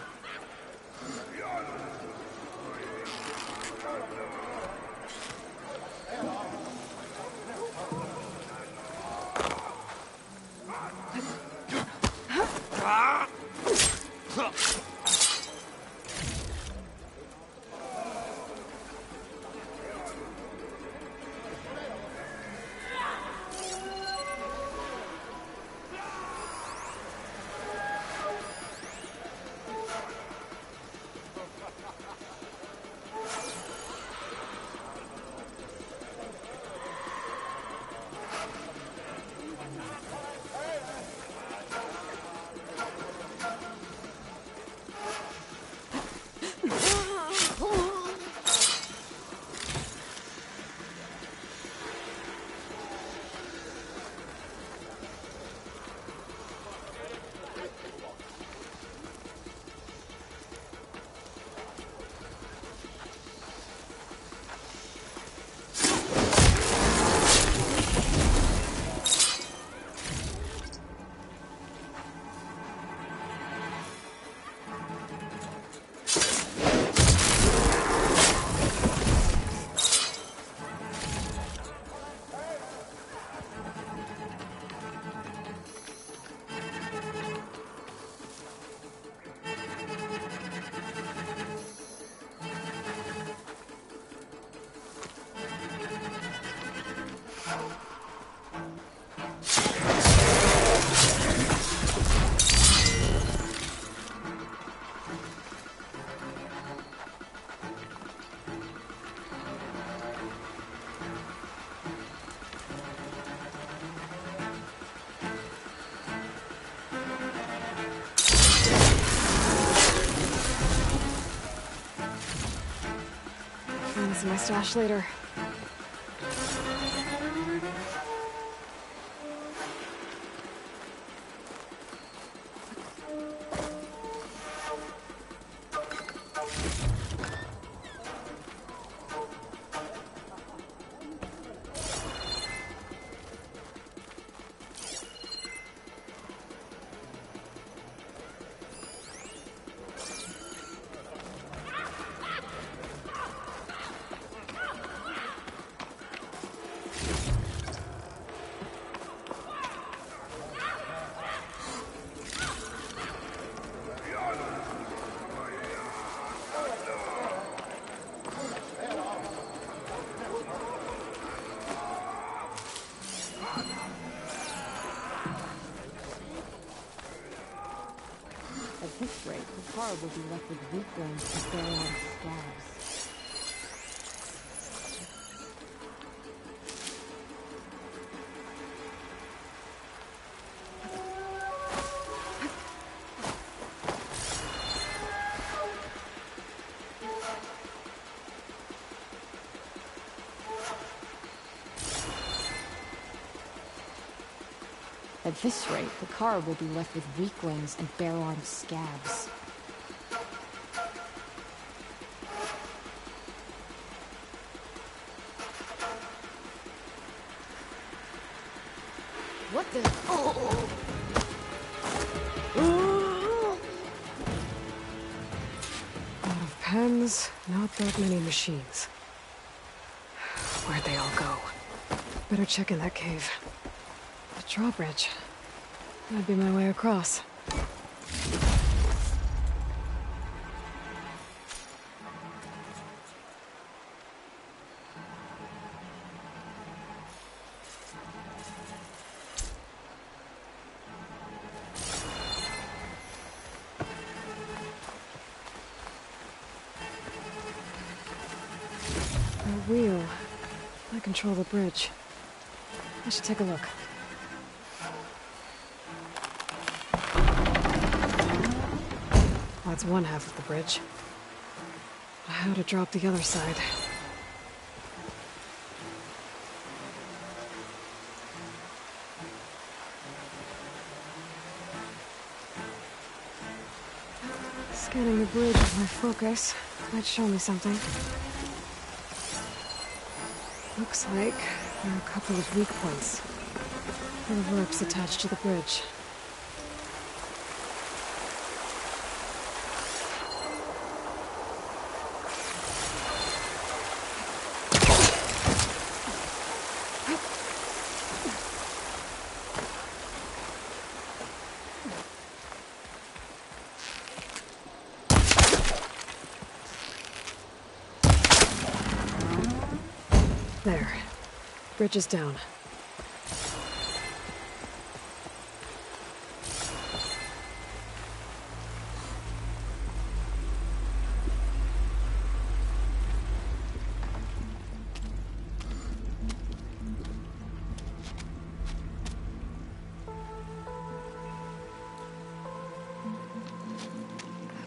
See my stash later. At this rate, the car will be left with weak limbs and bare arms scabs. At this rate, the car will be left with weak limbs and bare-armed scabs. What the? Oh! pens, not that many machines. Where'd they all go? Better check in that cave. The drawbridge. That'd be my way across. A wheel. I control the bridge. I should take a look. That's one half of the bridge. How to drop the other side? Scanning the bridge with my focus might show me something. Looks like there are a couple of weak points. The ropes attached to the bridge. There. Bridge is down.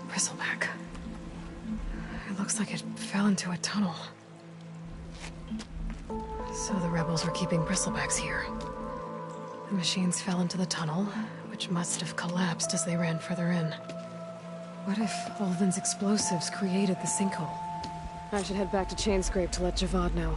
Bristleback. It looks like it fell into a tunnel. So the rebels were keeping bristlebacks here. The machines fell into the tunnel, which must have collapsed as they ran further in. What if Ulvin's explosives created the sinkhole? I should head back to Chainscrape to let Javad know.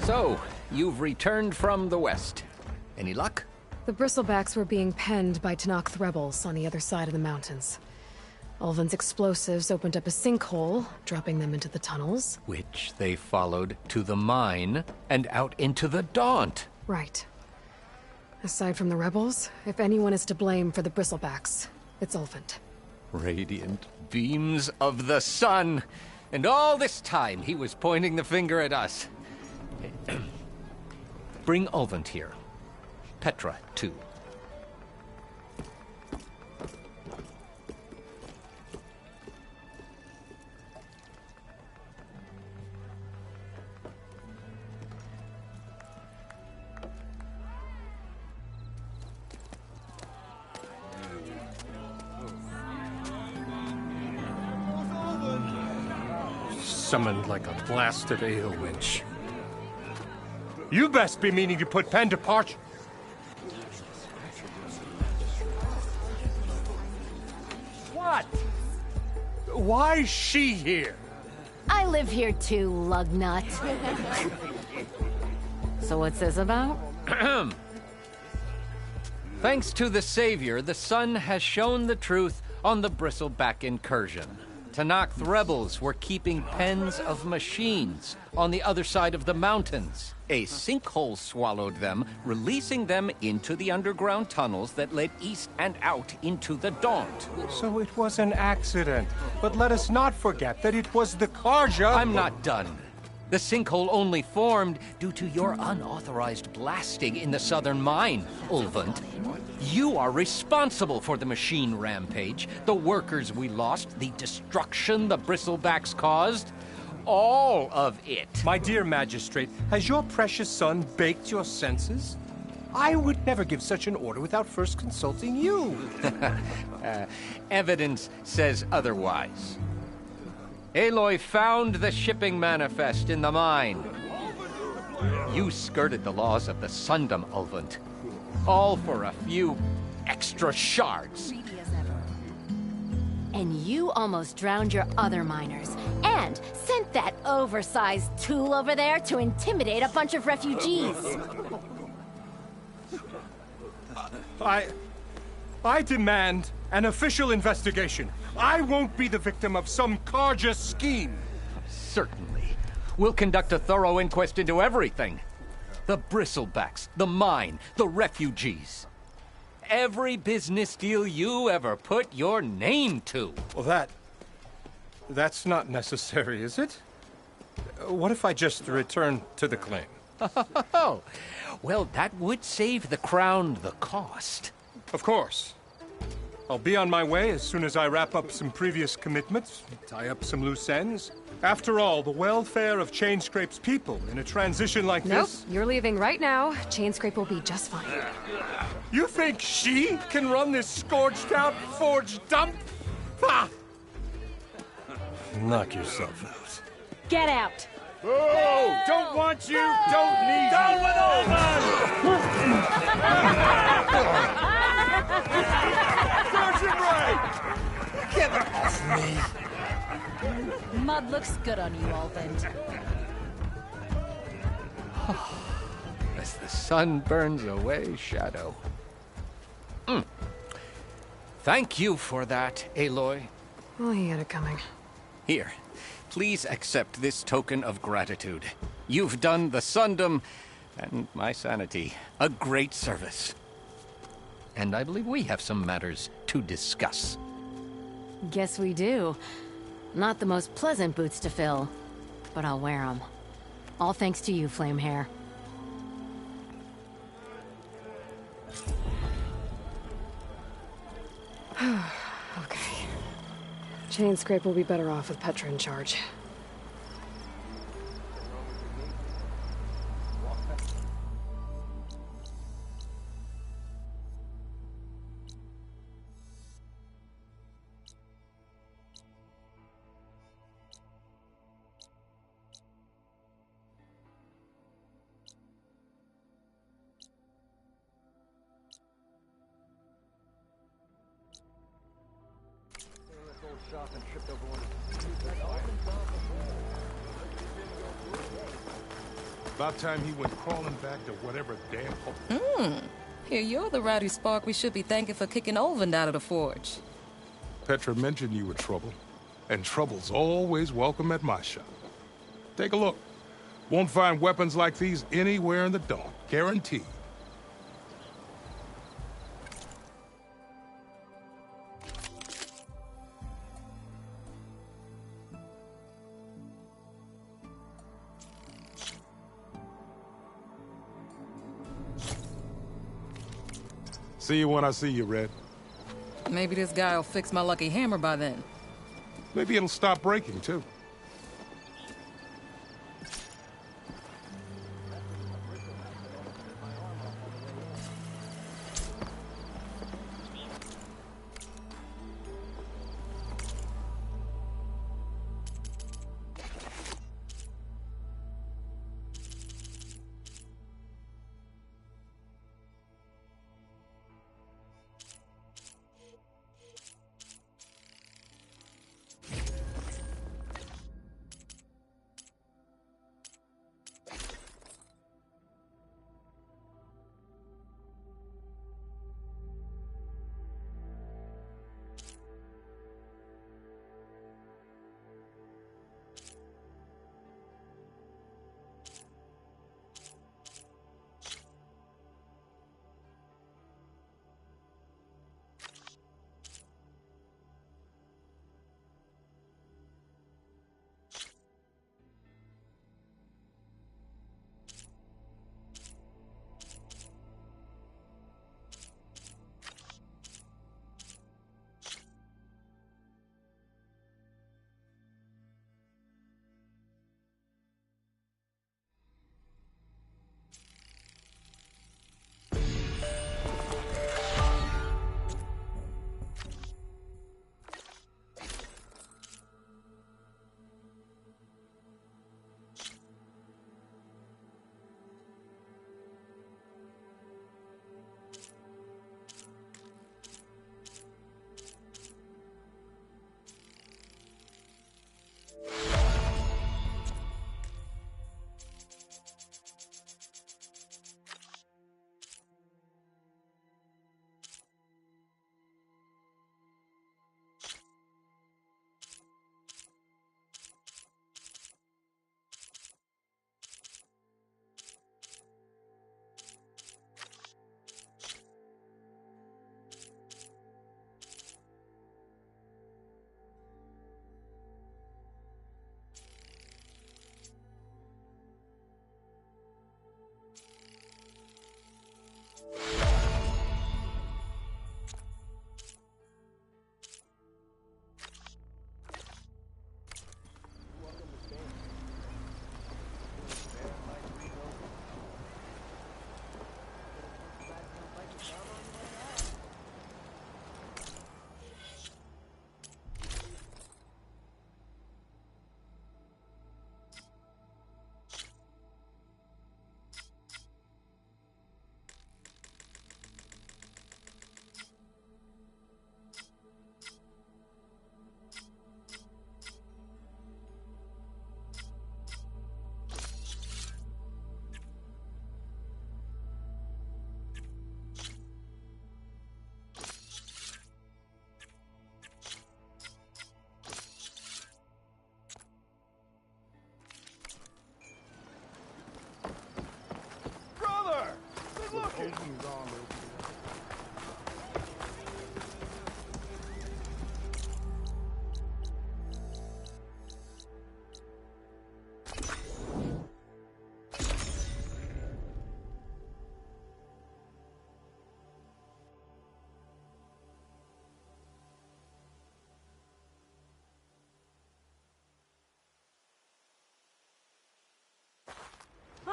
So, you've returned from the west. Any luck? The bristlebacks were being penned by Tenakth rebels on the other side of the mountains. Ulvin's explosives opened up a sinkhole, dropping them into the tunnels. Which they followed to the mine and out into the Daunt. Right. Aside from the rebels, if anyone is to blame for the bristlebacks, it's Ulvin. Radiant beams of the sun! And all this time he was pointing the finger at us. Bring Ulvin here. Petra, too. summoned like a blasted ale winch. You best be meaning to put pen to parch. What? Why's she here? I live here too, lugnut. So what's this about? Thanks to the Savior, the sun has shown the truth on the Bristleback incursion. Tanakh rebels were keeping pens of machines on the other side of the mountains. A sinkhole swallowed them, releasing them into the underground tunnels that led east and out into the Daunt. So it was an accident. But let us not forget that it was the Karja... I'm not done. The sinkhole only formed due to your unauthorized blasting in the southern mine, Ulvund. You are responsible for the machine rampage, the workers we lost, the destruction the Bristlebacks caused. All of it. My dear magistrate, has your precious son baked your senses? I would never give such an order without first consulting you. Evidence says otherwise. Aloy found the shipping manifest in the mine. You skirted the laws of the Sundom, Ulvund. All for a few extra shards. And you almost drowned your other miners. And sent that oversized tool over there to intimidate a bunch of refugees. I demand an official investigation. I won't be the victim of some Karja scheme. Certainly. We'll conduct a thorough inquest into everything. The Bristlebacks, the mine, the refugees. Every business deal you ever put your name to. Well, that's not necessary, is it? What if I just return to the claim? Oh, well, that would save the Crown the cost. Of course. I'll be on my way as soon as I wrap up some previous commitments, tie up some loose ends. After all, the welfare of Chainscrape's people in a transition like this... Nope, you're leaving right now. Chainscrape will be just fine. You think she can run this scorched-out forged dump? Ha! Knock yourself out. Get out! Oh, don't want you, don't need you. Down with all Search and break! Get off me! Mud looks good on you, Ulvund. As the sun burns away shadow. Thank you for that, Aloy. Well, he had it coming. Here, please accept this token of gratitude. You've done the Sundom and my sanity a great service. And I believe we have some matters to discuss. Guess we do. Not the most pleasant boots to fill, but I'll wear them. All thanks to you, Flamehair. Okay. Chainscrape will be better off with Petra in charge. About time he went crawling back to whatever damn... Here, you're the rowdy spark we should be thanking for kicking Ulvund out of the forge. Petra mentioned you were trouble, and trouble's always welcome at my shop. Take a look. Won't find weapons like these anywhere in the Daunt. Guaranteed. See you when I see you, Red. Maybe this guy will fix my lucky hammer by then. Maybe it'll stop breaking, too.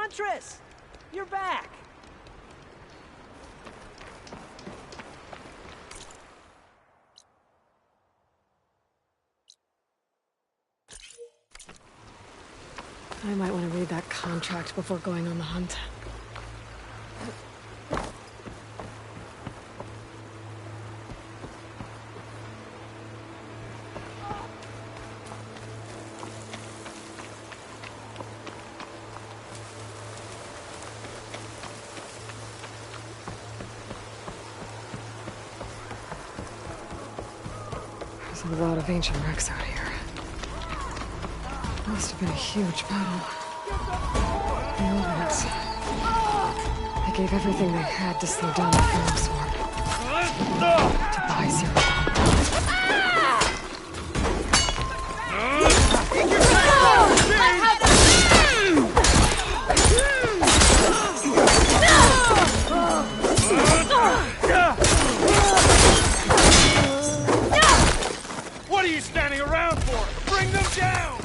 Huntress! You're back! I might want to read that contract before going on the hunt. There's a lot of ancient wrecks out here. Must have been a huge battle. The Old They gave everything they had to slow down the Phantom Swarm. To buy Zero What are you standing around for? Bring them down!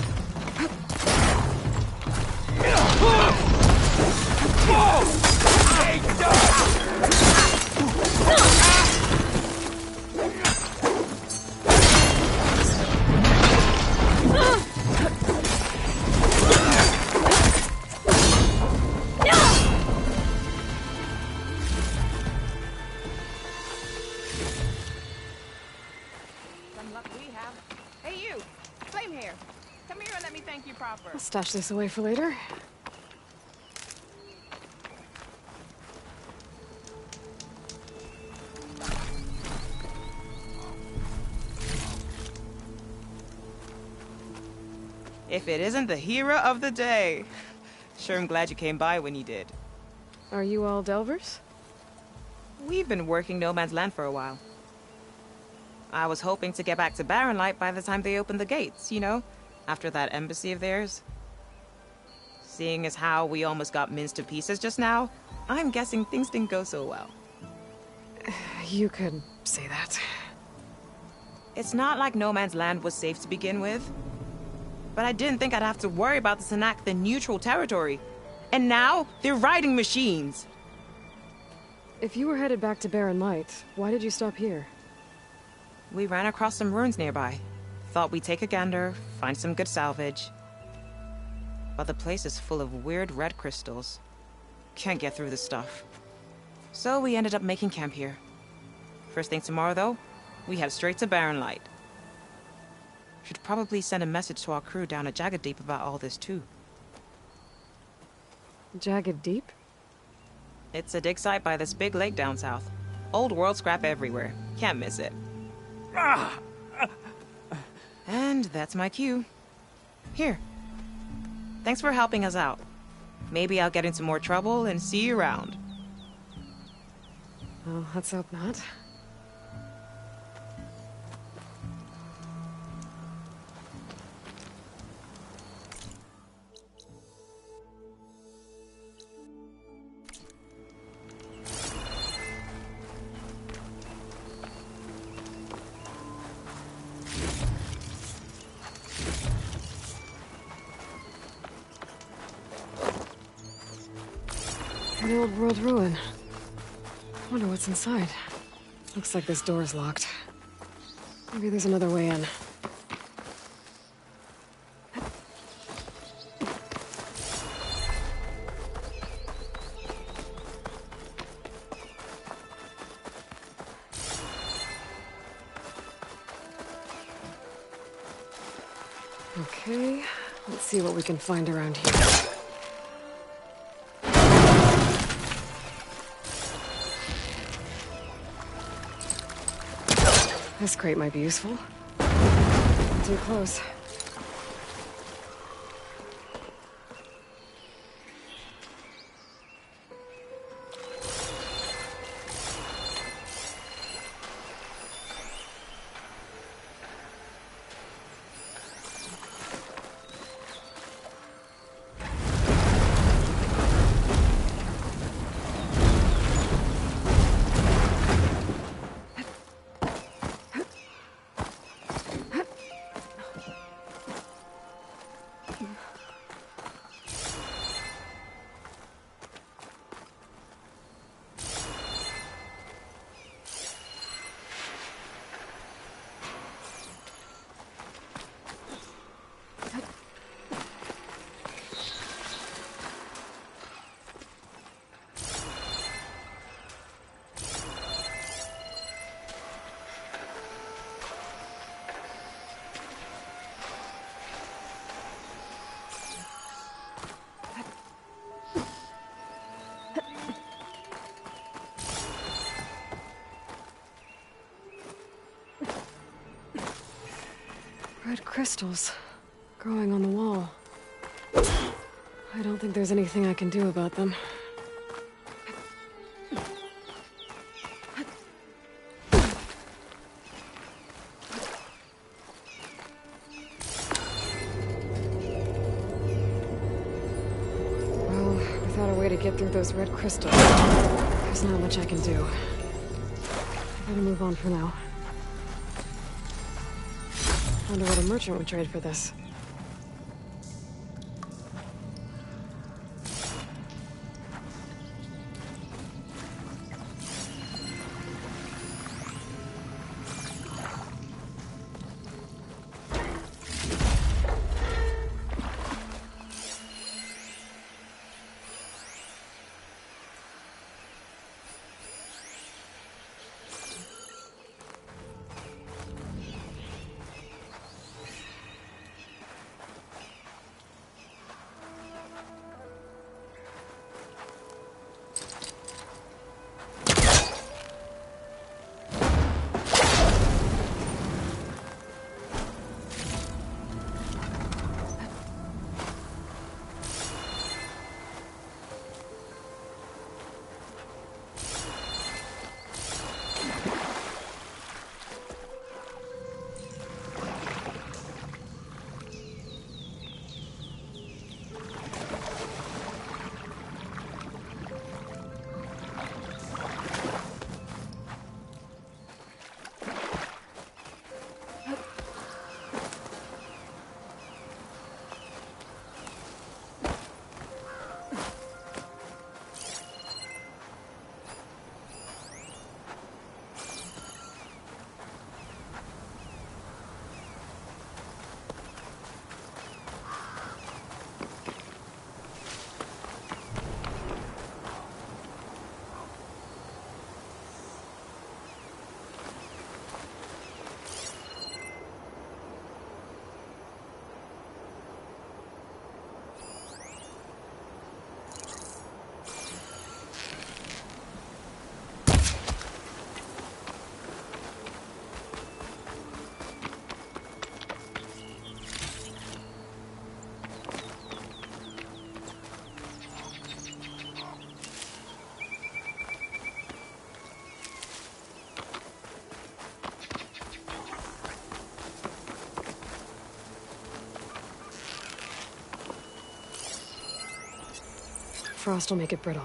Some luck we have. Hey, you! Flame here. Come here and let me thank you proper. I'll stash this away for later. If it isn't the hero of the day. Sure, I'm glad you came by when you did. Are you all Delvers? We've been working No Man's Land for a while. I was hoping to get back to Barren Light by the time they opened the gates, you know? After that embassy of theirs. Seeing as how we almost got minced to pieces just now, I'm guessing things didn't go so well. You could say that. It's not like No Man's Land was safe to begin with. But I didn't think I'd have to worry about the Tanakh, the neutral territory. And now, they're riding machines. If you were headed back to Barren Light, why did you stop here? We ran across some ruins nearby. Thought we'd take a gander, find some good salvage. But the place is full of weird red crystals. Can't get through the stuff. So we ended up making camp here. First thing tomorrow, though, we head straight to Barren Light. Should probably send a message to our crew down at Jagged Deep about all this, too. Jagged Deep? It's a dig site by this big lake down south. Old world scrap everywhere. Can't miss it. And that's my cue. Here. Thanks for helping us out. Maybe I'll get into more trouble and see you around. Well, let's hope not. An old world ruin. Wonder what's inside. Looks like this door's locked. Maybe there's another way in. Okay, let's see what we can find around here. This crate might be useful. Too close. Red crystals growing on the wall. I don't think there's anything I can do about them. Well, without a way to get through those red crystals, there's not much I can do. I better move on for now. Wonder what a merchant would trade for this. Frost will make it brittle.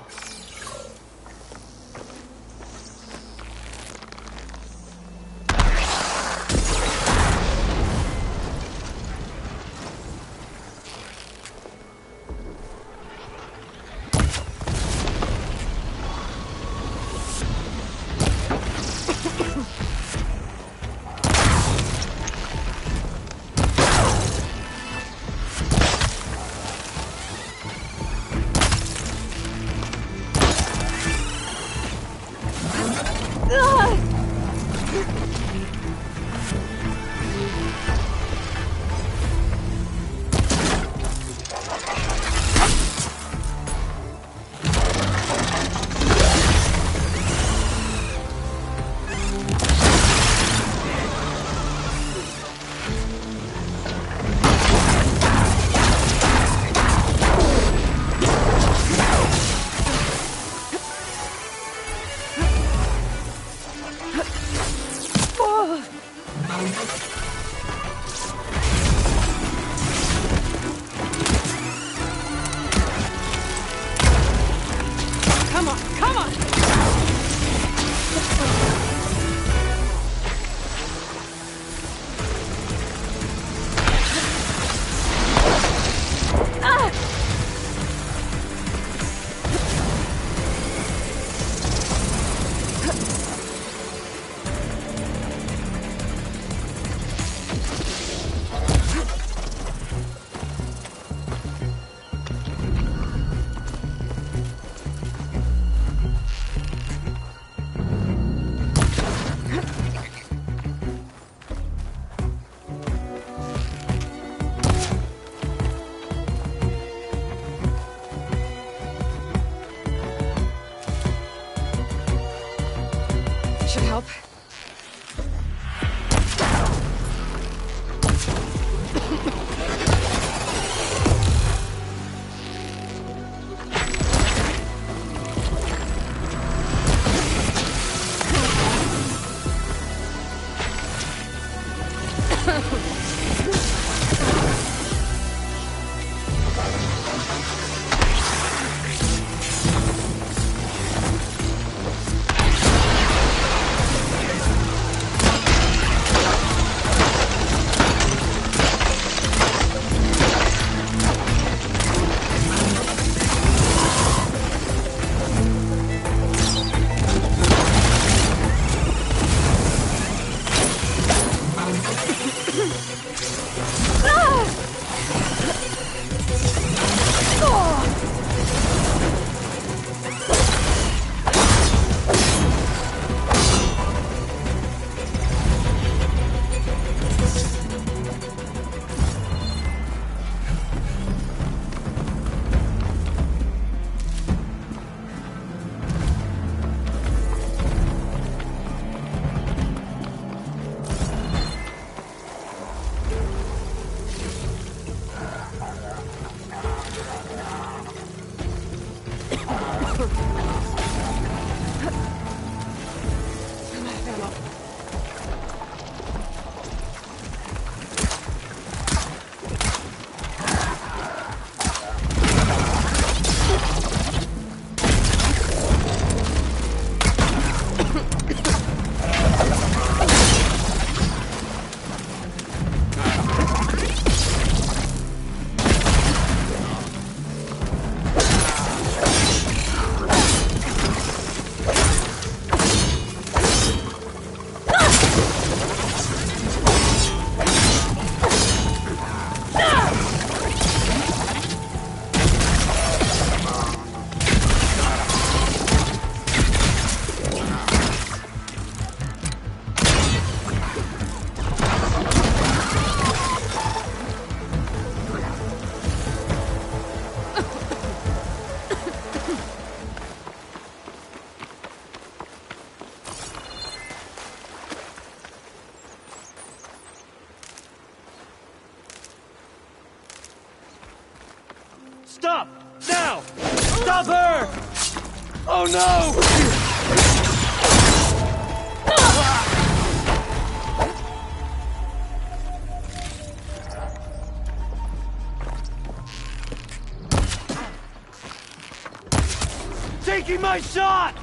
Stop! Now! Stop her! Oh no! Taking my shot!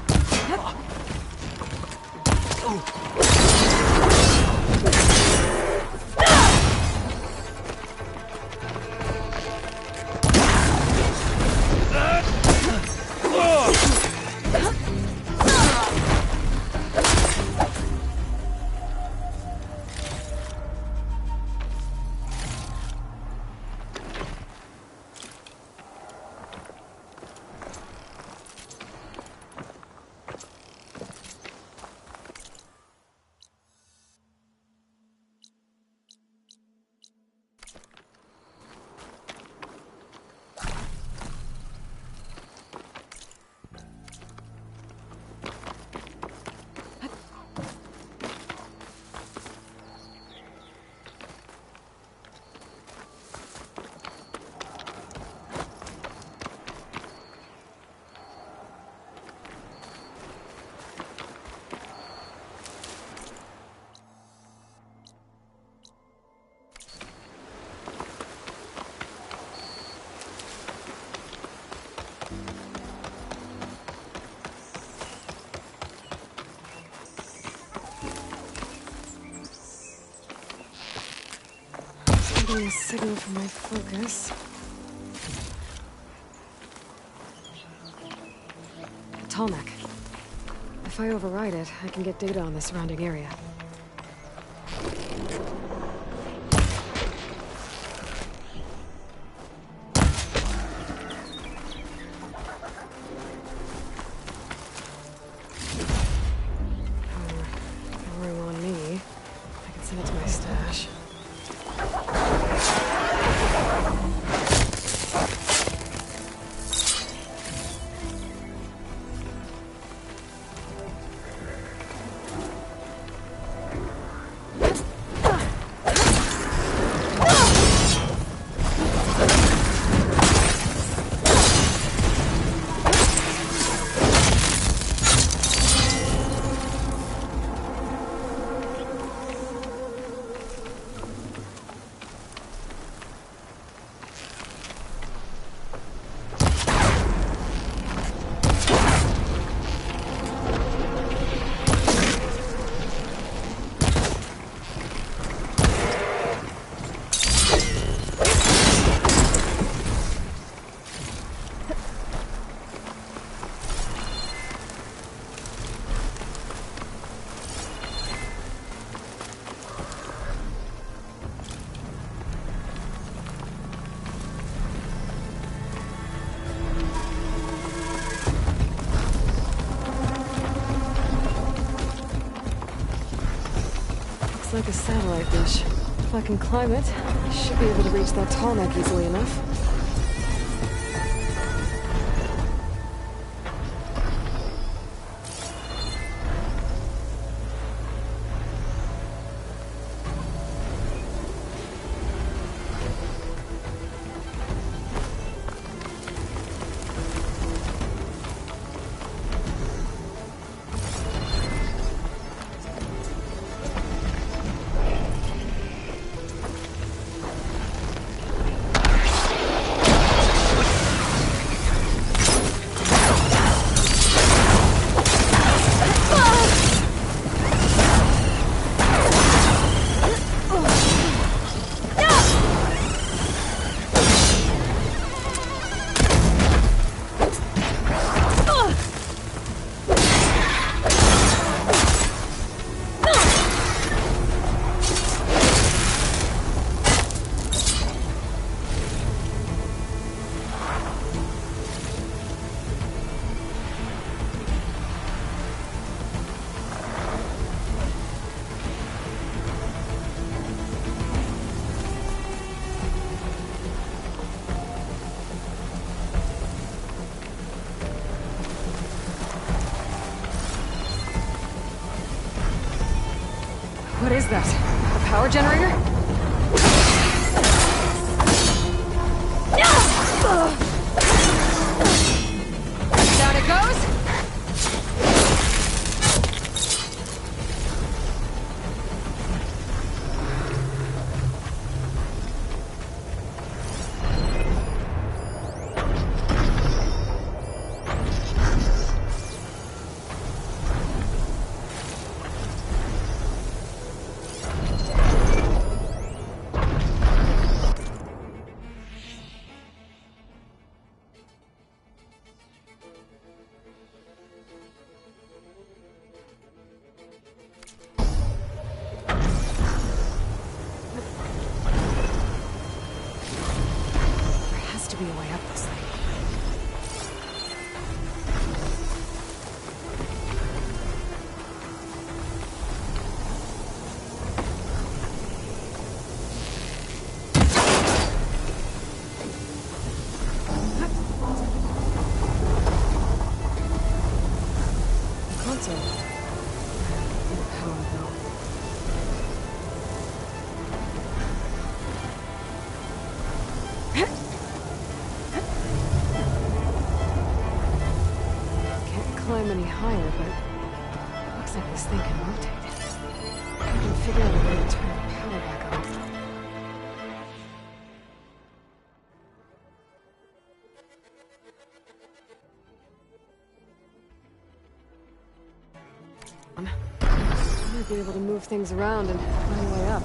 Getting a signal from my focus. Tallneck. If I override it, I can get data on the surrounding area. Powering on me. I can send it to my stash. like a satellite dish. If I can climb it, I should be able to reach that tarmac easily enough. What is that? A power generator? Down it goes! To be a way up this thing. The console. The power though. Climb any higher, but looks like this thing can rotate. I can figure out a way to turn the power back on. I might be able to move things around and find a way up.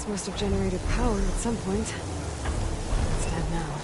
Must have generated power at some point. It's dead now.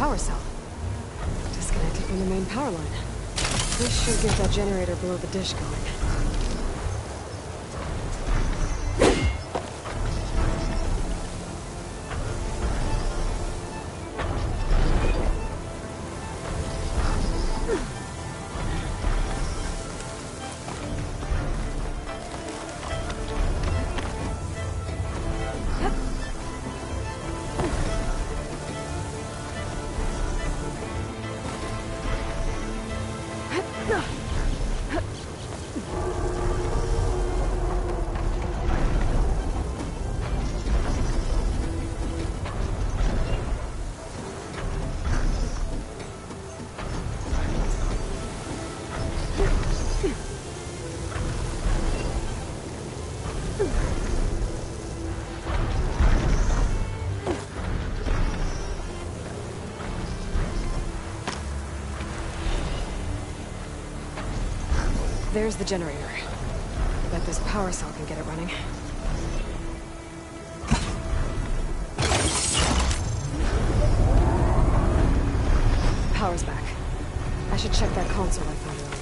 power cell. Disconnected from the main power line. This should get that generator below the dish going. There's the generator. Bet this power cell can get it running. Power's back. I should check that console I found earlier.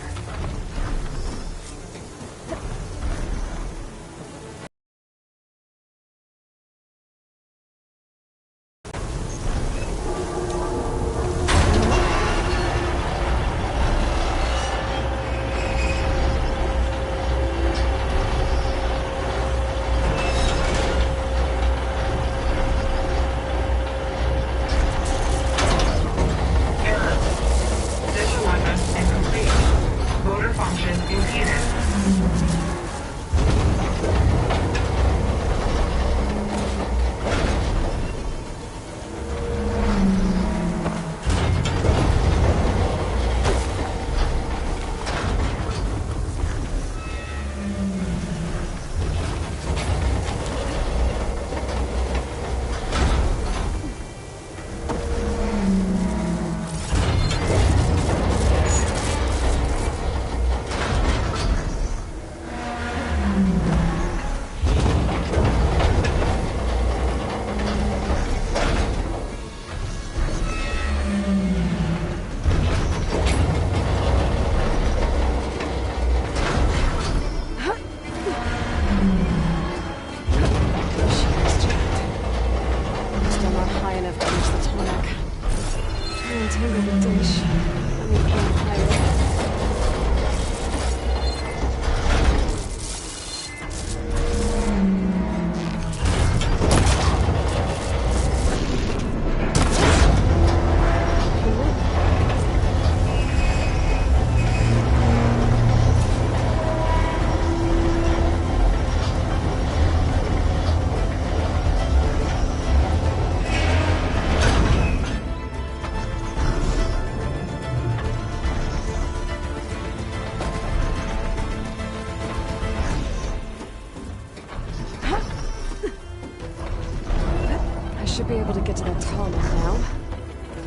Should be able to get to that tunnel now.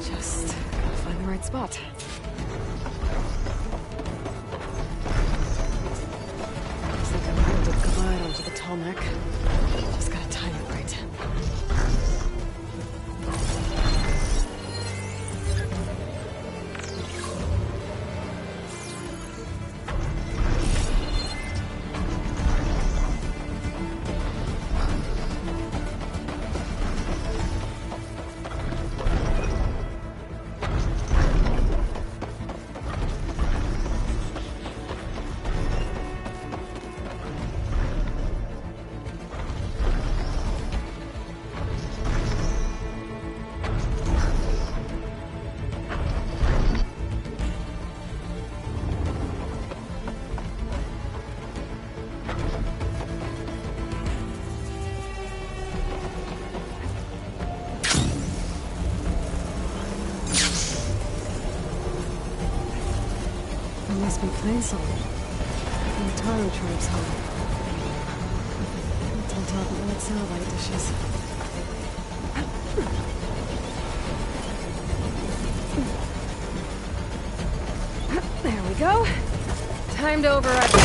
Just gotta find the right spot. Looks like I'm ready to glide onto the tall neck. Just gotta time it right. Must be Planesol. From the Taro tribe's home. It's on top of old satellite dishes. There we go. Time to override the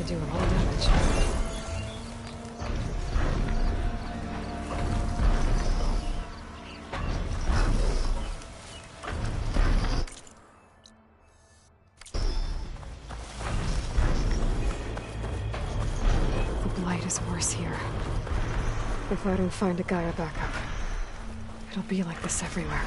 do a lot of damage. The blight is worse here. If I don't find a Gaia backup, it'll be like this everywhere.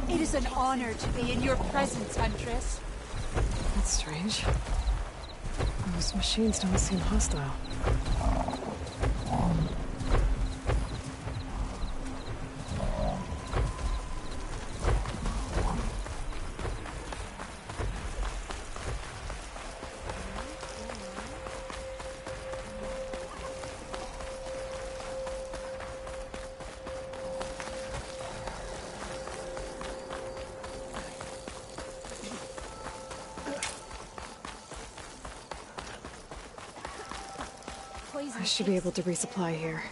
It is an honor to be in your presence, Huntress. That's strange. Those machines don't seem hostile. I should be able to resupply here.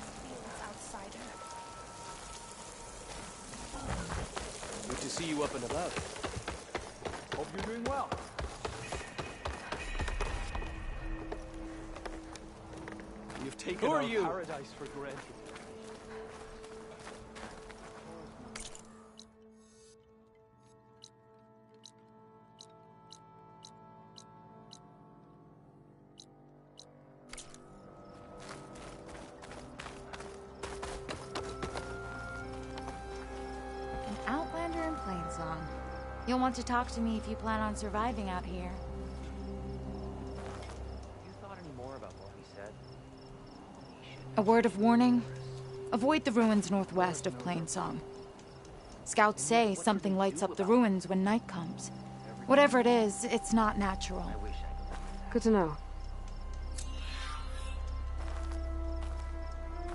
Good to see you up and about. Hope you're doing well. You've taken our paradise for granted. Outlander in Plainsong. You'll want to talk to me if you plan on surviving out here. You thought any more about what he said? A word of warning. Avoid the ruins northwest of Plainsong. Scouts say something lights up the ruins when night comes. Whatever it is, it's not natural. Good to know.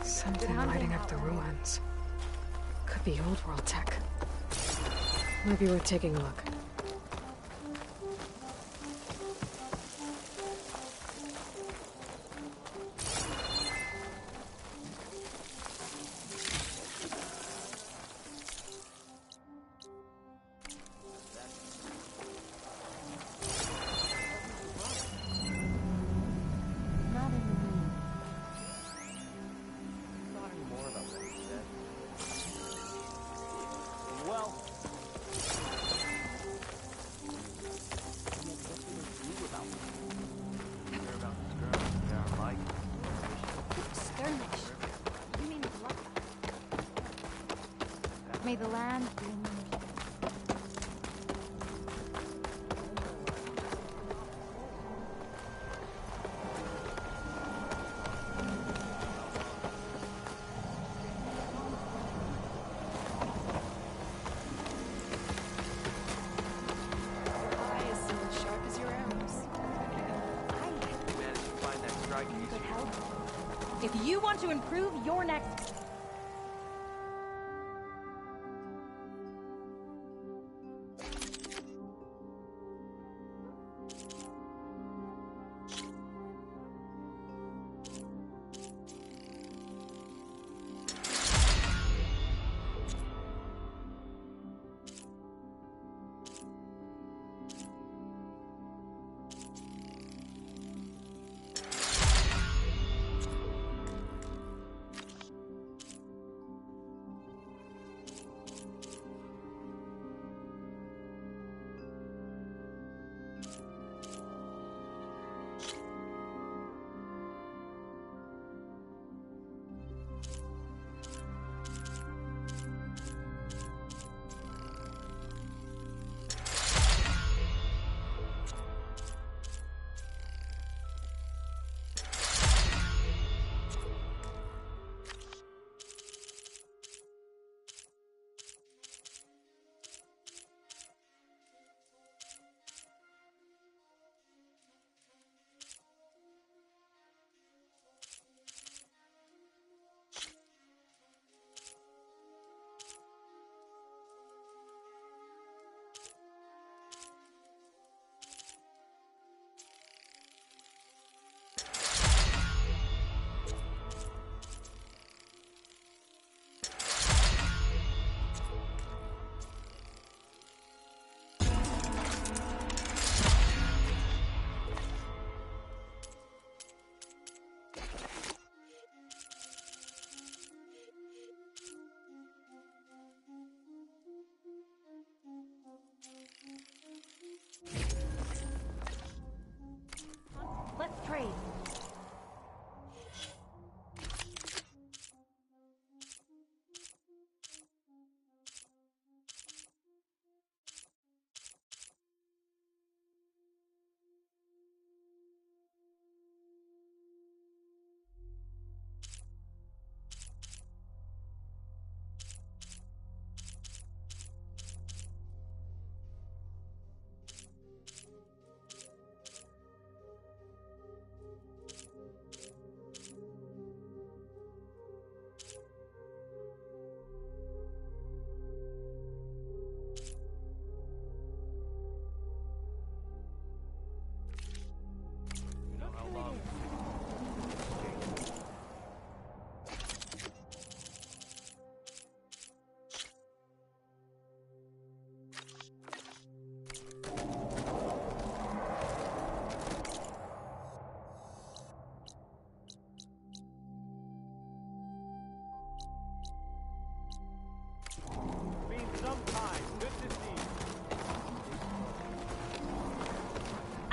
Something lighting up the ruins. Could be old world tech. Might be worth taking a look. May the land be in your Eye is still as sharp as your arrows. You managed to find that striking Could help. If you want to improve your next...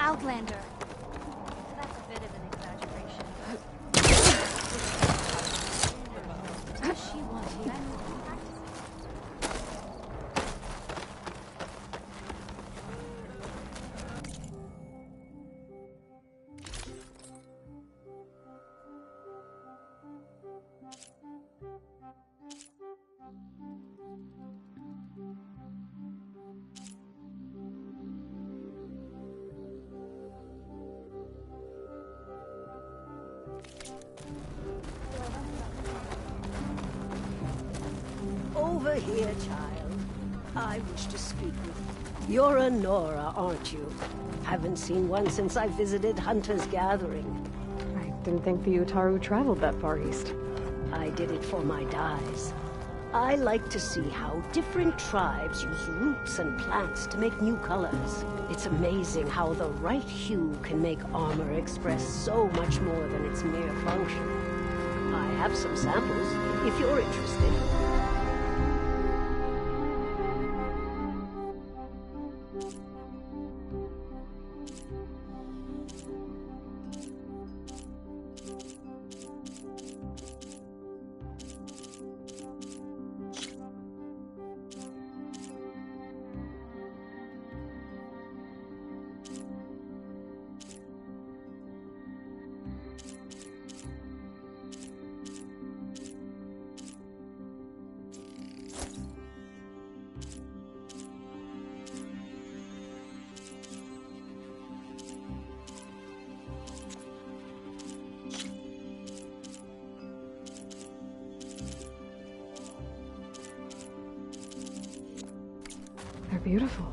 Outlander. That's a bit of an exaggeration. She wants you. Over here, child. I wish to speak with you. You're a Nora, aren't you? Haven't seen one since I visited Hunter's Gathering. I didn't think the Utaru traveled that far east. I did it for my dyes. I like to see how different tribes use roots and plants to make new colors. It's amazing how the right hue can make armor express so much more than its mere function. I have some samples, if you're interested. They're beautiful.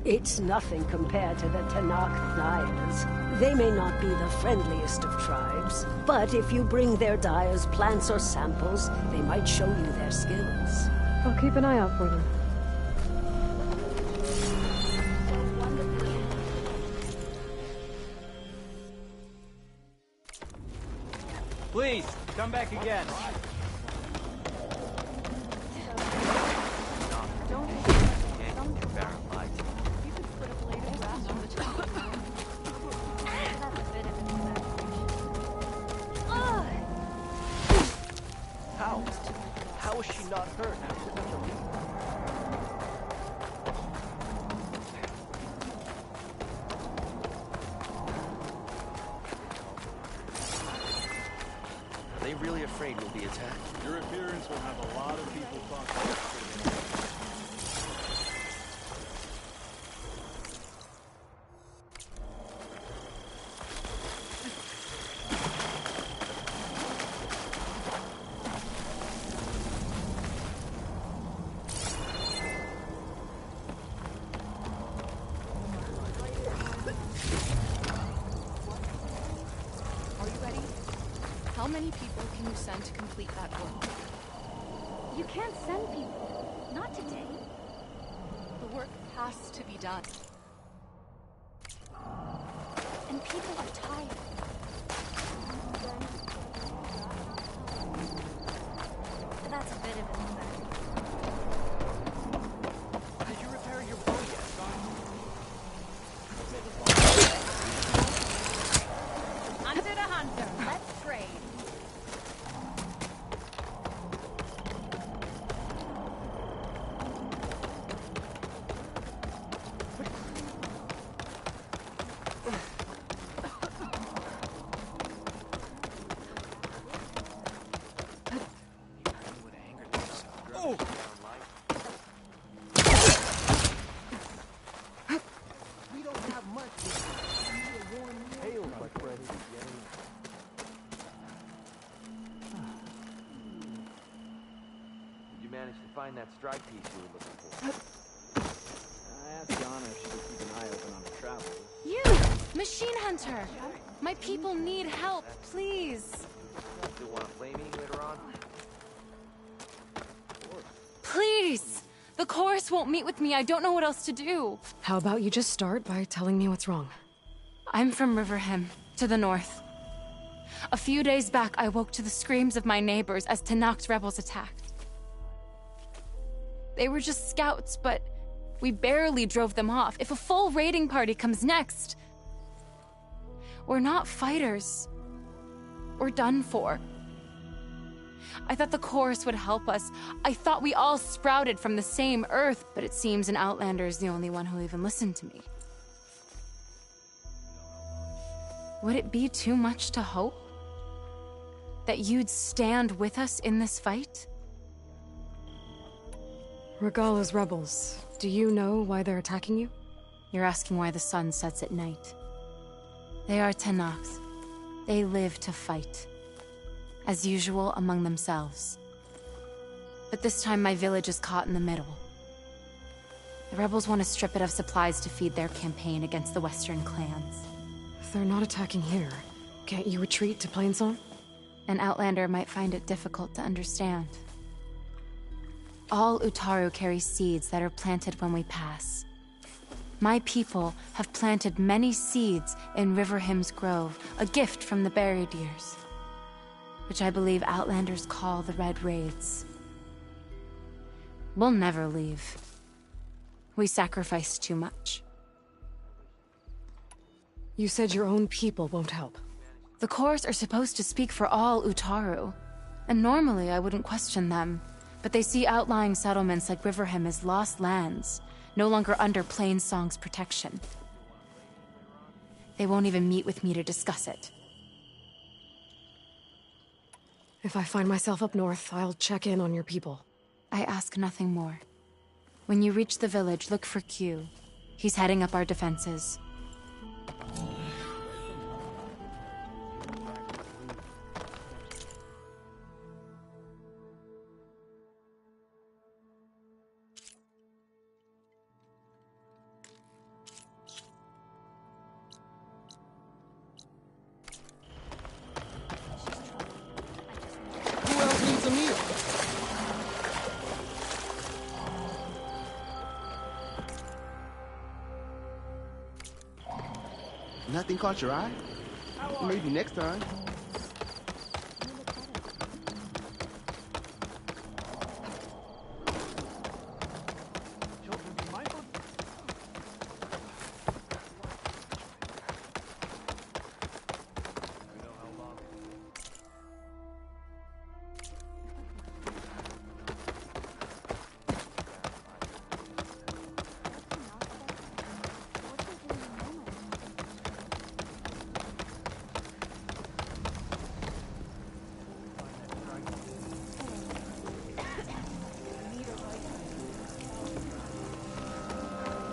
It's nothing compared to the Tanakh dyers. They may not be the friendliest of tribes, but if you bring their dyers plants or samples, they might show you their skills. I'll keep an eye out for them. Please, come back again. How is she not hurt? Are they really afraid we'll be attacked? Your appearance will have a lot of people talking. How many people can you send to complete that work? You can't send people. Not today. The work has to be done. And people are tired. That's a bit of an exaggeration. Did you repair your bow yet, Hunter to hunter. Let's trade. We don't have much. Hail, my friend. Did you manage to find that strike piece you were looking for? I asked Yana if she could keep an eye open on the travel. You! Machine Hunter! My people need help, please! Still want to play me later on? Please! The chorus won't meet with me. I don't know what else to do. How about you just start by telling me what's wrong? I'm from Riverham, to the north. A few days back, I woke to the screams of my neighbors as Tanakh's rebels attacked. They were just scouts, but we barely drove them off. If a full raiding party comes next, We're not fighters. We're done for. I thought the chorus would help us. I thought we all sprouted from the same earth, but it seems an Outlander is the only one who'll even listen to me. Would it be too much to hope that you'd stand with us in this fight? Regala's rebels. Do you know why they're attacking you? You're asking why the sun sets at night. They are Tenaks. They live to fight. As usual, among themselves. But this time my village is caught in the middle. The rebels want to strip it of supplies to feed their campaign against the Western clans. If they're not attacking here, can't you retreat to Plainsong? An Outlander might find it difficult to understand. All Utaru carry seeds that are planted when we pass. My people have planted many seeds in Riverhymn's Grove, a gift from the Buried Years, which I believe Outlanders call the Red Raids. We'll never leave. We sacrificed too much. You said your own people won't help. The Chorus are supposed to speak for all Utaru, and normally I wouldn't question them, but they see outlying settlements like Riverhymn as lost lands, no longer under Plainsong's protection. They won't even meet with me to discuss it. If I find myself up north, I'll check in on your people. I ask nothing more. When you reach the village, look for Q. He's heading up our defenses. Who else needs a meal? Nothing caught your eye? Maybe next time.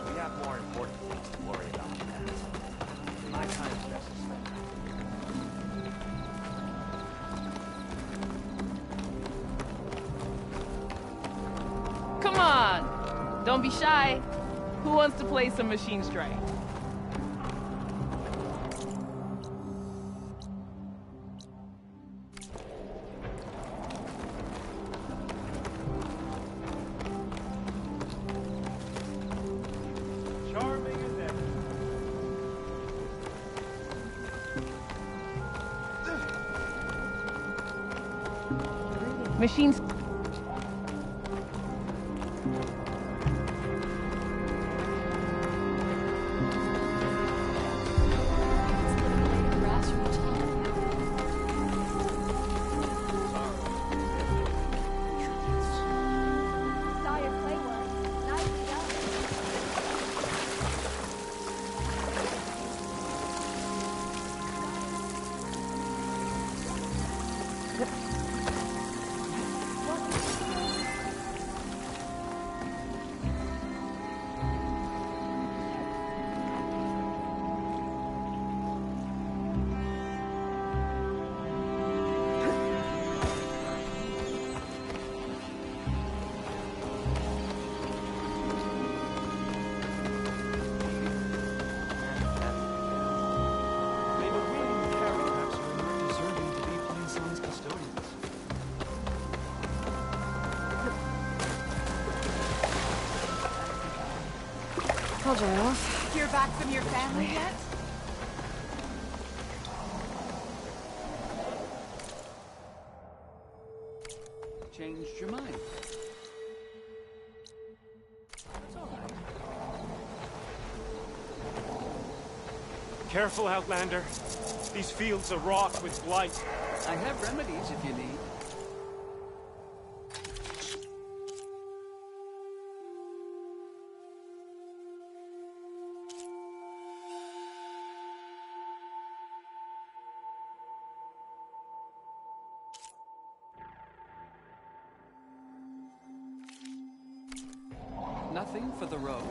We have more important things to worry about than that. My time's best spent. Come on! Don't be shy. Who wants to play some Machine Strike? Charming as ever. Machines. May the wind carry perhaps we're not deserving to be Plainsong's custodians. I'll dry off. Hear back from your family yet? Changed your mind. That's all right. Careful, Outlander. These fields are wrought with blight. I have remedies if you need. Nothing for the road.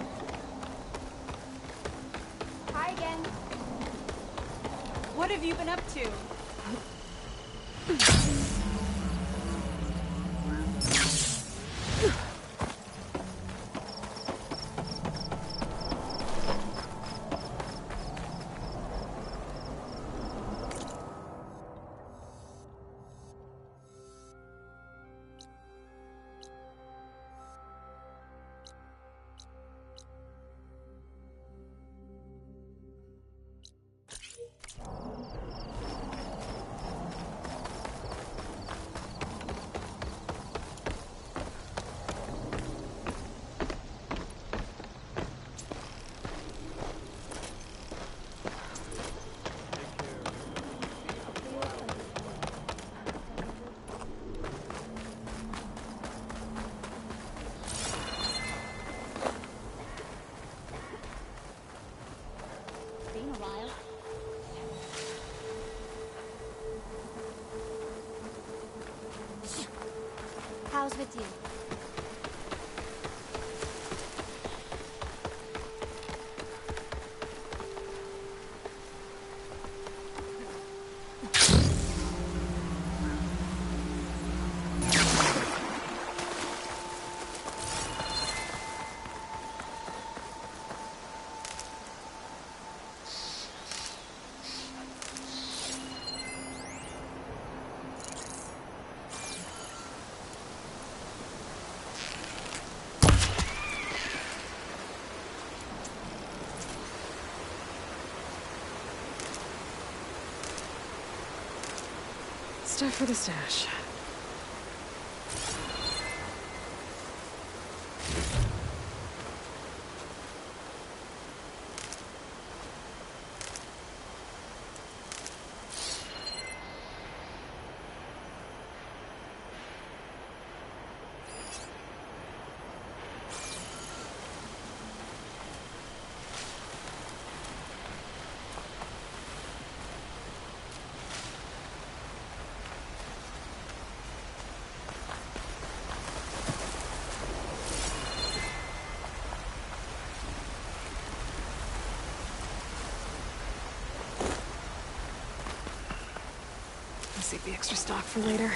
Hi again. What have you been up to? Been a while. How's with you? Stuff for the stash. Save the extra stock for later.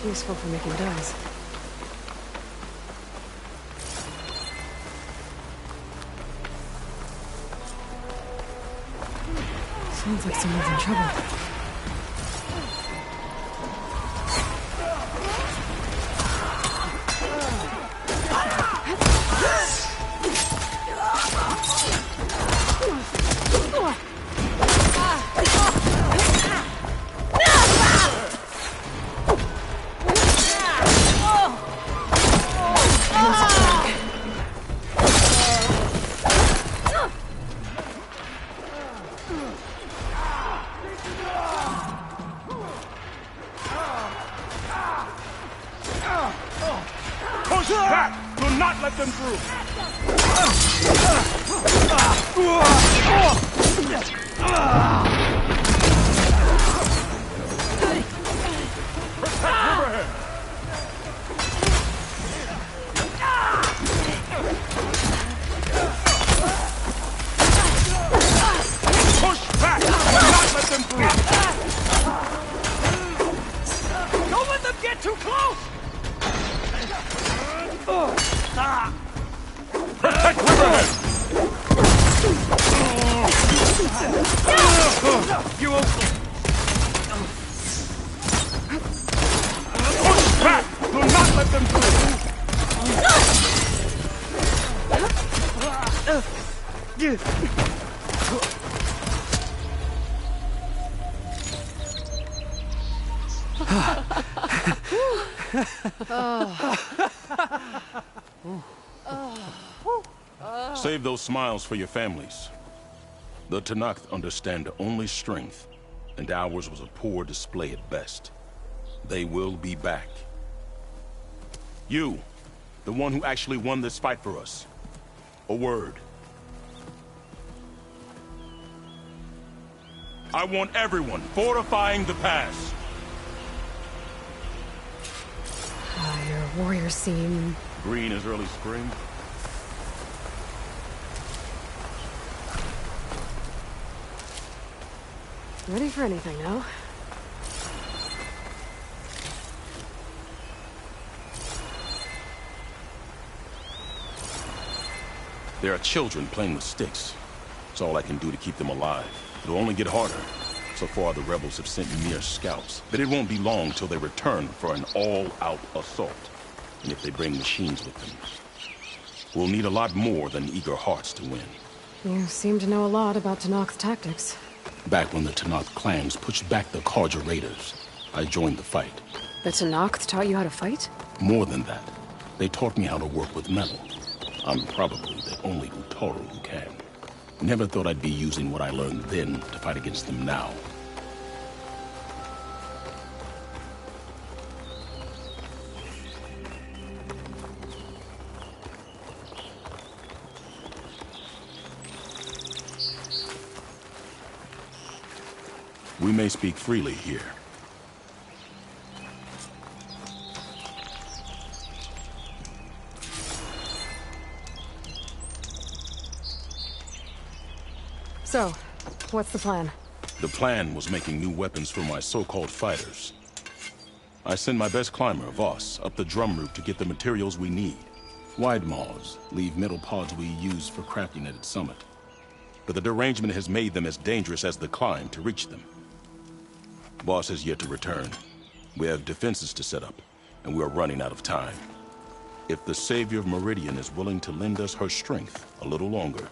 Useful for making dyes. Sounds like someone's in trouble. Push back! Do not let them through! Push back! Do not let them through! Don't let them get too close! Protect Riverhead! You open. Push back! Do not let them through! Save those smiles for your families. The Tanakh understand only strength, and ours was a poor display at best. They will be back. You, the one who actually won this fight for us. A word. I want everyone fortifying the pass. Your warriors seem... Green as early spring. ready for anything now. There are children playing with sticks. It's all I can do to keep them alive. It'll only get harder. So far, the rebels have sent mere scouts. But it won't be long till they return for an all-out assault. And if they bring machines with them, we'll need a lot more than eager hearts to win. You seem to know a lot about Tanakh's tactics. Back when the Tanakh clans pushed back the Karja raiders, I joined the fight. The Tanakh taught you how to fight? More than that, they taught me how to work with metal. I'm probably the only Utaru who can. Never thought I'd be using what I learned then to fight against them now. We may speak freely here. So, what's the plan? The plan was making new weapons for my so-called fighters. I send my best climber, Voss, up the drum route to get the materials we need. Wide maws leave metal pods we use for crafting at its summit. But the derangement has made them as dangerous as the climb to reach them. Boss has yet to return. We have defenses to set up, and we are running out of time. If the Savior of Meridian is willing to lend us her strength a little longer,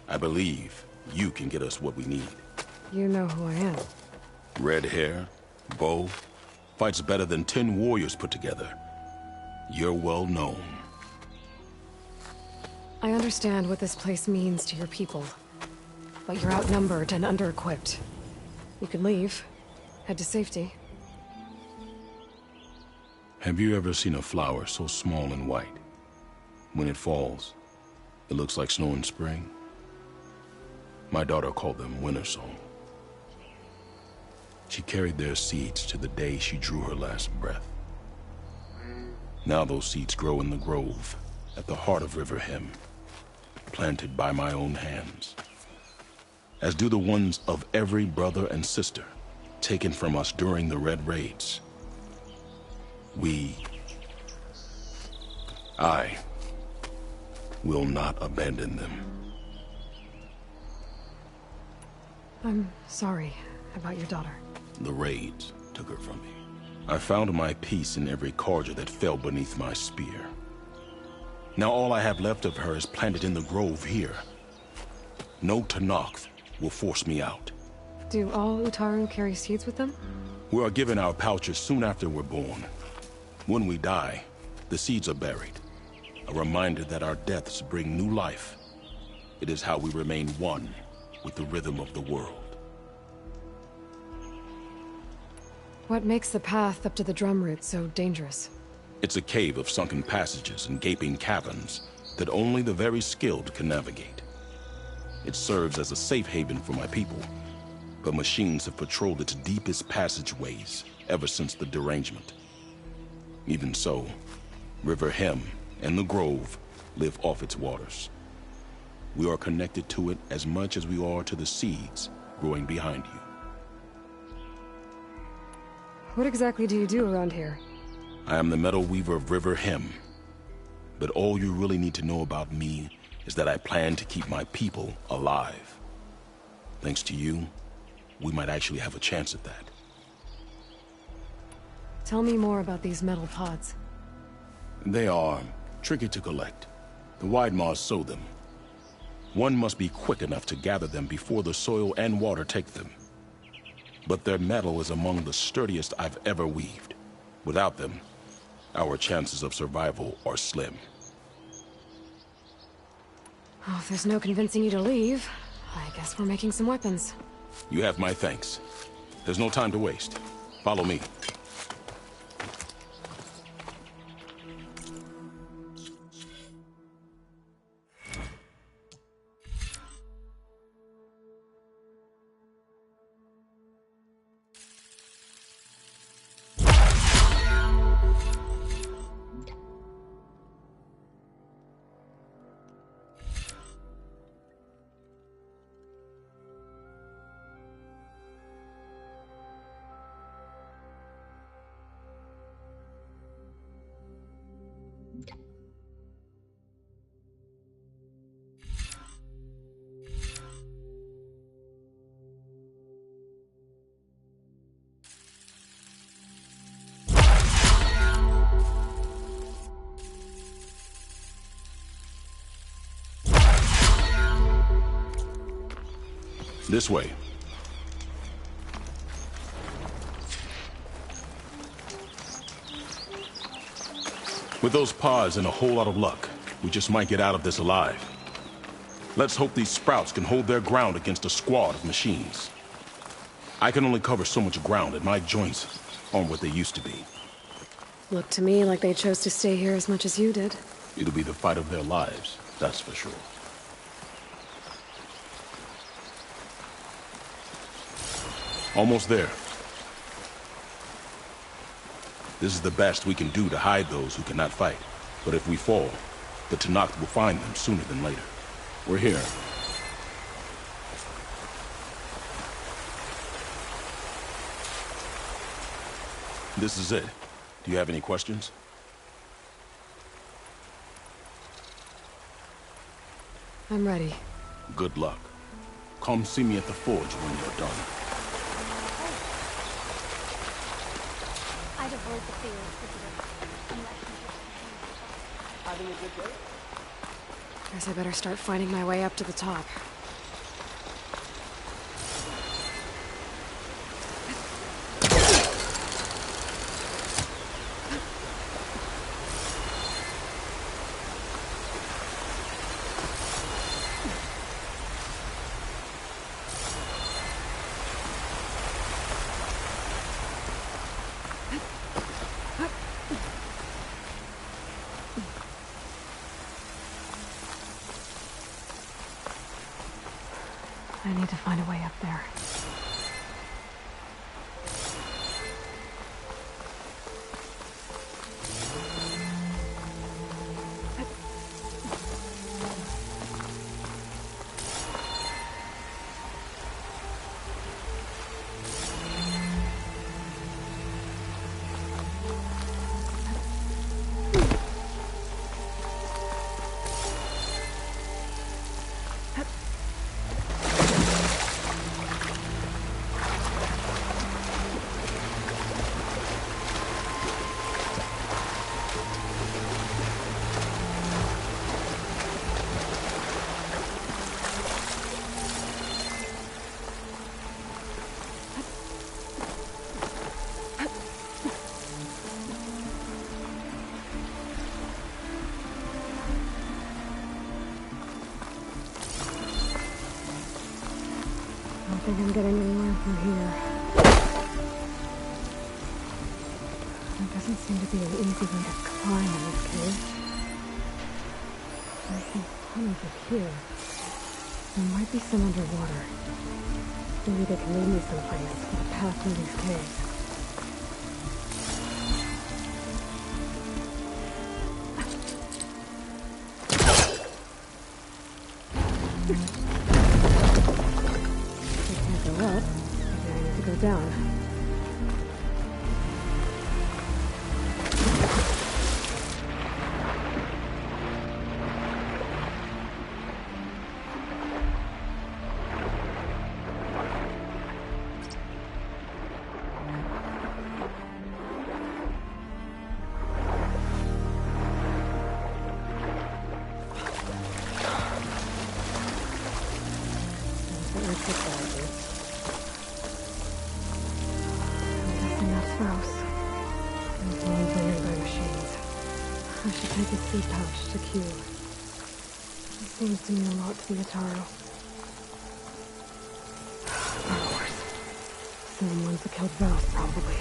I believe you can get us what we need. You know who I am. Red hair, bow, fights better than 10 warriors put together. You're well known. I understand what this place means to your people, but you're outnumbered and under-equipped. You can leave. Head to safety. Have you ever seen a flower so small and white? When it falls, it looks like snow in spring. My daughter called them winter song. She carried their seeds to the day she drew her last breath. Now those seeds grow in the grove at the heart of River Hem, planted by my own hands, as do the ones of every brother and sister taken from us during the Red Raids. I will not abandon them. I'm sorry about your daughter. The raids took her from me. I found my peace in every carja that fell beneath my spear. Now all I have left of her is planted in the grove here. No Tenakth will force me out. Do all Utaru carry seeds with them? We are given our pouches soon after we're born. When we die, the seeds are buried. A reminder that our deaths bring new life. It is how we remain one with the rhythm of the world. What makes the path up to the drum root so dangerous? It's a cave of sunken passages and gaping caverns that only the very skilled can navigate. It serves as a safe haven for my people, but machines have patrolled its deepest passageways ever since the derangement. Even so, River Hem and the Grove live off its waters. We are connected to it as much as we are to the seeds growing behind you. What exactly do you do around here? I am the Metal Weaver of River Hem, but all you really need to know about me is that I plan to keep my people alive. Thanks to you, we might actually have a chance at that. Tell me more about these metal pods. They are tricky to collect. The Widemaws sow them. One must be quick enough to gather them before the soil and water take them. But their metal is among the sturdiest I've ever weaved. Without them, our chances of survival are slim. Oh, if there's no convincing you to leave, I guess we're making some weapons. You have my thanks. There's no time to waste. Follow me. This way. With those pods and a whole lot of luck, we just might get out of this alive. Let's hope these sprouts can hold their ground against a squad of machines. I can only cover so much ground, and my joints aren't what they used to be. Looked to me like they chose to stay here as much as you did. It'll be the fight of their lives, that's for sure. Almost there. This is the best we can do to hide those who cannot fight. But if we fall, the Tenakth will find them sooner than later. We're here. This is it. Do you have any questions? I'm ready. Good luck. Come see me at the forge when you're done. I'd avoid the field for today. Having a good day? Guess I better start finding my way up to the top. I need to find a way up there. think I'm getting anywhere from here. There doesn't seem to be an easy way to climb in this cave. I see tunnels up here. There might be some underwater. Maybe they can lead me someplace with a path through these caves. I can't go up. Maybe I need to go down. Seed pouch to Q. It seems to mean a lot to the Ataro. Of course. Same ones that killed Vos, probably.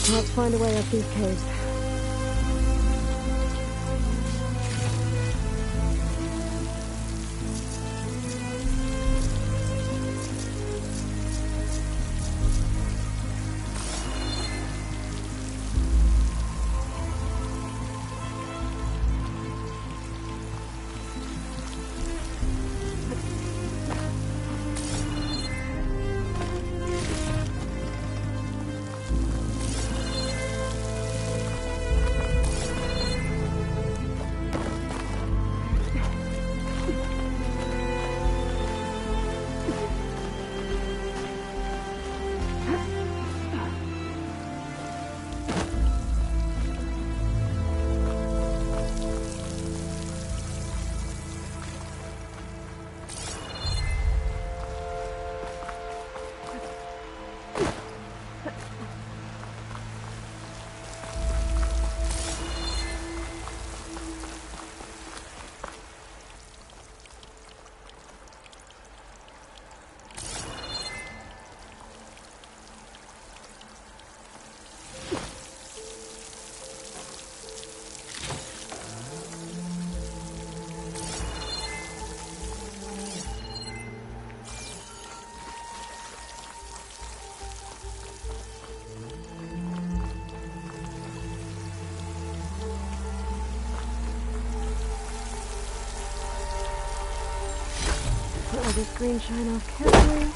Let's find a way up these caves. Let this green shine off carefully.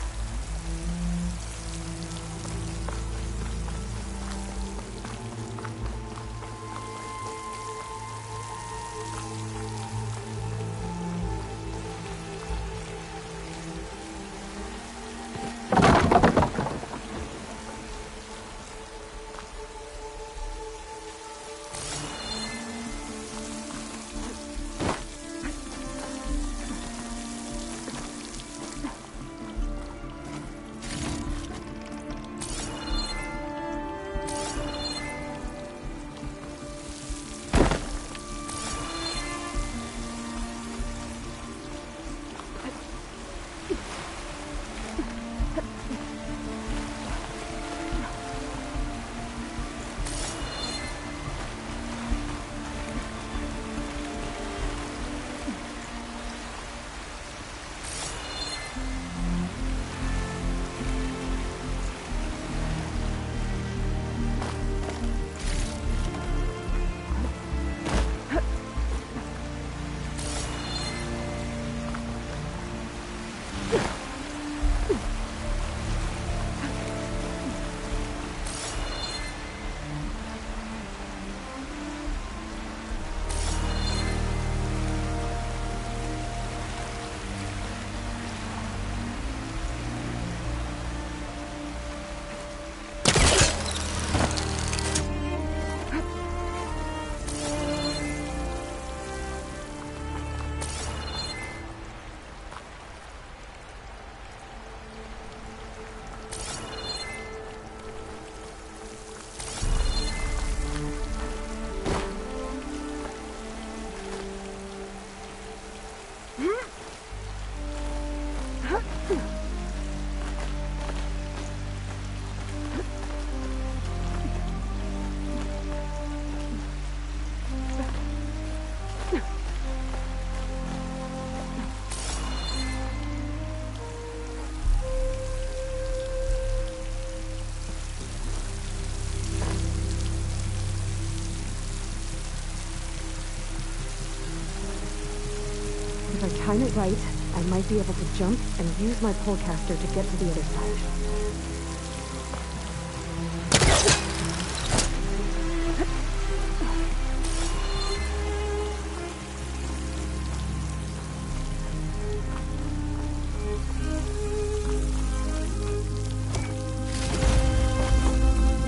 time it right, I might be able to jump and use my polecaster to get to the other side.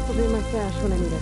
Will be in my stash when I need it.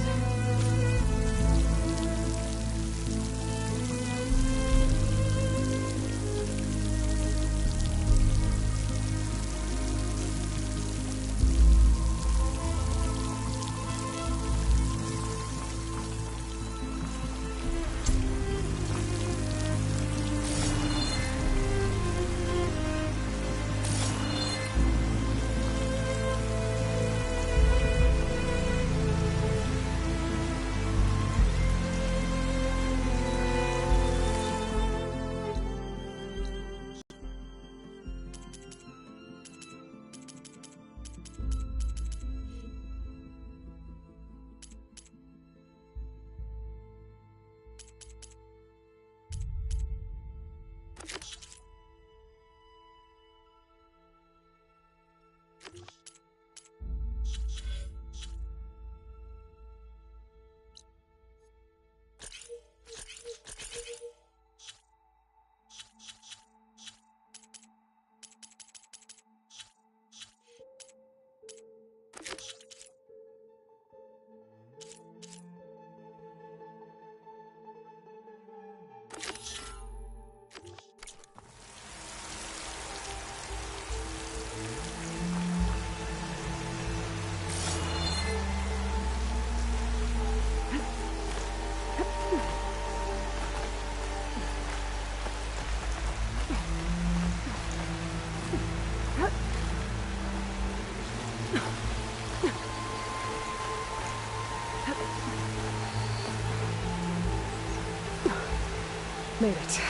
Made it.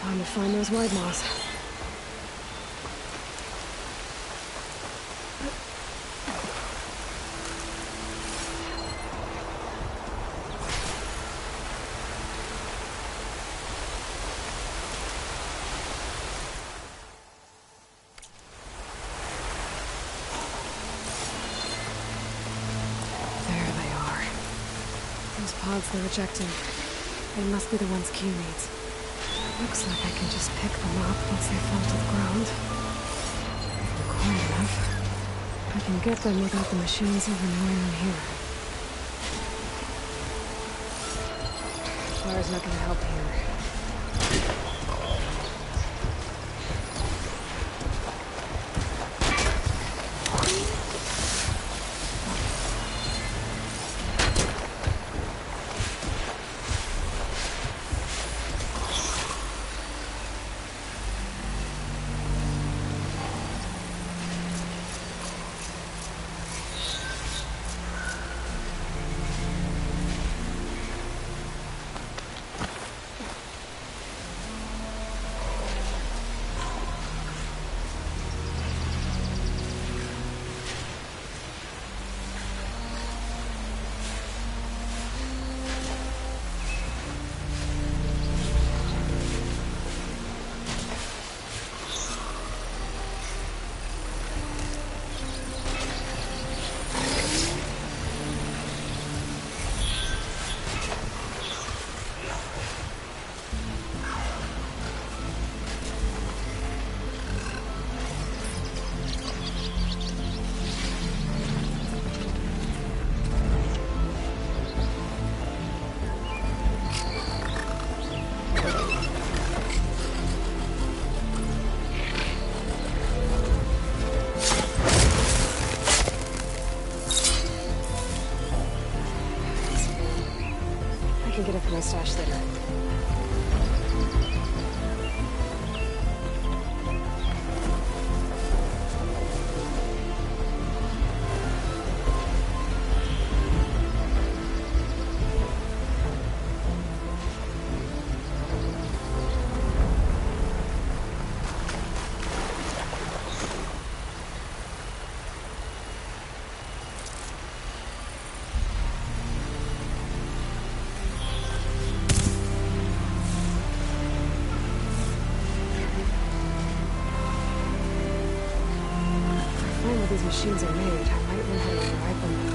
Time to find those white moths. There they are. Those pods they're ejecting. They must be the ones Q needs. Looks like I can just pick them up once they fall to the ground. If I'm quiet enough, I can get them without the machines even knowing I'm here. Fire's not gonna help here. I can get it from my stash later. find where these machines are made, I might learn how to override them.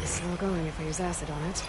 It's still going if I use acid on it.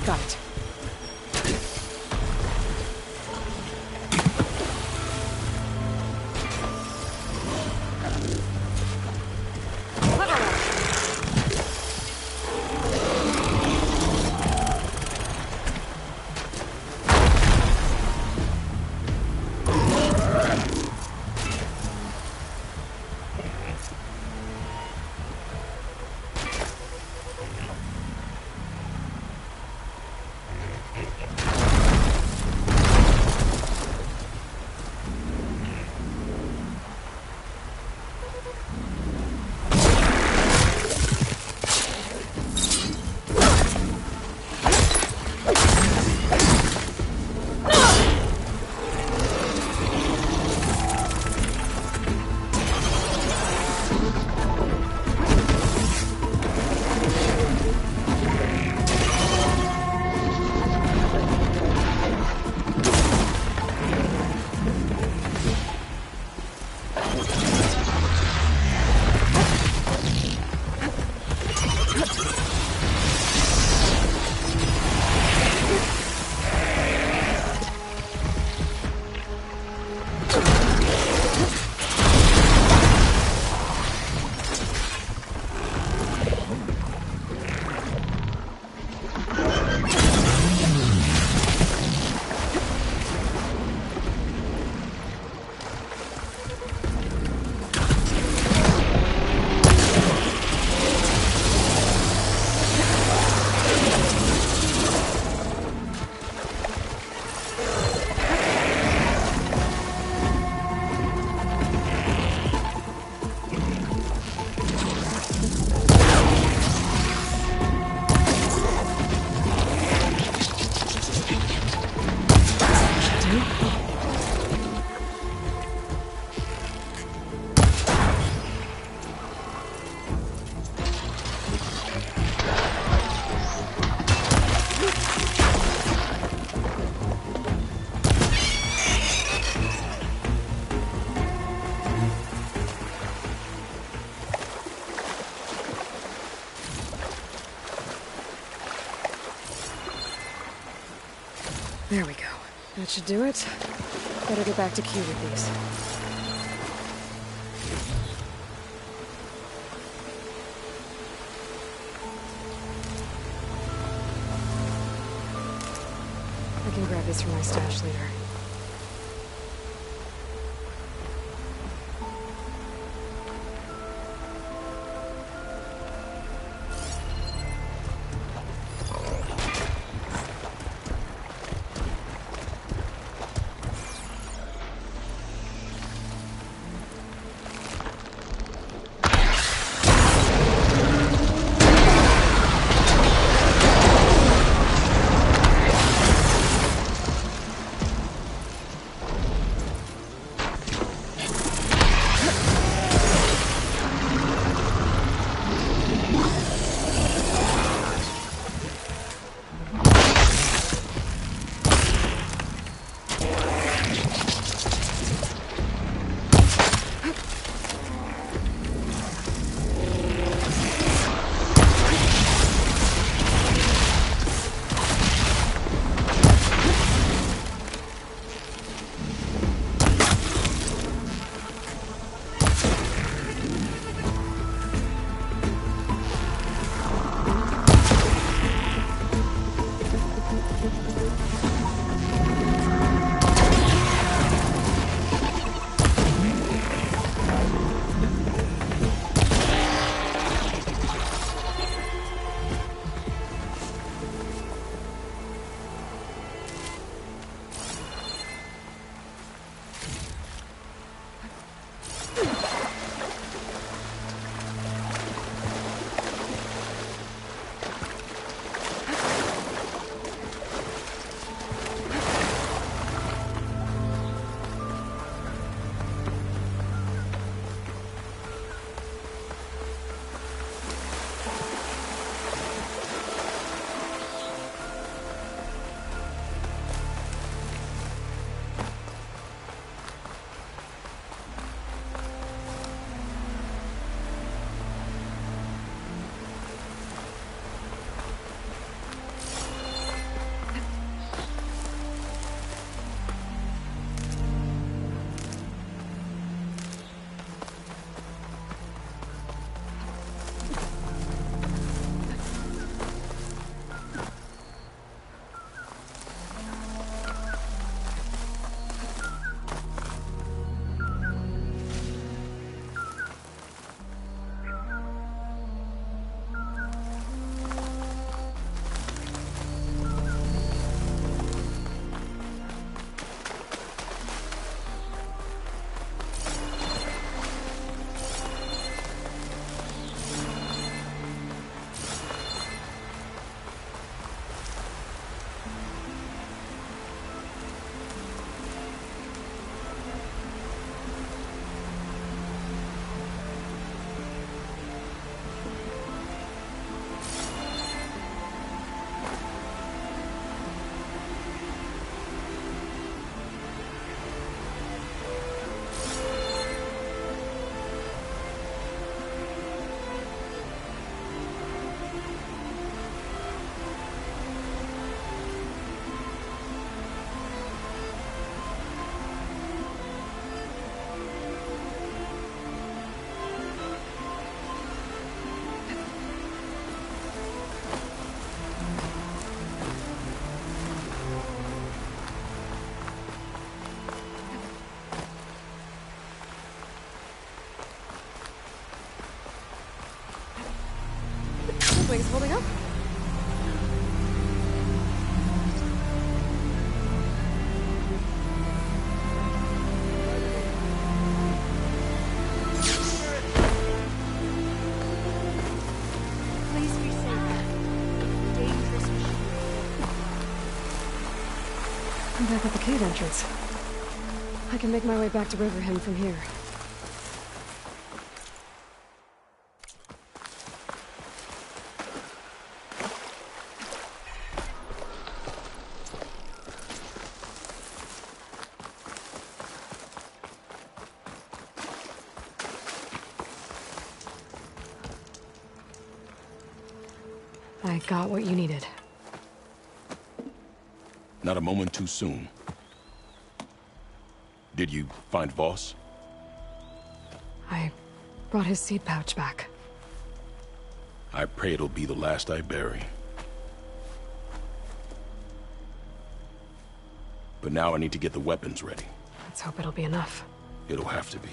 Got it. There we go. That should do it. Better get back to Q with these. I can grab this from my stash later. wings holding up? Please be safe. Dangerous machine. I'm back at the cave entrance. I can make my way back to Riverham from here. I got what you needed. Not a moment too soon. Did you find Voss? I brought his seed pouch back. I pray it'll be the last I bury. But now I need to get the weapons ready. Let's hope it'll be enough. It'll have to be.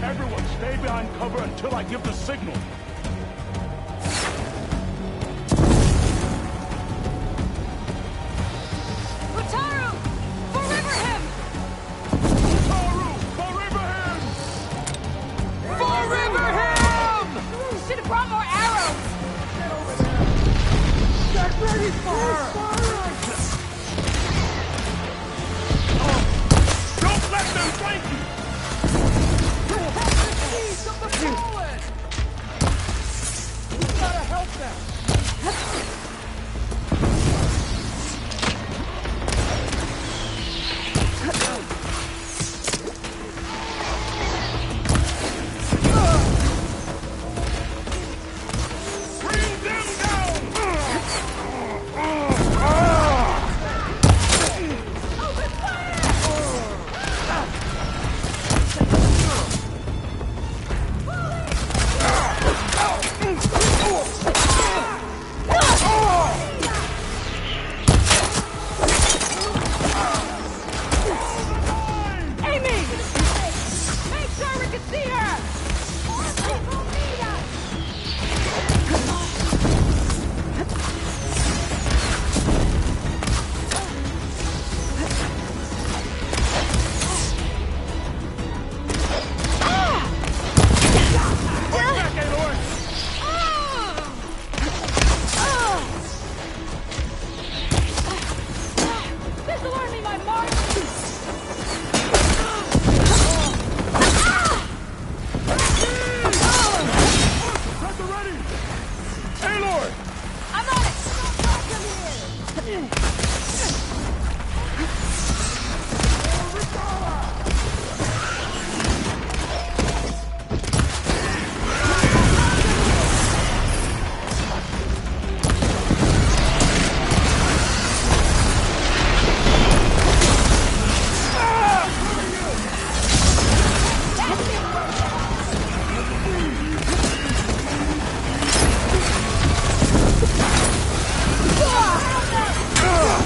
Everyone, stay behind cover until I give the signal. Utaru! For Riverham! Utaru! For Riverham! For Riverham! You should have brought more arrows! Get ready for her! Don't let them flank you! You gotta help them! Bring them Amy! Make sure we can see her! More people need us! This'll earn me my mark! Pressure ready! Taylor! I'm on it! Ah!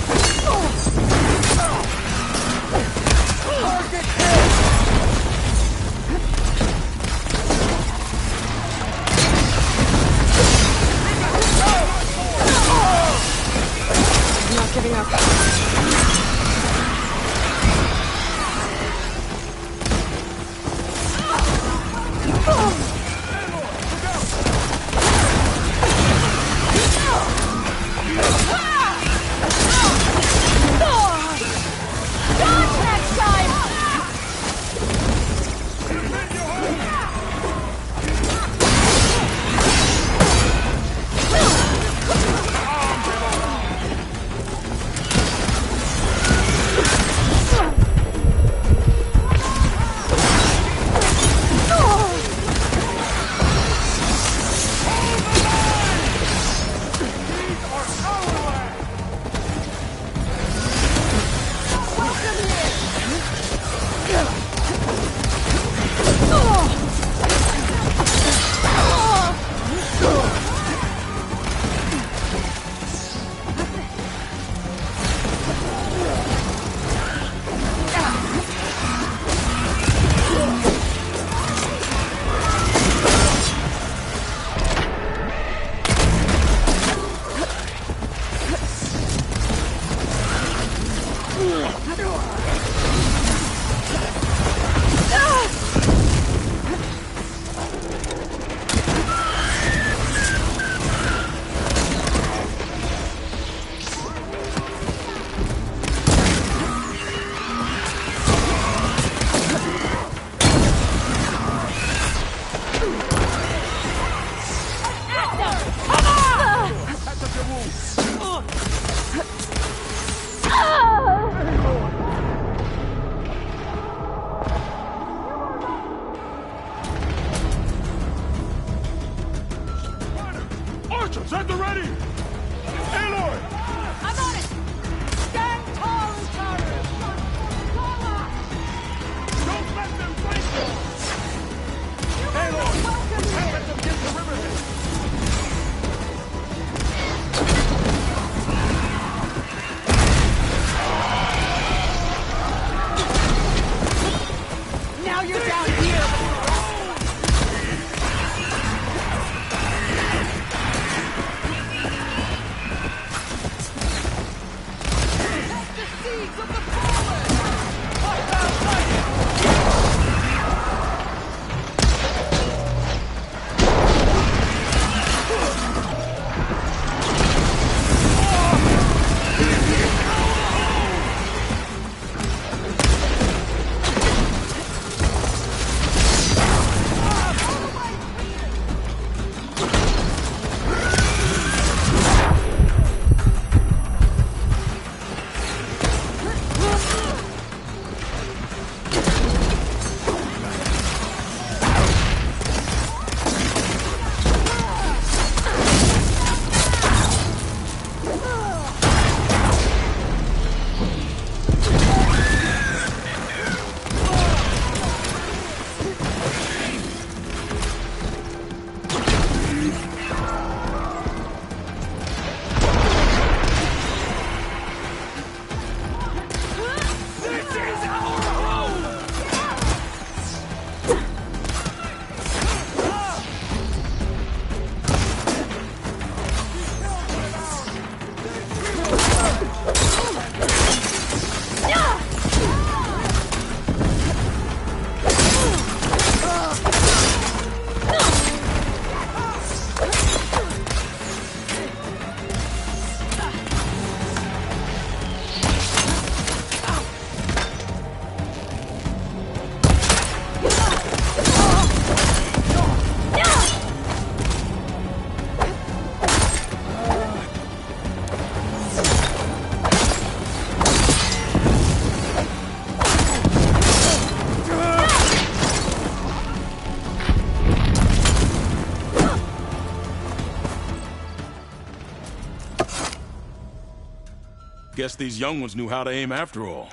Guess these young ones knew how to aim after all.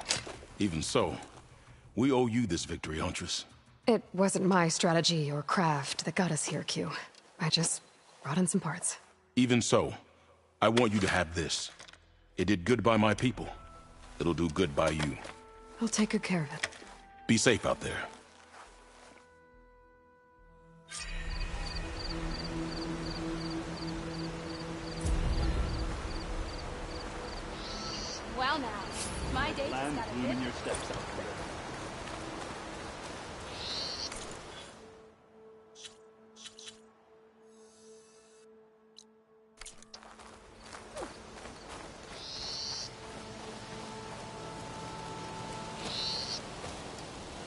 Even so, we owe you this victory, Huntress. It wasn't my strategy or craft that got us here, Q. I just brought in some parts. Even so, I want you to have this. It did good by my people. It'll do good by you. I'll take good care of it. Be safe out there. Well now, my date has Land got a bloom in bit... your steps out there.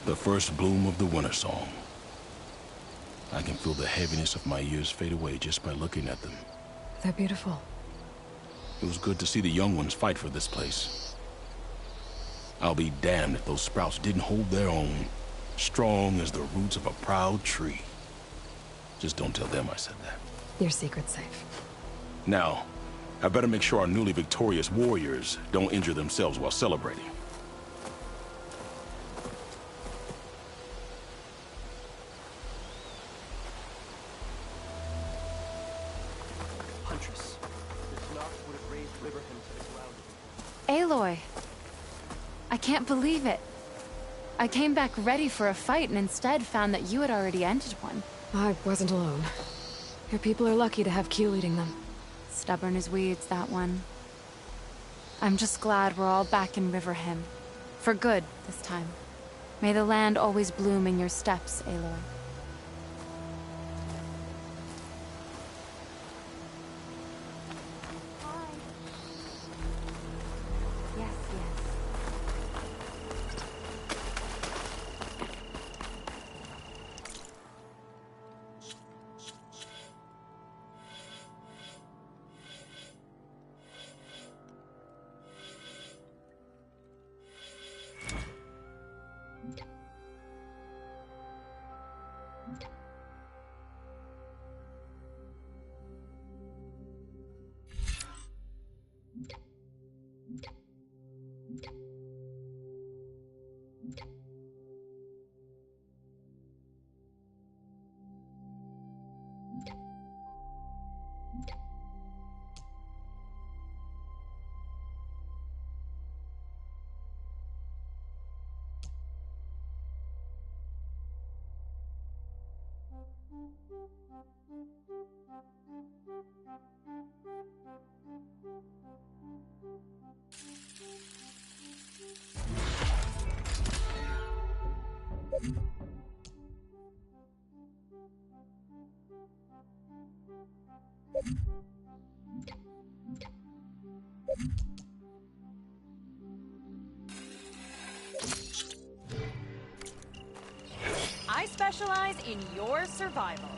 The first bloom of the winter song. I can feel the heaviness of my years fade away just by looking at them. They're beautiful. It was good to see the young ones fight for this place. I'll be damned if those sprouts didn't hold their own, strong as the roots of a proud tree. Just don't tell them I said that. Your secret's safe. Now, I better make sure our newly victorious warriors don't injure themselves while celebrating. Huntress, this knock would have raised Riverham to the ground. Aloy! I can't believe it. I came back ready for a fight and instead found that you had already ended one. I wasn't alone. Your people are lucky to have Q leading them. Stubborn as weeds, that one. I'm just glad we're all back in Riverham. For good, this time. May the land always bloom in your steps, Aloy. Yes, yes. I specialize in your survival.